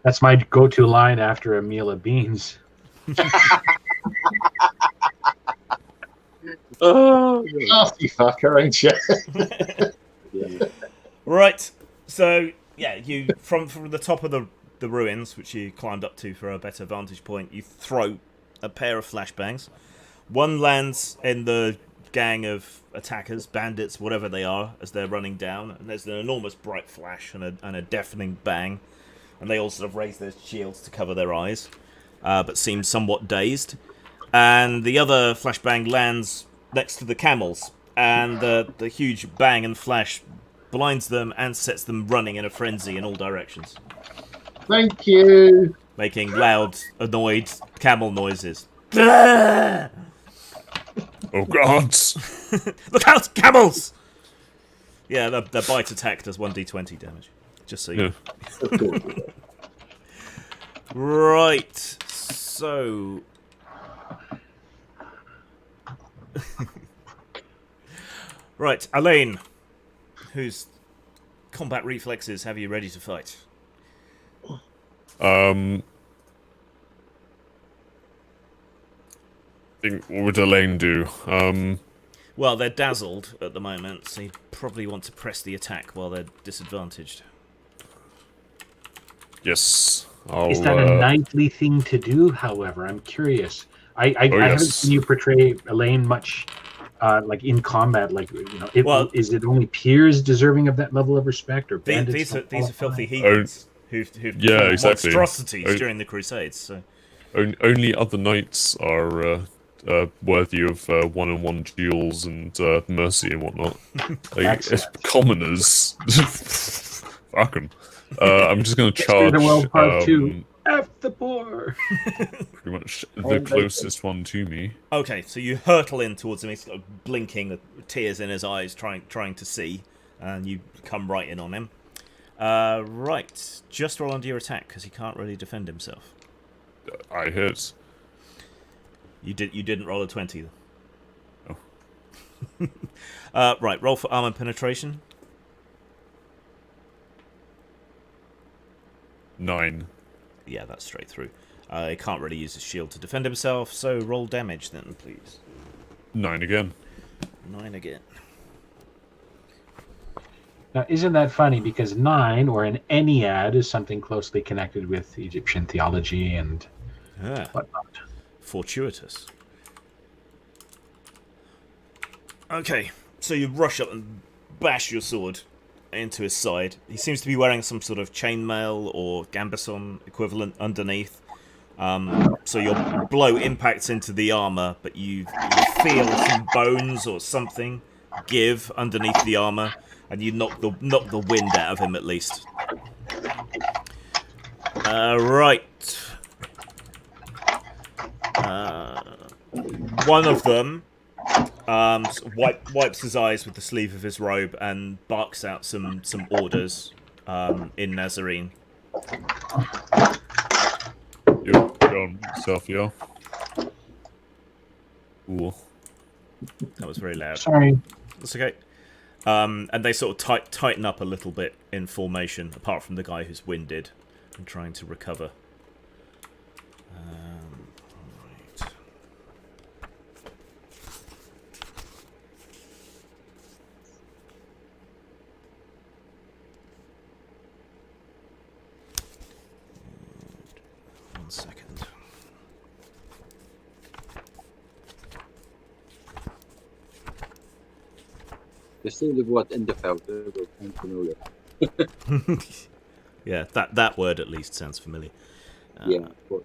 That's my go-to line after a meal of beans. Oh, Nasty fucker, ain't you? yeah. Right. So yeah, you from the top of the ruins, which you climbed up to for a better vantage point, you throw a pair of flashbangs. One lands in the gang of attackers, bandits, whatever they are, as they're running down, and there's an enormous bright flash and a deafening bang, and they all sort of raise their shields to cover their eyes, but seem somewhat dazed. And the other flashbang lands next to the camels, and the huge bang and flash blinds them and sets them running in a frenzy in all directions, Thank you. making loud, annoyed camel noises. Look Oh God! out, camels! Yeah, the bite attack does 1d20 damage. Just so you know. Yeah. Of course. Right, so... Right, Elaine, whose combat reflexes have you ready to fight? I think what would Elaine do? Well, they're dazzled at the moment, so you probably want to press the attack while they're disadvantaged. Yes. I'll, Is that a knightly thing to do? However, I'm curious. I haven't yes. seen you portray Elaine much, like in combat. Like is it only peers deserving of that level of respect, or bandits? These are filthy heathens who've Yeah, done exactly. monstrosities during the Crusades. So only other knights are worthy of one-on-one duels and mercy and whatnot. Like, as commoners, fuck 'em. I'm just gonna charge. The World Part 2. F the poor. Pretty much the closest one to me. okay, so you hurtle in towards him. He's sort of blinking, tears in his eyes, trying to see, and you come right in on him. Right, just roll under your attack because he can't really defend himself. I hit. You didn't roll a 20 though. Oh. Right, roll for armor penetration. 9. Yeah, that's straight through. He can't really use his shield to defend himself, so roll damage then, please. 9 again. 9 again. Now, isn't that funny? Because 9, or an Ennead, is something closely connected with Egyptian theology and whatnot. Fortuitous. Okay, so you rush up and bash your sword into his side. He seems to be wearing some sort of chainmail or gambeson equivalent underneath. So your blow impacts into the armor, but you feel some bones or something give underneath the armor, and you knock the wind out of him at least. Right. One of them wipes his eyes with the sleeve of his robe and barks out some orders in Nazarene. You're on yourself, yeah. Ooh. That was very loud. Sorry. That's okay. And they sort of tighten up a little bit in formation, apart from the guy who's winded and trying to recover. Right. One second. The same of what in the filter, but I'm familiar. Yeah, that word at least sounds familiar. Yeah. Right.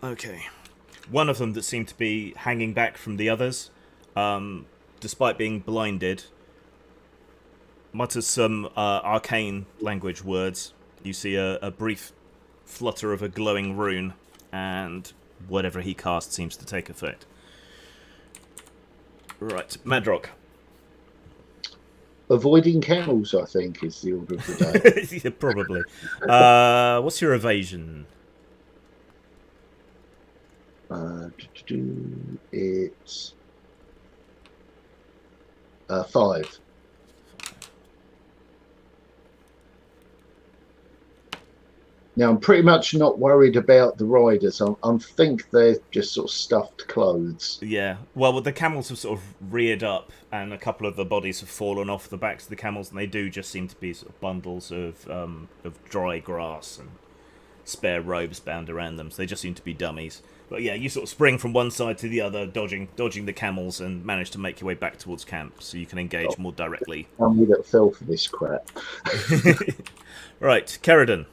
Okay. One of them that seemed to be hanging back from the others, despite being blinded, mutters some arcane language words. You see a brief flutter of a glowing rune, and whatever he casts seems to take effect. Right, Madrock. avoiding camels, I think, is the order of the day. Yeah, probably. What's your evasion? It's 5. Now, I'm pretty much not worried about the riders. I think they're just sort of stuffed clothes. Yeah. Well, the camels have sort of reared up, and a couple of the bodies have fallen off the backs of the camels, and they do just seem to be sort of bundles of dry grass and spare robes bound around them. So they just seem to be dummies. But yeah, you sort of spring from one side to the other, dodging the camels, and manage to make your way back towards camp, so you can engage more directly. I'm with it, fell for this crap. Right, Kerridan.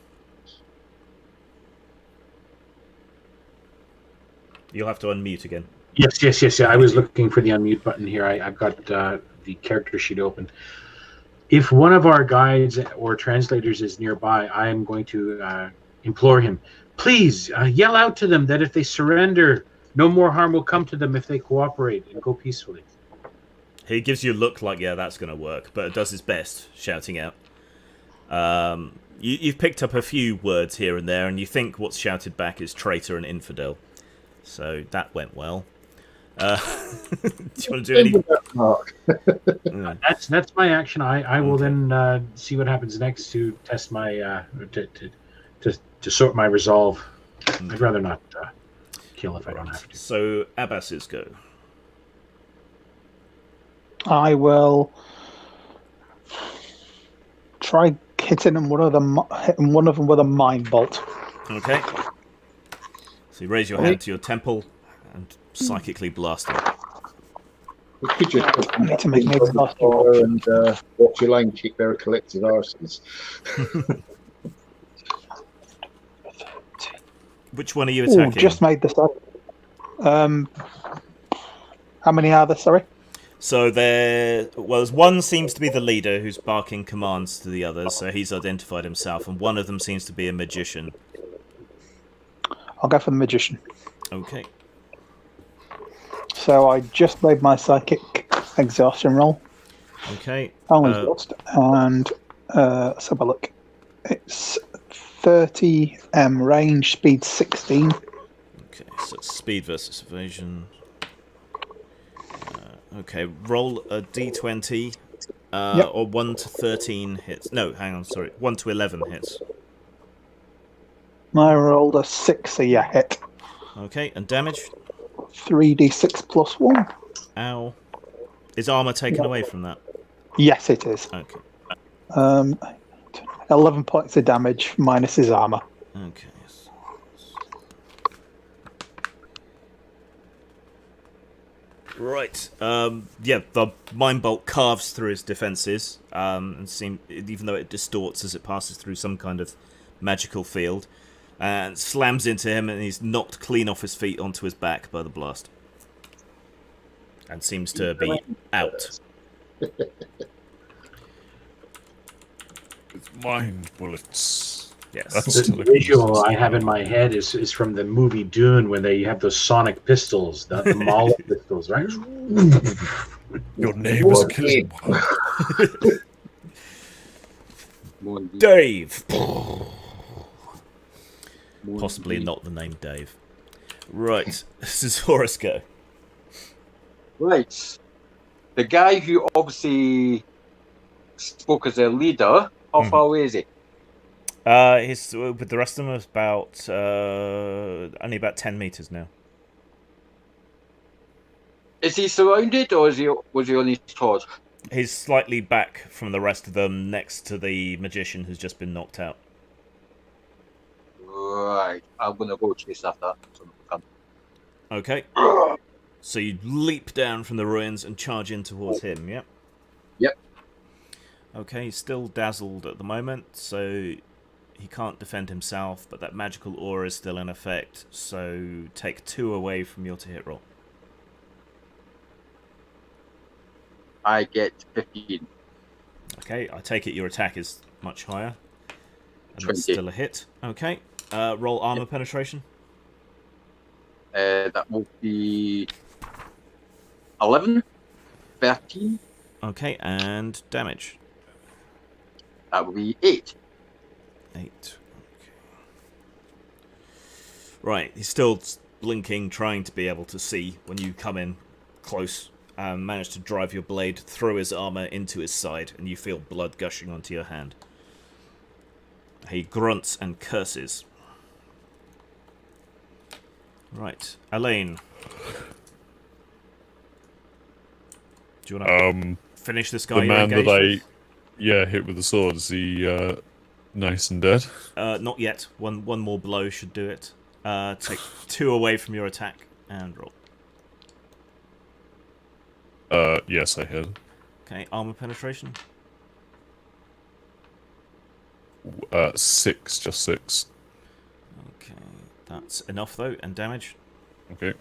You'll have to unmute again. Yes. I was looking for the unmute button here. I've got the character sheet open. If one of our guides or translators is nearby, I am going to implore him, please yell out to them that if they surrender, no more harm will come to them if they cooperate and go peacefully. He gives you a look like, yeah, that's going to work, but it does his best shouting out. You've picked up a few words here and there, and you think what's shouted back is traitor and infidel. So that went well. Do you want to do any? That's my action. I will then see what happens next to test my to sort my resolve. I'd rather not kill if I don't have to. So Abbas's go. I will try hitting one of them with a mind bolt. Okay. So you raise your hand to your temple and psychically blast him. You could just I need to make and watch your lane kick their collective arses. Which one are you attacking? Just made this up. How many are there, sorry? So there's one seems to be the leader who's barking commands to the others, so he's identified himself, and one of them seems to be a magician. I'll go for the magician. Okay. So I just made my psychic exhaustion roll. Okay. I'm exhausted. And let's have a look. It's 30 range, speed 16. Okay, so it's speed versus evasion. Okay, roll a d20, or 1 to 13 hits. No, hang on, sorry. 1 to 11 hits. I rolled a 6, so yeah, hit. Okay, and damage? 3d6 plus 1. Ow. Is armor taken away from that? Yes, it is. Okay. 11 points of damage minus his armor. Okay. Right. Yeah, the mind bolt carves through his defenses, and even though it distorts as it passes through some kind of magical field, and slams into him, and he's knocked clean off his feet onto his back by the blast, and seems to be out. It's mind bullets. Yes. That's The visual I have in my head is from the movie Dune when they have those sonic pistols, the Mala pistols, right? Your name is killing. Dave! Possibly not the name Dave. Right, this is Horus go. Right. The guy who obviously spoke as a leader, how far away is he? He's with the rest of them about only about 10 meters now. Is he surrounded, or was he on his toes? He's slightly back from the rest of them, next to the magician who's just been knocked out. Right. I'm gonna go chase after that. Okay. So you leap down from the ruins and charge in towards him, yep? Yep. Okay, he's still dazzled at the moment, so he can't defend himself, but that magical aura is still in effect, so take 2 away from your to-hit roll. I get 15. Okay, I take it your attack is much higher. And 20. that's still a hit. Okay, roll armor penetration. That will be 11, 13. Okay, and damage. That would be 8. 8. Okay. Right, he's still blinking, trying to be able to see when you come in close. Manage to drive your blade through his armor into his side, and you feel blood gushing onto your hand. He grunts and curses. Right, Elaine. Do you want to finish this guy? The man that I hit with the sword, is he nice and dead? Not yet. One more blow should do it. Take 2 away from your attack and roll. Yes, I hit. Okay, armor penetration. 6, just 6. Okay, that's enough though, and damage. Okay.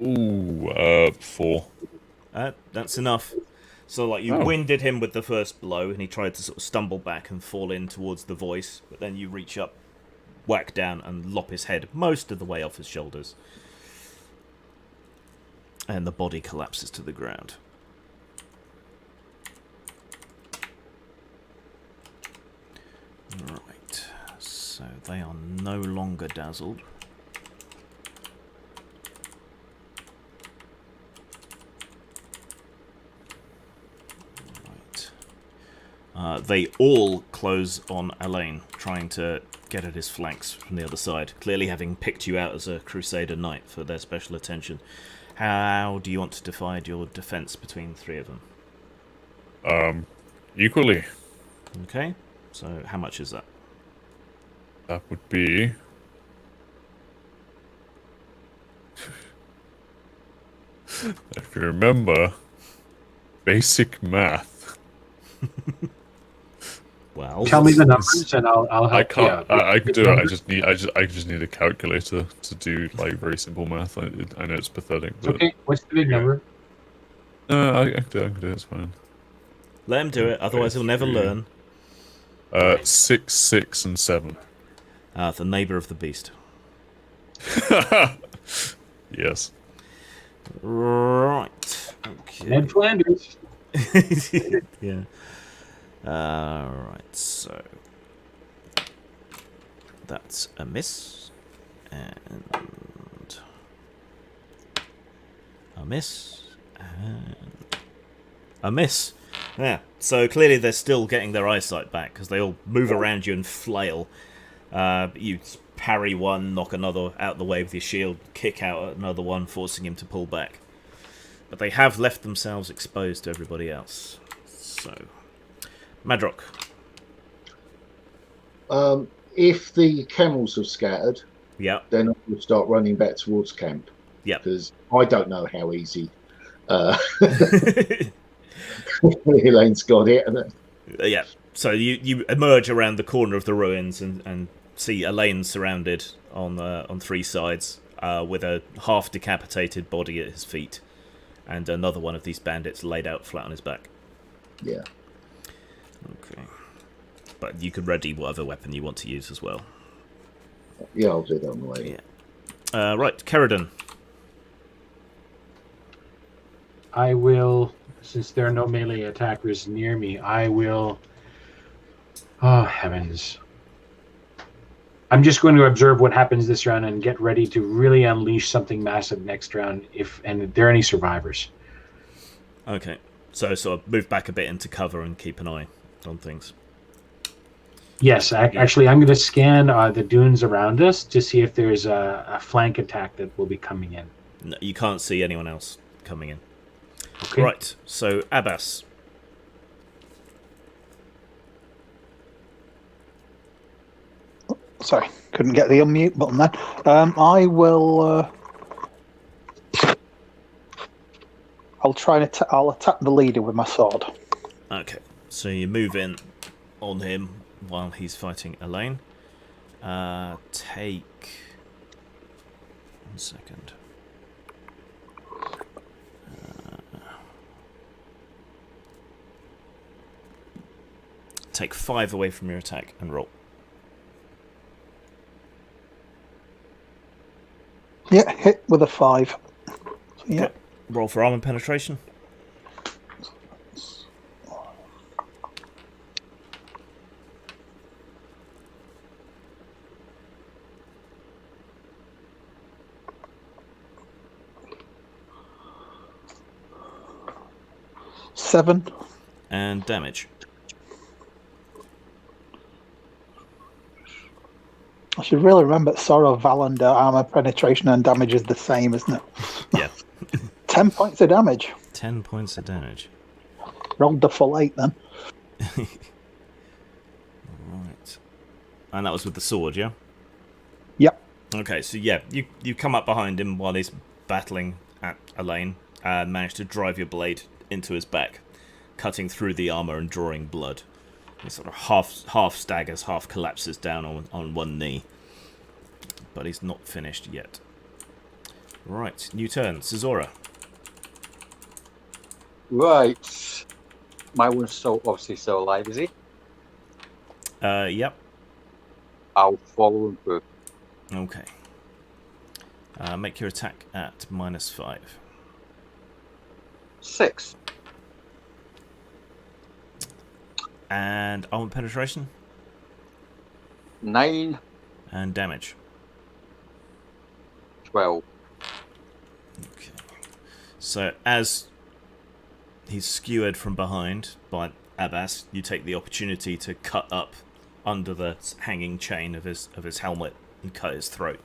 Ooh, 4. That's enough. So, like, you winded him with the first blow, and he tried to sort of stumble back and fall in towards the voice, but then you reach up, whack down, and lop his head most of the way off his shoulders. And the body collapses to the ground. Right, so they are no longer dazzled. They all close on Elaine, trying to get at his flanks from the other side, clearly having picked you out as a Crusader Knight for their special attention. How do you want to divide your defense between 3 of them? Equally. Okay, so how much is that? That would be... if you remember, basic math. Well, Tell me the numbers, and I'll help I can't. you out. I can do it. I just need a calculator to do like very simple math. I know it's pathetic, but Okay, what's the big number? no, I can do it. It's fine. let him do it, otherwise he'll never learn. 6, 6, and 7. The neighbour of the beast. Yes. Right. Okay. Ned Flanders. Yeah. Right, so that's a miss, and a miss, and a miss. Yeah, so clearly they're still getting their eyesight back, because they all move around you and flail. You parry one, knock another out the way with your shield, kick out at another one, forcing him to pull back. But they have left themselves exposed to everybody else. So... Madrock. If the camels have scattered, Yeah. then we'll start running back towards camp. Yeah. Because I don't know how easy Elaine's got it. Yeah. So you emerge around the corner of the ruins and see Elaine surrounded on 3 sides with a half decapitated body at his feet, and another one of these bandits laid out flat on his back. Yeah. Okay. But you could ready whatever weapon you want to use as well. Yeah, I'll do that on the way. Yeah. Right, Kerridan. I will, since there are no melee attackers near me, I will... Oh, heavens. I'm just going to observe what happens this round and get ready to really unleash something massive next round, if there are any survivors. Okay. So sort of move back a bit into cover and keep an eye on things. Yes, actually, I'm going to scan the dunes around us to see if there's a flank attack that will be coming in. No, you can't see anyone else coming in. Okay. Right, so Abbas. Sorry, couldn't get the unmute button then. I will. I'll try and I'll attack the leader with my sword. Okay, so you move in on him while he's fighting Elaine. Take 1 second. Take 5 away from your attack and roll. Yeah, hit with a 5. So, yeah. Okay. Roll for armor penetration. 7. And damage. I should really remember that Sorrow, Valander, armor penetration and damage is the same, isn't it? Yeah. 10 points of damage. 10 points of damage. Rolled the full 8 then. Right. And that was with the sword, yeah? Yep. Okay, so yeah, you come up behind him while he's battling at Elaine and manage to drive your blade into his back, cutting through the armor and drawing blood. He sort of half staggers, half collapses down on one knee. But he's not finished yet. Right, new turn. Cesora. Right. My one's obviously still alive, is he? Yep. I'll follow him through. Okay. Make your attack at -5. 6. And armor penetration 9. and damage. 12. Okay. So as he's skewered from behind by Abbas, you take the opportunity to cut up under the hanging chain of his helmet and cut his throat.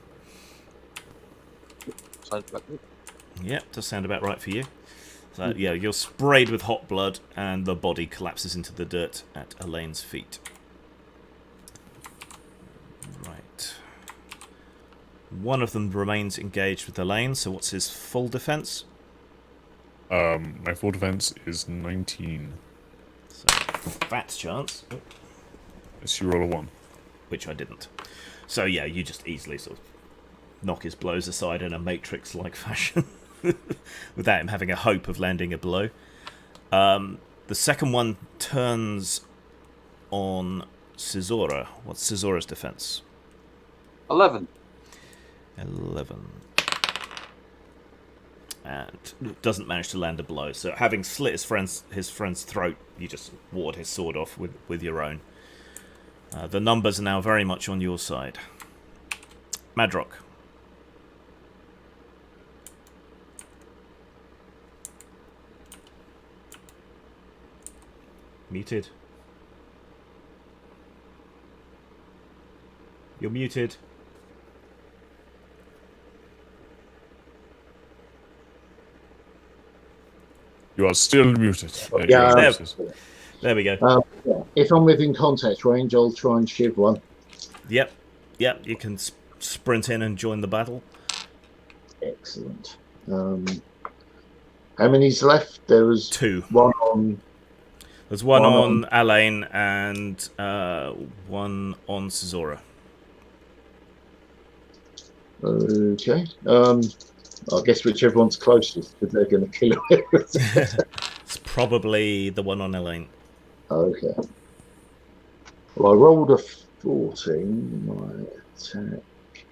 Sounds about good. Yep, does sound about right for you. So yeah, you're sprayed with hot blood, and the body collapses into the dirt at Elaine's feet. Right. One of them remains engaged with Elaine, so what's his full defense? My full defense is 19. So, fat chance. Yes, you roll a 1. Which I didn't. So yeah, you just easily sort of knock his blows aside in a Matrix-like fashion. Without him having a hope of landing a blow. The second one turns on Cesora. What's Cesora's defense? 11. 11. And doesn't manage to land a blow. So having slit his friend's throat, you just ward his sword off with your own. The numbers are now very much on your side. Madrock. Muted. You're muted. You are still muted. Yeah. There we go. If I'm within contact range, I'll try and shiv one. Yep. You can sprint in and join the battle. Excellent. How many's left? There was 2. one on. There's one on Elaine and one on Cesora. Okay. I guess whichever one's closest, because they're going to kill it. It's probably the one on Elaine. Okay. Well, I rolled a 14. My attack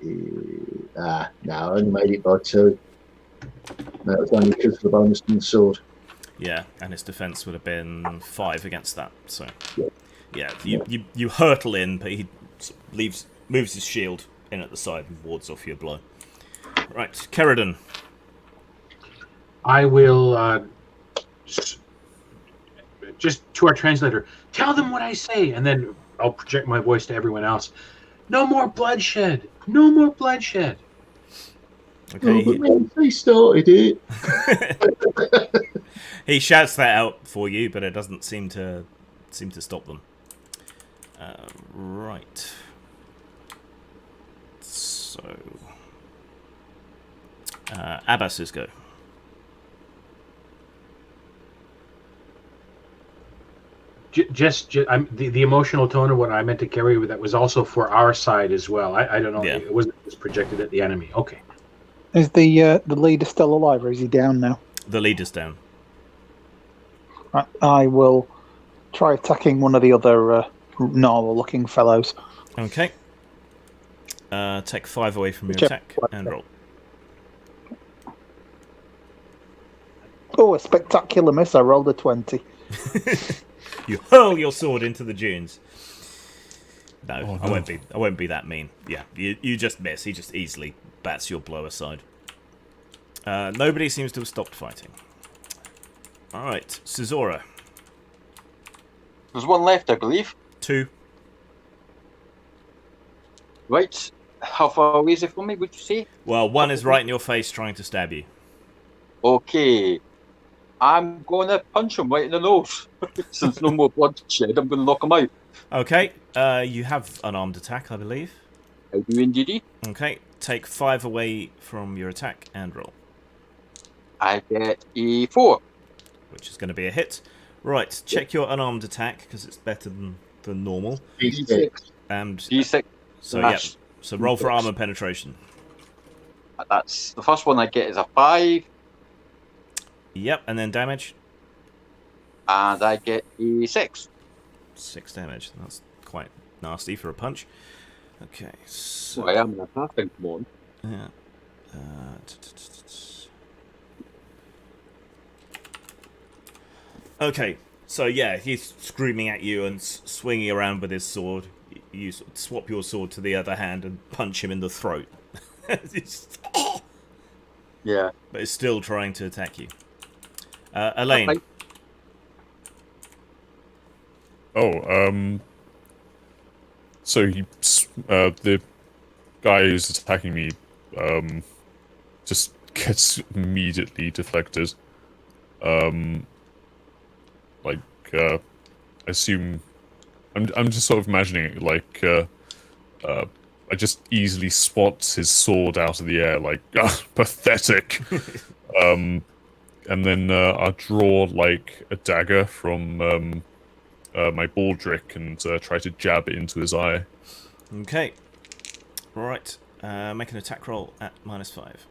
is... no, I only made it by 2. That was only because of the bonus from the sword. Yeah, and his defense would have been 5 against that. So, yeah, you hurtle in, but he moves his shield in at the side and wards off your blow. Right, Kerridan. I will just to our translator, tell them what I say, and then I'll project my voice to everyone else. No more bloodshed. No more bloodshed. Okay. He started it. He shouts that out for you, but it doesn't seem to stop them. Right. So, Abbas's go. Just the emotional tone of what I meant to carry that was also for our side as well. I don't know. Yeah. It wasn't just projected at the enemy. Okay. Is the leader still alive, or is he down now? The leader's down. Right, I will try attacking one of the other normal-looking fellows. Okay. Take 5 away from your Whichever attack one. and roll. Oh, a spectacular miss! I rolled a 20. You hurl your sword into the dunes. No, Oh, I no. won't be that mean. Yeah, you just miss. He just easily bats your blow aside. Nobody seems to have stopped fighting. All right, Cesora. There's one left, I believe. 2. Right. How far away is it from me, would you say? Well, one is right in your face trying to stab you. Okay. I'm going to punch him right in the nose. Since no more bloodshed, I'm going to knock him out. Okay, you have unarmed attack, I believe. I do indeed. Okay, take 5 away from your attack and roll, I get a 4. which is going to be a hit. Right, check your unarmed attack because it's better than normal. D6. And D6. so yeah, so roll for armor penetration. That's the first one I get is a 5, Yep, and then damage. and I get a 6. 6 damage. That's quite nasty for a punch. Okay, so So I am in a half-inch one. yeah. Okay, so yeah, he's screaming at you and swinging around with his sword. You swap your sword to the other hand and punch him in the throat. Yeah. But he's still trying to attack you. Elaine. Okay. So the guy who's attacking me, just gets immediately deflected. I assume, I'm just sort of imagining it like, I just easily swat his sword out of the air, like, pathetic. And then I'll draw like a dagger from my baldric and try to jab it into his eye. Okay. Right. Make an attack roll at -5.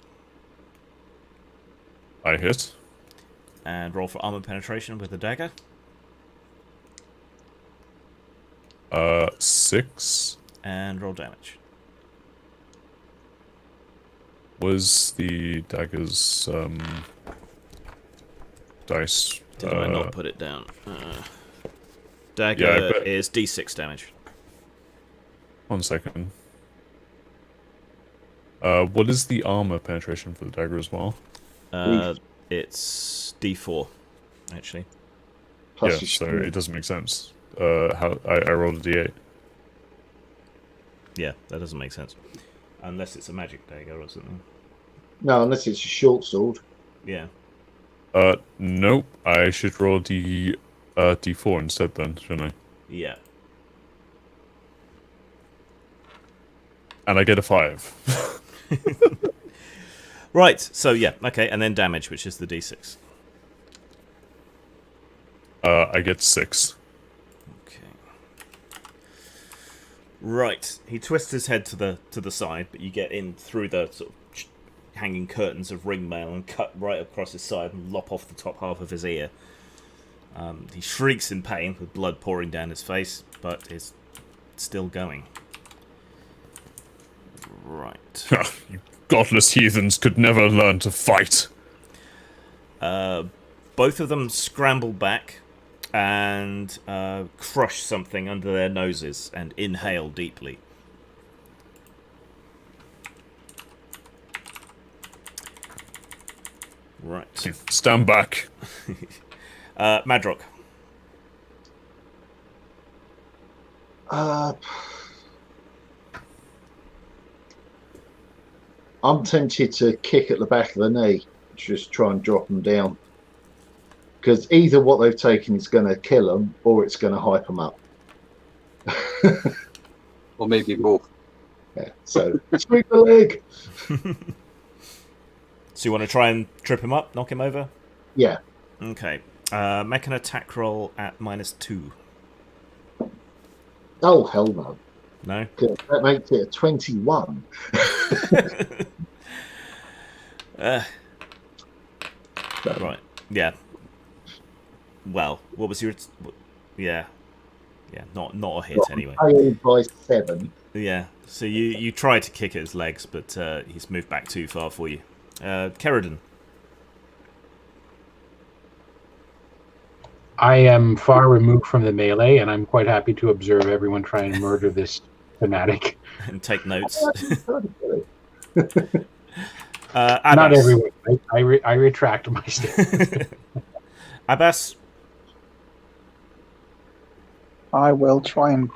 I hit. And roll for armor penetration with the dagger. 6. And roll damage. Was the dagger's dice? Did I not put it down? Dagger is D6 damage. 1 second. What is the armor penetration for the dagger as well? It's D4, actually. Plus yeah, your so speed. it doesn't make sense. How I rolled a D8. Yeah, that doesn't make sense. Unless it's a magic dagger or something. No, unless it's a short sword. Yeah. Nope. I should roll D4 instead then, shouldn't I? Yeah. And I get a 5. Right, so yeah, okay, and then damage, which is the D6. I get 6. Okay. Right, he twists his head to the side, but you get in through the sort of hanging curtains of ring mail and cut right across his side and lop off the top half of his ear. He shrieks in pain with blood pouring down his face, but is still going. Right. You godless heathens could never learn to fight. Both of them scramble back and crush something under their noses and inhale deeply. Right. Stand back. Madrock. I'm tempted to kick at the back of the knee, just try and drop them down. Because either what they've taken is going to kill them, or it's going to hype them up. Or maybe both. Yeah, so sweep the leg. So you want to try and trip him up, knock him over? Yeah. Okay. Make an attack roll at -2. Oh, hell no. No? That makes it a 21. Right. Yeah. Well, what was your... Yeah. Yeah, not a hit anyway. Failed by 7. Yeah. So you try to kick at his legs, but he's moved back too far for you. Kerridan. I am far removed from the melee, and I'm quite happy to observe everyone try and murder this fanatic. And take notes. Not Abbas. everyone. I retract my statement. Abbas. I will try and.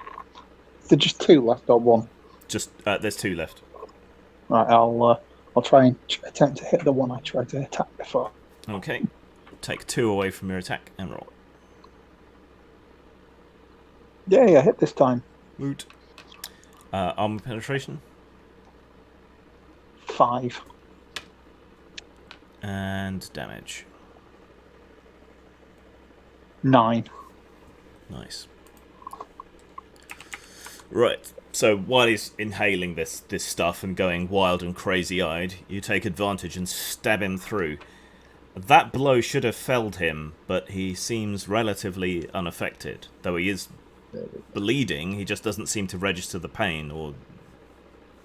There's just 2 left or 1. Just there's 2 left. Right, I'll try and attempt to hit the one I tried to attack before. Okay. Take 2 away from your attack and roll. Yeah, hit this time. Woot. Armor penetration. 5. And damage. 9. Nice. Right. So while he's inhaling this stuff and going wild and crazy-eyed, you take advantage and stab him through. That blow should have felled him, but he seems relatively unaffected. Though he is bleeding, he just doesn't seem to register the pain or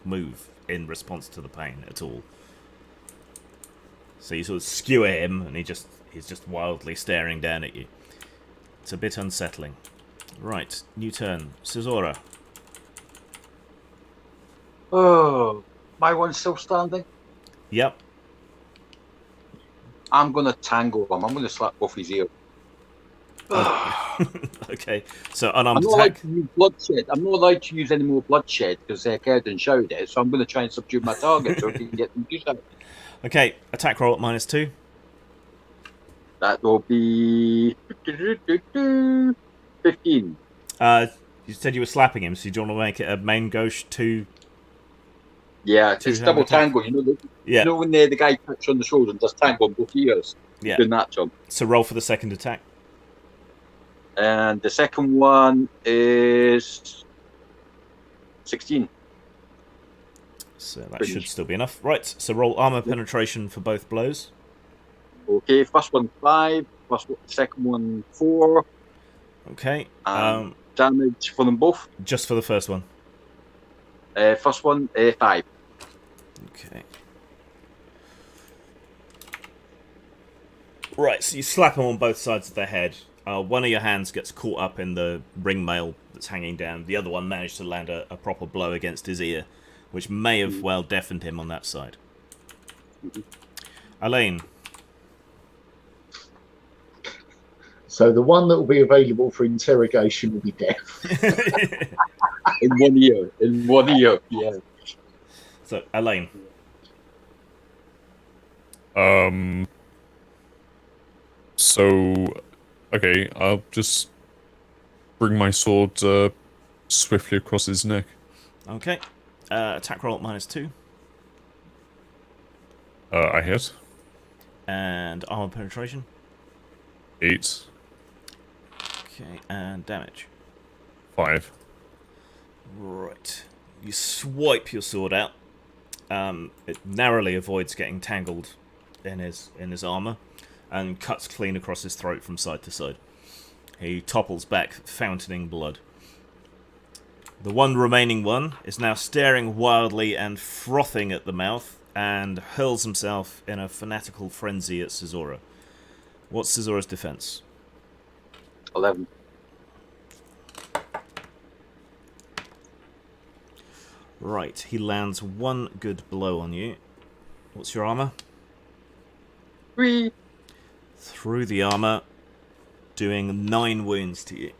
move in response to the pain at all. So you sort of skewer him, and he's just wildly staring down at you. It's a bit unsettling. Right, new turn. Cesora. Oh, my one's still standing. Yep. I'm going to tangle him. I'm going to slap both his ears. Okay, so I'm unarmed not allowed attack. to use bloodshed. I'm not allowed to use any more bloodshed because Kerden showed it. So I'm going to try and subdue my target so I can get them to shout. Okay, attack roll at -2. That will be 15. You said you were slapping him, so do you want to make it a main gauche 2? Yeah, it's Two-hand double attack. tangle. You Yeah, know when the guy touches on the shoulder and does tangle on both ears? yeah. Doing that job. So roll for the second attack. And the second one is 16. So that Finish. should still be enough. Right, so roll armor penetration for both blows. Okay, first one 5, second one 4, Okay, and damage for them both. just for the first one. First one 5. Okay. Right, so you slap him on both sides of the head. One of your hands gets caught up in the ring mail that's hanging down. The other one managed to land a proper blow against his ear, which may have well deafened him on that side. Elaine. So the one that will be available for interrogation will be deaf. In one ear. In one ear. Yeah. So, Elaine. So, okay, I'll just bring my sword swiftly across his neck. Okay. Attack roll at -2. I hit. And armor penetration. 8. Okay, and damage. 5. Right. You swipe your sword out. It narrowly avoids getting tangled in his armor, and cuts clean across his throat from side to side. He topples back, fountaining blood. The one remaining one is now staring wildly and frothing at the mouth, and hurls himself in a fanatical frenzy at Cesora. What's Cesora's defense? 11. Right, he lands one good blow on you. What's your armor? 3. Through the armor, doing 9 wounds to you.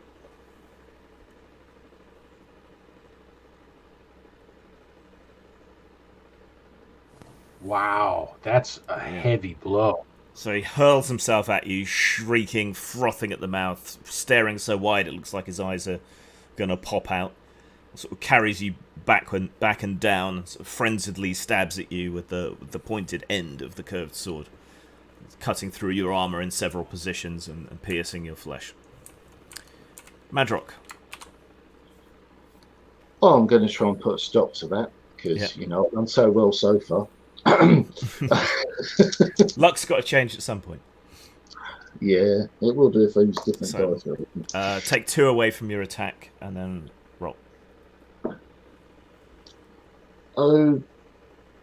Wow, that's a heavy blow. So he hurls himself at you, shrieking, frothing at the mouth, staring so wide it looks like his eyes are going to pop out. Sort of carries you back and down, sort of frenziedly stabs at you with the pointed end of the curved sword, cutting through your armor in several positions and piercing your flesh. Madrock. Oh, I'm going to try and put a stop to that because, you know, I've done so well so far. Luck's got to change at some point. Yeah, it will do if I use different So, dice. take 2 away from your attack and then roll. Oh,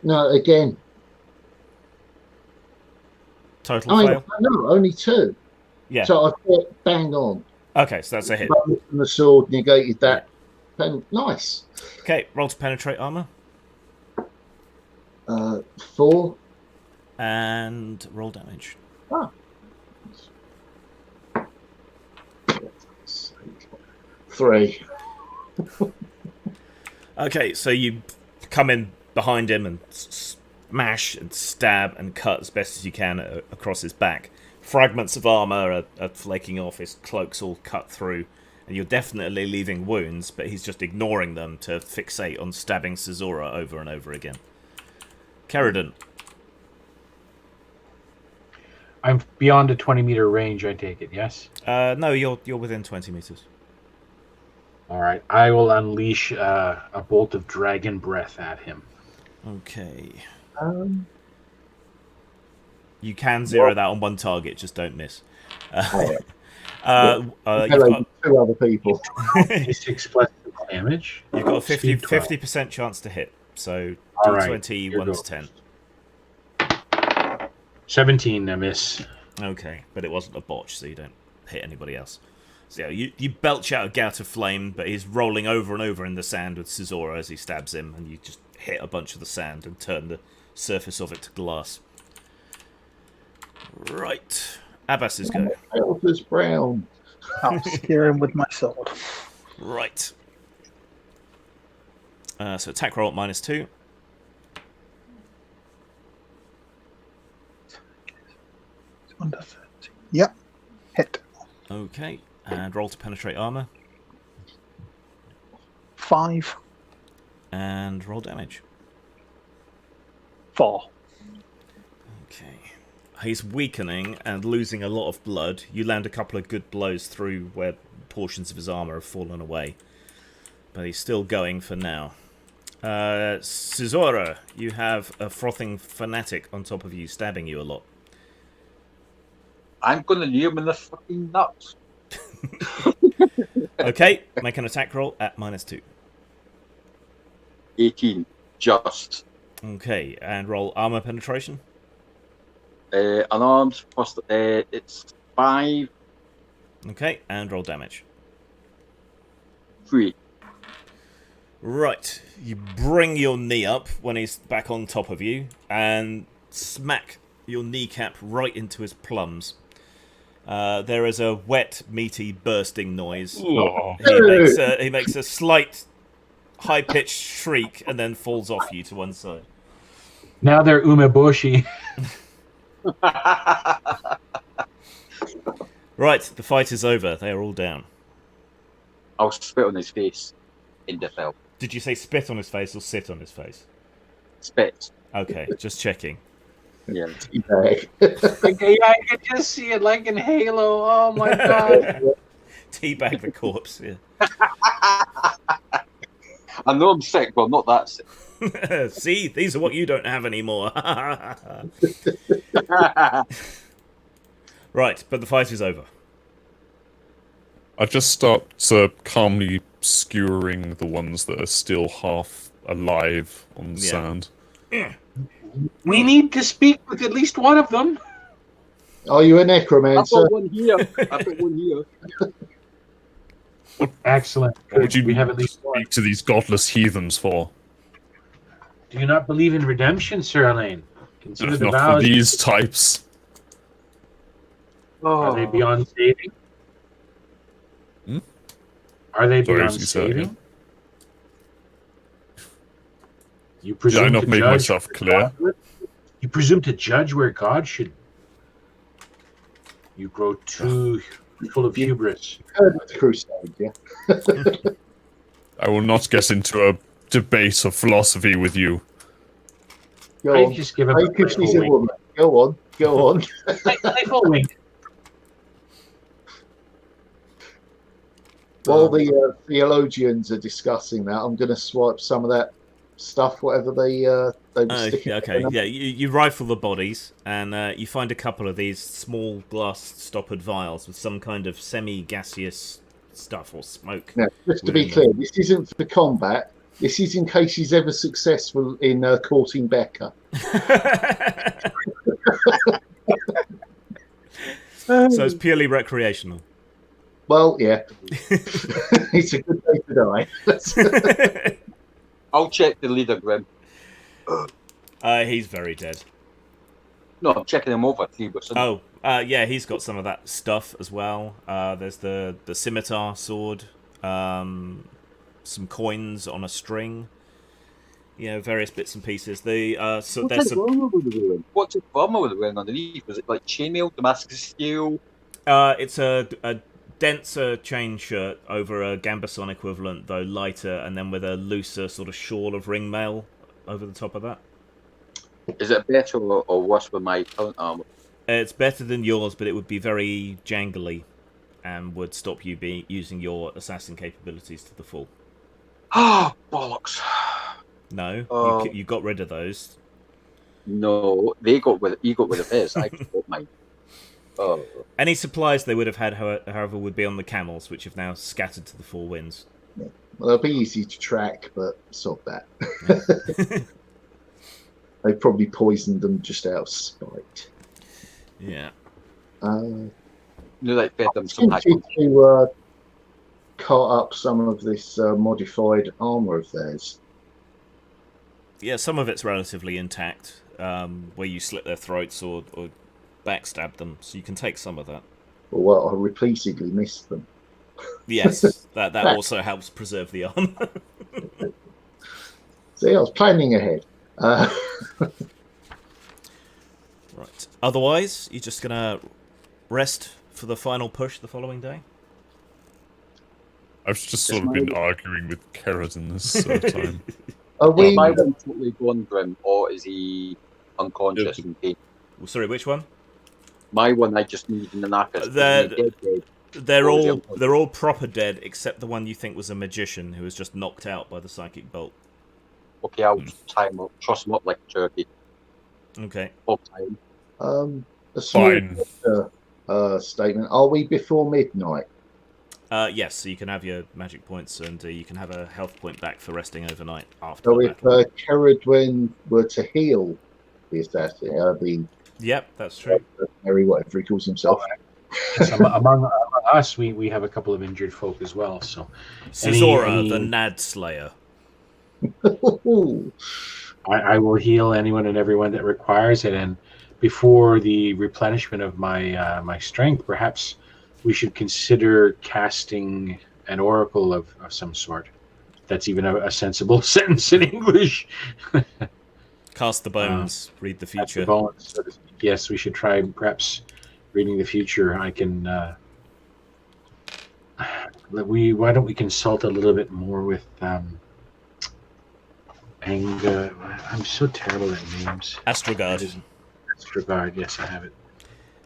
no, again. Total fail? No, only 2. Yeah. So I've got bang on. Okay, so that's a hit. And the sword negated that. Nice. Okay, roll to penetrate armor. 4. And roll damage. Ah. 3. Okay, so you come in behind him and smash and stab and cut as best as you can across his back. Fragments of armor are flaking off, his cloak's all cut through, and you're definitely leaving wounds, but he's just ignoring them to fixate on stabbing Caesura over and over again. Caridon. I'm beyond a 20-meter range, I take it, yes? No, you're within 20 meters. All right, I will unleash a bolt of dragon breath at him. Okay. Um, You can zero that on one target, just don't miss. Hello, You've 2 other people. 6 plus damage. got a Speed 50% chance to hit, so All right, D20, here 1 goes. to 10. 17, I miss. Okay, but it wasn't a botch, so you don't hit anybody else. So yeah, you belch out a gout of flame, but he's rolling over and over in the sand with Caesura as he stabs him, and you just hit a bunch of the sand and turn the surface of it to glass. Right. Abbas's go. Elvis Brown. I'll spear him with my sword. Right. So attack roll at -2. Under 30. Yep. Hit. Okay. And roll to penetrate armor. 5. And roll damage. 4. Okay. He's weakening and losing a lot of blood. You land a couple of good blows through where portions of his armor have fallen away. But he's still going for now. Caesura, you have a frothing fanatic on top of you, stabbing you a lot. I'm gonna knee him in the fucking nuts. Okay, make an attack roll at -2. 18, just. Okay, and roll armor penetration. Unarmed, plus it's 5, Okay, and roll damage. 3. Right, you bring your knee up when he's back on top of you and smack your kneecap right into his plums. There is a wet, meaty, bursting noise. Oh. He makes a slight, high-pitched shriek and then falls off you to one side. Now they're umeboshi. Right, the fight is over. They are all down. I'll spit on his face in the fell. Did you say spit on his face or sit on his face? Spit. Okay, just checking. Yeah. Teabag. I can just see it like in Halo. Oh my god. Teabag the corpse, yeah. I know I'm sick, but I'm not that sick. See, these are what you don't have anymore. Right, but the fight is over. I just start calmly skewering the ones that are still half alive on the Yeah. sand. We need to speak with at least one of them. Are you a I've necromancer? got one here. I've got one here. Excellent. What would you We have at least one. speak to these godless heathens for? Do you not believe in redemption, Sir Elaine? Consider If the not for vows. these types. Are they Oh, beyond saving? Hmm? Are they Sorry, beyond you said, saving? You Did presume I not to make judge myself clear? You presume to judge where God should. You grow too full of hubris. Heard of the Crusade, yeah? I will not get into a debate of philosophy with you. Go I on. just give him Take if she's a woman. Go on. Go on. playful wink. While the theologians are discussing that, I'm going to swipe some of that stuff, whatever they were sticking. Okay, yeah, you rifle the bodies, and you find a couple of these small glass stoppered vials with some kind of semi-gaseous stuff or smoke. Now, just to be clear, this isn't for combat. This is in case he's ever successful in courting Becca. So it's purely recreational. Well, yeah. It's a good day to die. I'll check the leader, Grim. He's very dead. No, I'm checking him over. Oh, yeah, he's got some of that stuff as well. There's the scimitar sword. some coins on a string. Various bits and pieces. There's What's it armor with the wearing? What's it armor with the wearing underneath? Was it like chainmail, Damascus steel? It's a denser chain shirt over a Gambeson equivalent, though lighter, and then with a looser sort of shawl of ringmail over the top of that. Is it better or worse with my current armor? It's better than yours, but it would be very jangly and would stop you using your assassin capabilities to the full. Ah, bollocks. No, you got rid of those. No, he got rid of his. I got mine. Oh. Any supplies they would have had, however, would be on the camels, which have now scattered to the four winds. Yeah. Well, they'll be easy to track, but sod that. Yeah. They probably poisoned them just out of spite. Yeah. Like fed them some to cut up some of this modified armor of theirs. Yeah, some of it's relatively intact, where you slit their throats or backstab them, so you can take some of that. Well, I repeatedly missed them. Yes, that also helps preserve the armor. See, I was planning ahead. Right. Otherwise, you're just gonna rest for the final push the following day? I've just sort of been arguing with Keratin this time. Is my one totally gone, Grim, or is he unconscious in pain? Sorry, which one? My one, I just need in the knackers. They're all proper dead, except the one you think was a magician who was just knocked out by the psychic bolt. Okay, I'll tie him up, truss him up like a turkey. Okay. A small statement. Are we before midnight? Yes, so you can have your magic points, and you can have a health point back for resting overnight after. So if Caradwin were to heal the assassin, Yep, that's true. Harry, whatever he calls himself. Yes, among us, we have a couple of injured folk as well. So, Cesora, the Nad Slayer. I will heal anyone and everyone that requires it, and before the replenishment of my strength, perhaps we should consider casting an oracle of some sort. That's even a sensible sentence in English. Cast the bones, read the future. The bones, so yes, we should try perhaps reading the future. I can. Why don't we consult a little bit more with I'm so terrible at names. Astrogard. Astrogard, yes, I have it.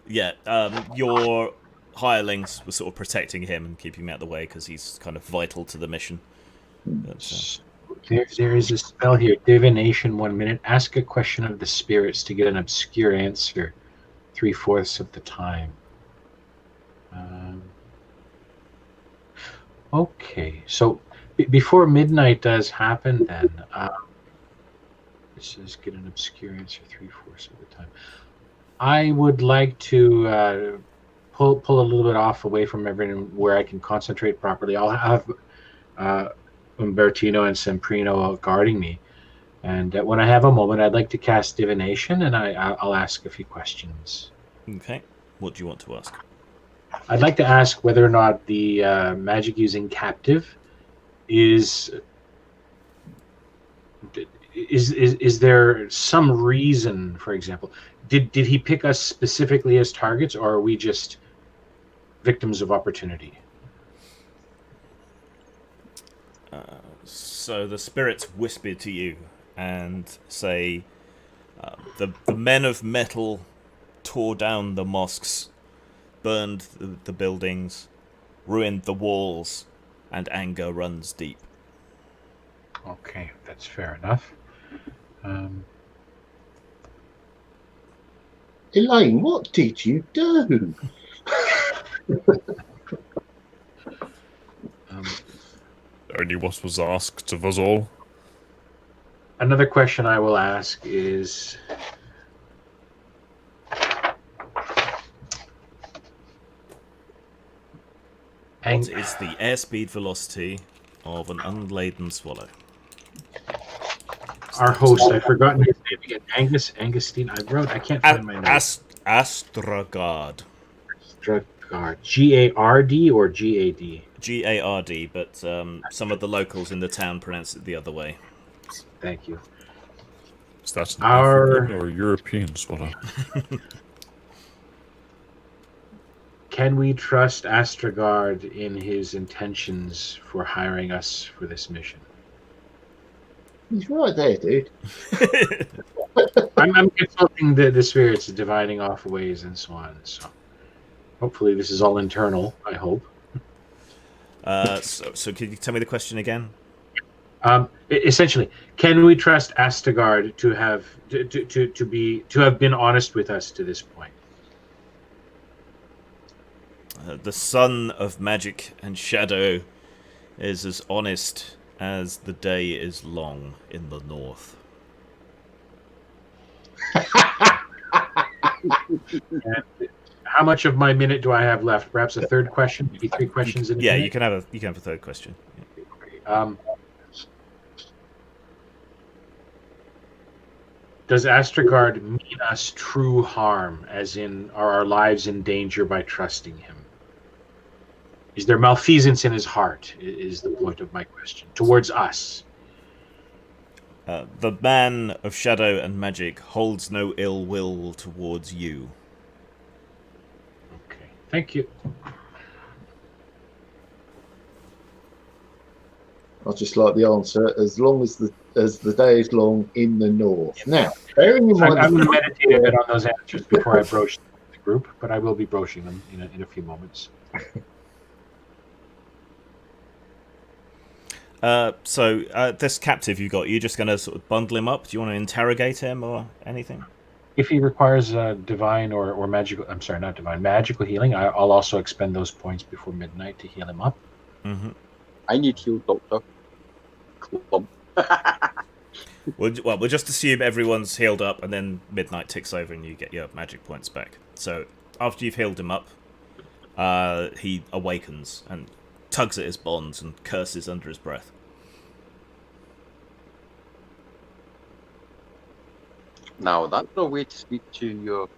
Yeah, your hirelings were sort of protecting him and keeping him out of the way because he's kind of vital to the mission. But, there is a spell here, divination. 1 minute. Ask a question of the spirits to get an obscure answer 3/4 of the time. Okay, so before midnight does happen, then it says get an obscure answer 3/4 of the time. I would like to pull a little bit off away from everything where I can concentrate properly. I'll have Umbertino and Semprino guarding me, and when I have a moment, I'd like to cast divination, and I'll ask a few questions. Okay, what do you want to ask? I'd like to ask whether or not the magic using captive is there some reason, for example, did he pick us specifically as targets, or are we just victims of opportunity? So the spirits whisper to you and say, the men of metal tore down the mosques, burned the buildings, ruined the walls, and anger runs deep. Okay, that's fair enough. Elaine, what did you do? Only what was asked of us all. Another question I will ask is, what is the airspeed velocity of an unladen swallow? Our host, I've forgotten his name again. Angustine. I can't find my name. Astrogard. Gard. G-A-R-D or G-A-D? Gard, but some of the locals in the town pronounce it the other way. Thank you. Is that an Our- African or European swallow? Can we trust Astragard in his intentions for hiring us for this mission? He's right there, dude. I'm consulting the spirits, dividing off ways and so on. So hopefully this is all internal, I hope. So could you tell me the question again? Essentially, can we trust Astragard to have been honest with us to this point? The son of magic and shadow is as honest as the day is long in the north. And how much of my minute do I have left? Perhaps a third question? Maybe 3 questions in a Yeah, minute? you can have a third question. Does Astragard mean us true harm, as in are our lives in danger by trusting him? Is there malfeasance in his heart, is the point of my question, towards us? The man of shadow and magic holds no ill will towards you. Okay, thank you. I just like the answer. As long as the day is long in the north. Now, bearing in mind, I'm going to meditate a bit on those answers before I broach the group, but I will be broaching them in a few moments. So this captive you got, you're just going to sort of bundle him up? Do you want to interrogate him or anything? If he requires divine or magical, I'm sorry, not divine, magical healing, I'll also expend those points before midnight to heal him up. Mm-hmm. I need heal, Doctor. Clump. Well, we'll just assume everyone's healed up, and then midnight ticks over, and you get your magic points back. So after you've healed him up, he awakens and tugs at his bonds and curses under his breath. Now, that's no way to speak to your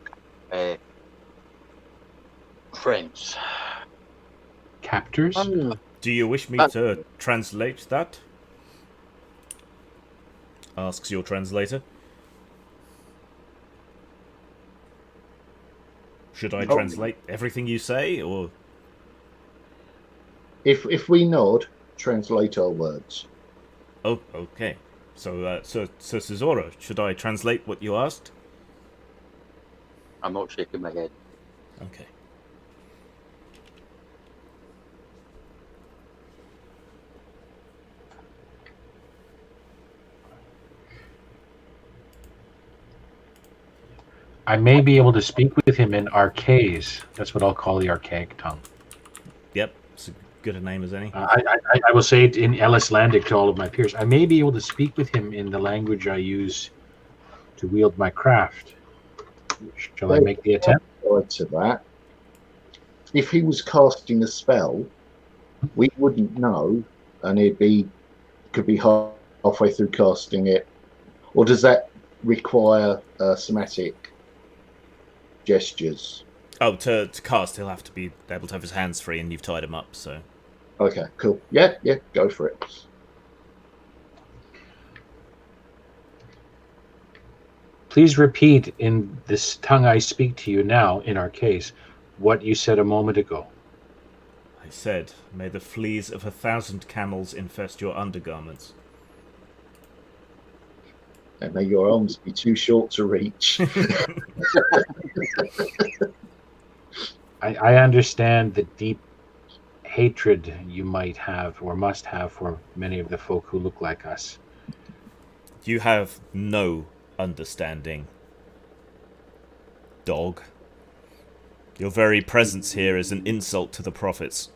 friends. Captors? Do you wish me to translate that? Asks your translator. Should I translate everything you say, or... if we nod, translate our words. Oh, okay. So, Cesaro, should I translate what you asked? I'm not shaking my head. Okay. I may be able to speak with him in Archaes. That's what I'll call the archaic tongue. Yep, it's as good a name as any. I will say it in Ellislandic to all of my peers. I may be able to speak with him in the language I use to wield my craft. Shall I make the attempt? To that, if he was casting a spell, we wouldn't know, and could be halfway through casting it. Or does that require somatic gestures? Oh, to cast, he'll have to be able to have his hands free, and you've tied him up, so... Okay, cool. Yeah, go for it. Please repeat in this tongue I speak to you now, in our case, what you said a moment ago. I said, may the fleas of 1,000 camels infest your undergarments. And may your arms be too short to reach. I understand the deep hatred you might have or must have for many of the folk who look like us. You have no understanding, dog. Your very presence here is an insult to the prophets.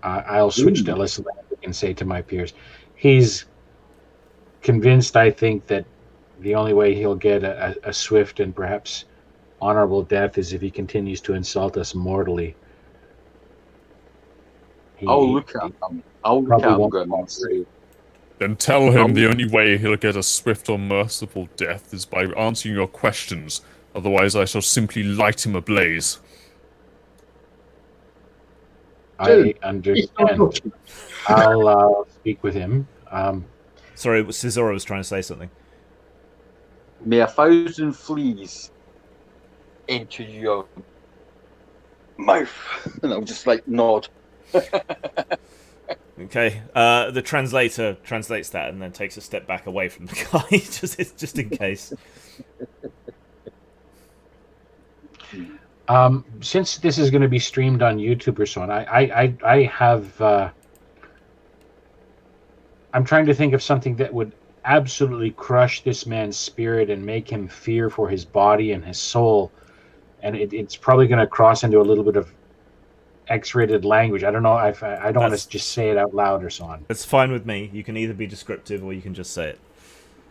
I'll switch to Ellislandic and say to my peers, he's convinced, I think, that the only way he'll get a swift and perhaps honorable death is if he continues to insult us mortally. I'll look at him. I'll look at him and say, Then tell him the only way he'll get a swift or merciful death is by answering your questions. Otherwise, I shall simply light him ablaze. I understand. I'll speak with him. Sorry, Cesaro was trying to say something. May 1,000 fleas into your mouth. And I'll just like nod. Okay, the translator translates that and then takes a step back away from the guy, just in case. Since this is going to be streamed on YouTube or so on, I have. I'm trying to think of something that would absolutely crush this man's spirit and make him fear for his body and his soul, and it's probably going to cross into a little bit of X-rated language. I don't know. I don't want to just say it out loud or so on. It's fine with me. You can either be descriptive or you can just say it.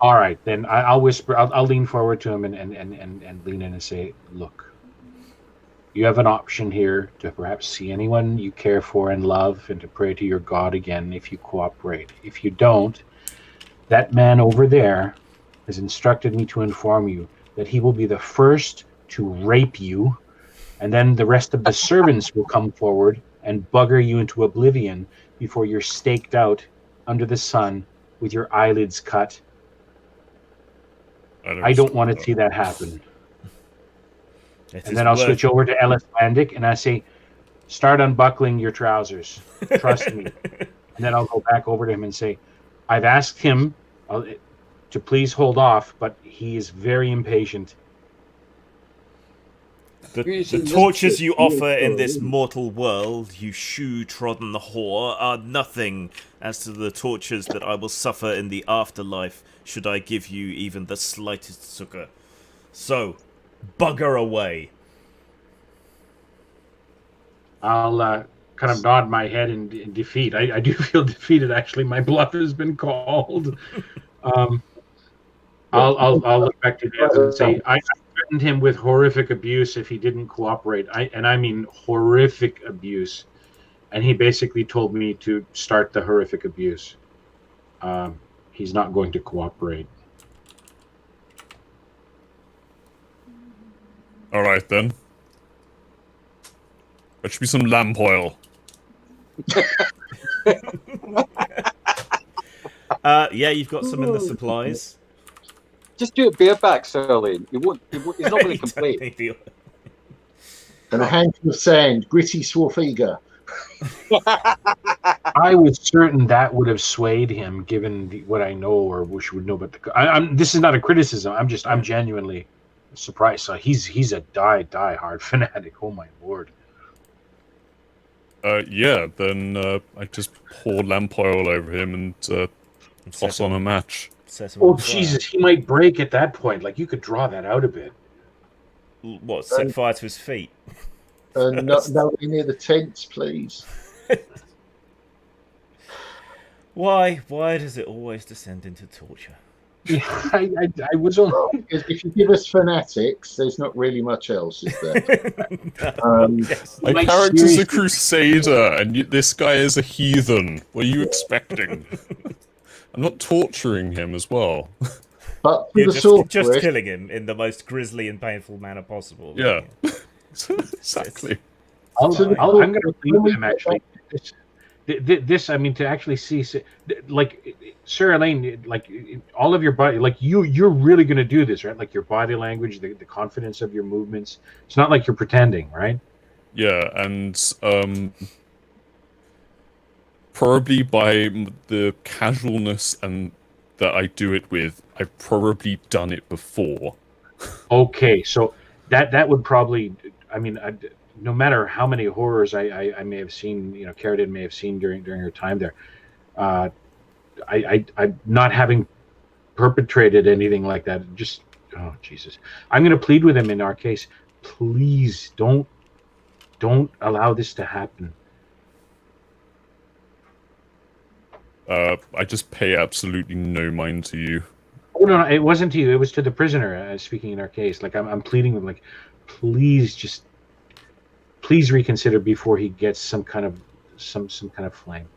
All right, then I'll whisper. I'll lean forward to him and lean in and say, "Look, you have an option here to perhaps see anyone you care for and love, and to pray to your God again if you cooperate. If you don't, that man over there has instructed me to inform you that he will be the first to rape you, and then the rest of the servants will come forward and bugger you into oblivion before you're staked out under the sun with your eyelids cut. I don't want to see that happen." And then I'll switch over to Ellis Landic and I say, "Start unbuckling your trousers. Trust me." And then I'll go back over to him and say, "I've asked him to please hold off, but he is very impatient." The tortures you offer in this mortal world, you shoe-trodden whore, are nothing as to the tortures that I will suffer in the afterlife should I give you even the slightest succor. So, bugger away. I'll kind of nod my head in defeat. I do feel defeated, actually. My bluff has been called. I'll look back to Daz and say, I threatened him with horrific abuse if he didn't cooperate. I mean horrific abuse. And he basically told me to start the horrific abuse. He's not going to cooperate. All right, then. That should be some lamp oil. Yeah, you've got some in the supplies. Just do it bareback, Sirlane. He's not going to complain. And a handful of sand, gritty Swarfiga. I was certain that would have swayed him, given what I know or wish would know. But this is not a criticism. I'm genuinely surprised. So he's a die-hard fanatic. Oh my lord. Yeah. Then I just pour lamp oil over him and toss on a match. Oh Jesus, he might break at that point. Like you could draw that out a bit. What? Set fire to his feet? Nowhere near the tents, please. Why does it always descend into torture? Yeah, I was only... If you give us fanatics, there's not really much else, is there? My character's a crusader, and this guy is a heathen. What are you expecting? I'm not torturing him as well. But for You're the just killing him in the most grisly and painful manner possible. Yeah, exactly. I'm going to plead with him, actually. This, I mean, to actually see, like, Sarah Lane, like, all of your body, like, you're really going to do this, right? Like, your body language, the confidence of your movements. It's not like you're pretending, right? Yeah, and probably by the casualness and that I do it with, I've probably done it before. Okay, so that would probably, I mean, no matter how many horrors I may have seen, you know, Carradine may have seen during her time there, I not having perpetrated anything like that, just, oh Jesus, I'm going to plead with him in our case. Please don't allow this to happen. I just pay absolutely no mind to you. Oh no, it wasn't to you. It was to the prisoner. Speaking in our case, like I'm pleading with him, like, please reconsider before he gets some kind of flame.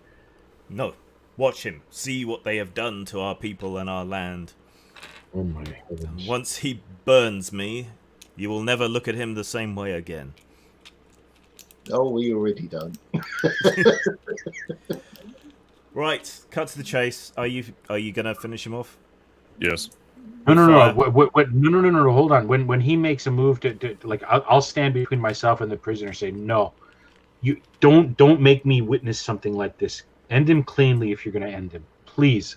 No, Watch him. See what they have done to our people and our land. Oh my And heavens. once he burns me, you will never look at him the same way again. Oh, we already done. Right, cut to the chase. Are you gonna finish him off? Yes. No, no, Fire. no. No. Hold on. When he makes a move to like, I'll stand between myself and the prisoner. Say no. You don't make me witness something like this. End him cleanly if you're going to end him. Please.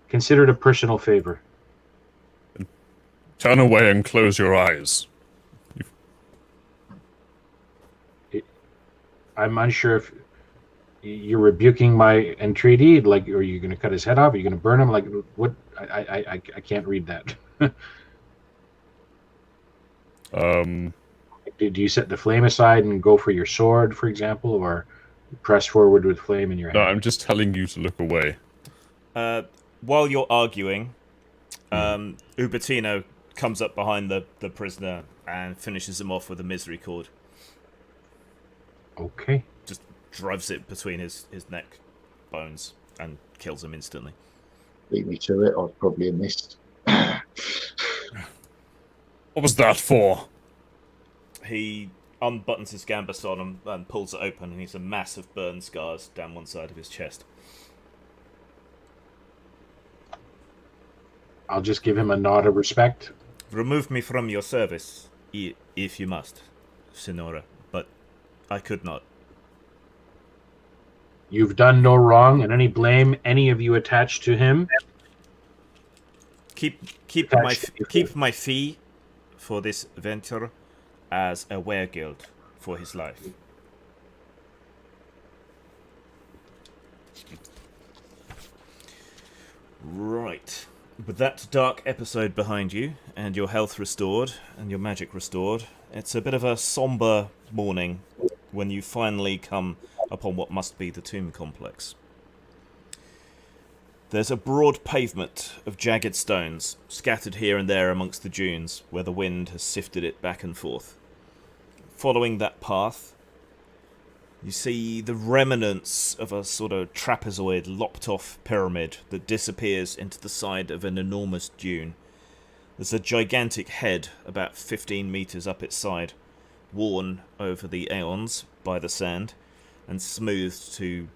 Consider it a personal favor. Turn away and close your eyes. I'm unsure if you're rebuking my entreaty. Like, are you going to cut his head off? Are you going to burn him? Like, what? I can't read that. Do you set the flame aside and go for your sword, for example, or press forward with flame in your No, hand? I'm just telling you to look away. While you're arguing, Ubertino comes up behind the prisoner and finishes him off with a misery cord. Okay. Just drives it between his neck bones and kills him instantly. Beat me to it. I've probably missed. What was that for? He unbuttons his gambeson and pulls it open, and he's a mass of burn scars down one side of his chest. I'll just give him a nod of respect. Remove me from your service, if you must, Senora, but I could not. You've done no wrong, and any blame any of you attached to him. Keep my fee for this venture as a weregild for his life. Right. With that dark episode behind you, and your health restored, and your magic restored, it's a bit of a somber morning when you finally come upon what must be the tomb complex. There's a broad pavement of jagged stones, scattered here and there amongst the dunes, where the wind has sifted it back and forth. Following that path, you see the remnants of a sort of trapezoid, lopped-off pyramid that disappears into the side of an enormous dune. There's a gigantic head about 15 metres up its side, worn over the aeons by the sand, and smoothed to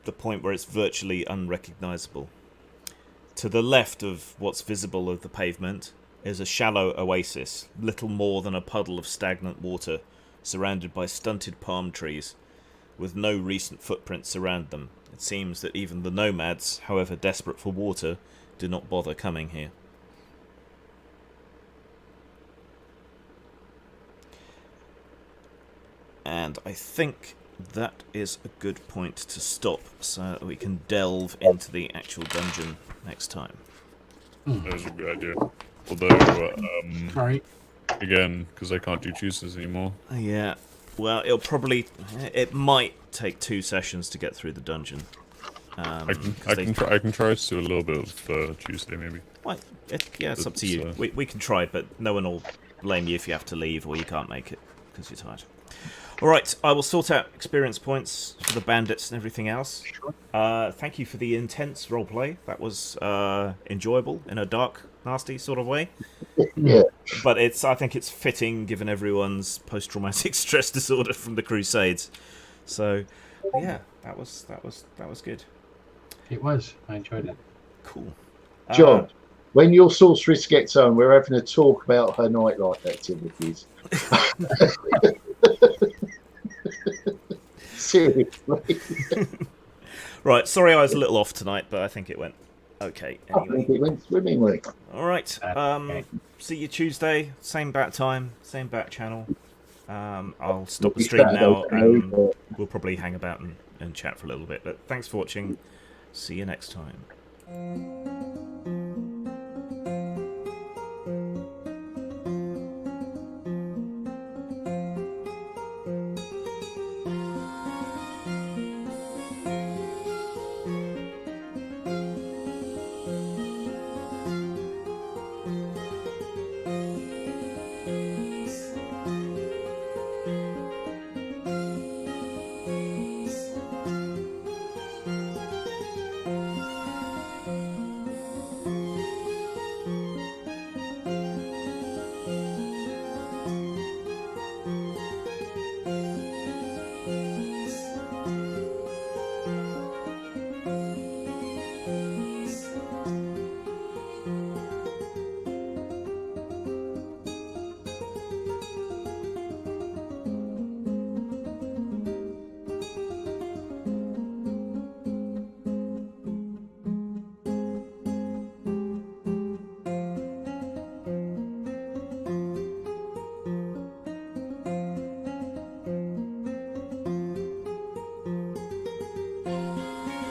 the point where it's virtually unrecognisable. To the left of what's visible of the pavement is a shallow oasis, little more than a puddle of stagnant water, surrounded by stunted palm trees, with no recent footprints around them. It seems that even the nomads, however desperate for water, do not bother coming here. And I think that is a good point to stop, so that we can delve into the actual dungeon next time. That was a good idea. Although, All right. again, because I can't do Tuesdays anymore. Yeah, well, it might take 2 sessions to get through the dungeon. I can try to do a little bit of Tuesday, maybe. Well, it's up to you. We can try, but no one will blame you if you have to leave or you can't make it because you're tired. Alright, I will sort out experience points for the bandits and everything else. Sure. Thank you for the intense roleplay. That was enjoyable in a dark, nasty sort of way. Yeah. But I think it's fitting given everyone's post-traumatic stress disorder from the Crusades. So, yeah, that was good. It was. I enjoyed it. Cool. John, when your sorceress gets home, we're having a talk about her nightlife activities. Seriously. Right, sorry I was a little off tonight, but I think it went okay I anyway. think it went swimmingly. Alright, Okay. see you Tuesday, same bat time, same bat channel. I'll stop the Maybe stream Saturday, now and but- we'll probably hang about and chat for a little bit. But thanks for watching. See you next time.